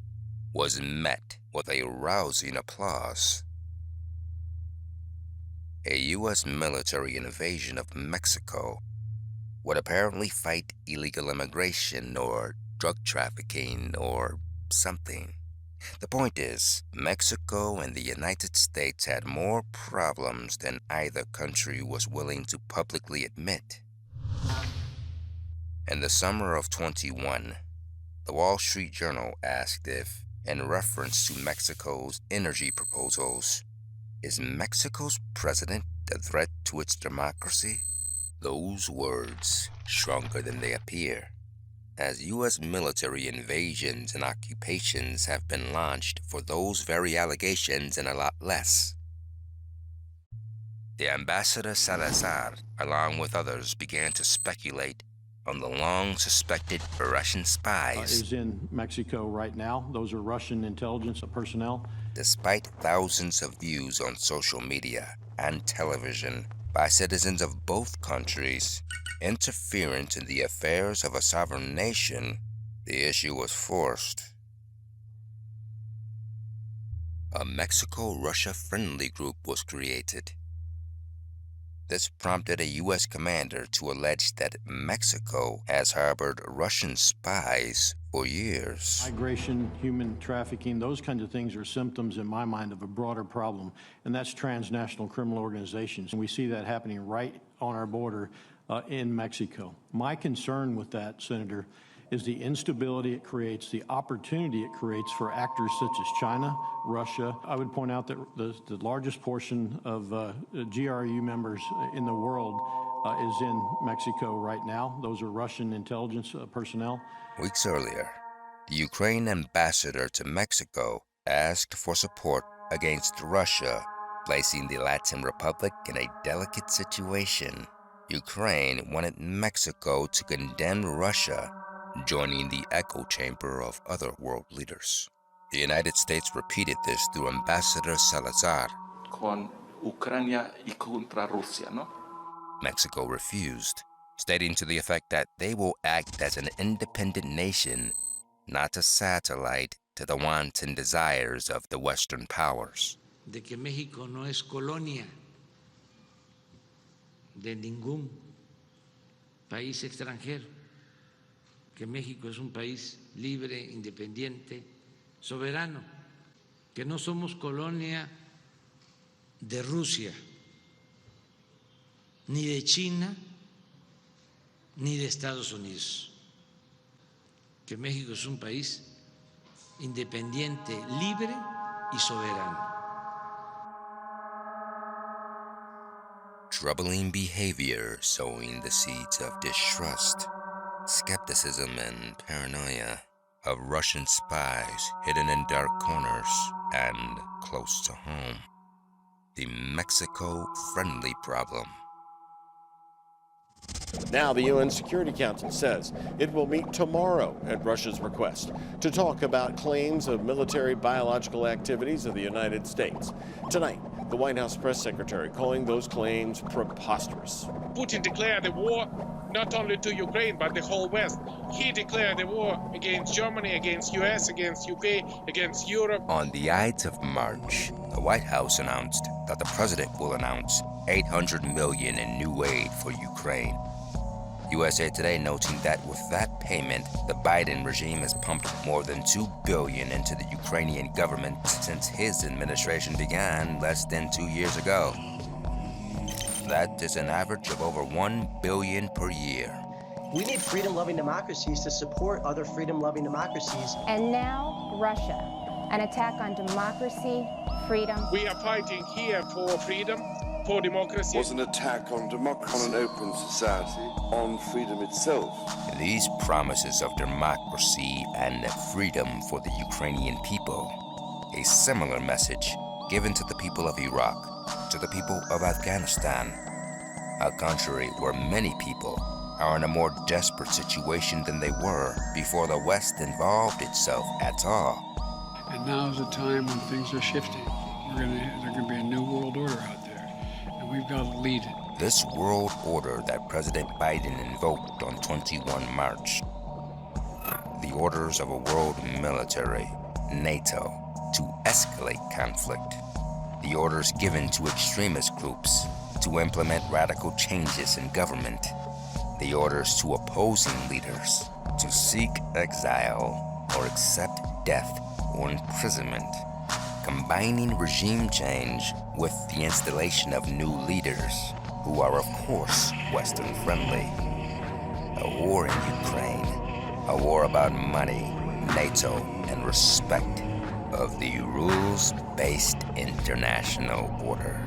was met with a rousing applause. A U.S. military invasion of Mexico would apparently fight illegal immigration or drug trafficking or something. The point is, Mexico and the United States had more problems than either country was willing to publicly admit. In the summer of 21, the Wall Street Journal asked if, in reference to Mexico's energy proposals, is Mexico's president a threat to its democracy? Those words, stronger than they appear, as U.S. military invasions and occupations have been launched for those very allegations and a lot less. The Ambassador Salazar, along with others, began to speculate on the long-suspected Russian spies. Is in Mexico right now. Those are Russian intelligence personnel. Despite thousands of views on social media and television by citizens of both countries, interference in the affairs of a sovereign nation, the issue was forced. A Mexico-Russia friendly group was created. This prompted a U.S. commander to allege that Mexico has harbored Russian spies for years. Migration, human trafficking, those kinds of things are symptoms, in my mind, of a broader problem, and that's transnational criminal organizations. And we see that happening right on our border in Mexico. My concern with that, Senator, is the instability it creates, the opportunity it creates for actors such as China, Russia. I would point out that the largest portion of GRU members in the world is in Mexico right now. Those are Russian intelligence personnel. Weeks earlier, the Ukraine ambassador to Mexico asked for support against Russia, placing the Latin Republic in a delicate situation. Ukraine wanted Mexico to condemn Russia, joining the echo chamber of other world leaders. The United States repeated this through Ambassador Salazar. Con Ucrania y contra Rusia, ¿no? Mexico refused, stating to the effect that they will act as an independent nation, not a satellite to the wanton desires of the Western powers. De que México no es colonia de ningún país extranjero, que México es un país libre, independiente, soberano, que no somos colonia de Rusia, ni de China, ni de Estados Unidos, que México es un país independiente, libre y soberano. Troubling behavior sowing the seeds of distrust, skepticism, and paranoia of Russian spies hidden in dark corners and close to home. The Mexico-friendly problem. Now the UN Security Council says it will meet tomorrow at Russia's request to talk about claims of military biological activities of the United States. Tonight, the White House press secretary calling those claims preposterous. Putin declared the war not only to Ukraine, but the whole West. He declared the war against Germany, against US, against UK, against Europe. On the Ides of March, the White House announced that the president will announce $800 million in new aid for Ukraine. USA Today noting that with that payment, the Biden regime has pumped more than $2 billion into the Ukrainian government since his administration began less than 2 years ago. That is an average of over $1 billion per year. We need freedom-loving democracies to support other freedom-loving democracies. And now, Russia, an attack on democracy, freedom. We are fighting here for freedom, for democracy. Was an attack on democracy, on an open society, on freedom itself. These promises of democracy and freedom for the Ukrainian people, a similar message given to the people of Iraq, to the people of Afghanistan, a country where many people are in a more desperate situation than they were before the West involved itself at all. And now is the time when things are shifting. There's going to be a new world order out there, and we've got to lead it. This world order that President Biden invoked on 21 March, the orders of a world military, NATO, to escalate conflict, the orders given to extremist groups to implement radical changes in government, the orders to opposing leaders to seek exile or accept death or imprisonment, combining regime change with the installation of new leaders who are, of course, Western-friendly. A war in Ukraine, a war about money, NATO, and respect of the rules-based international order.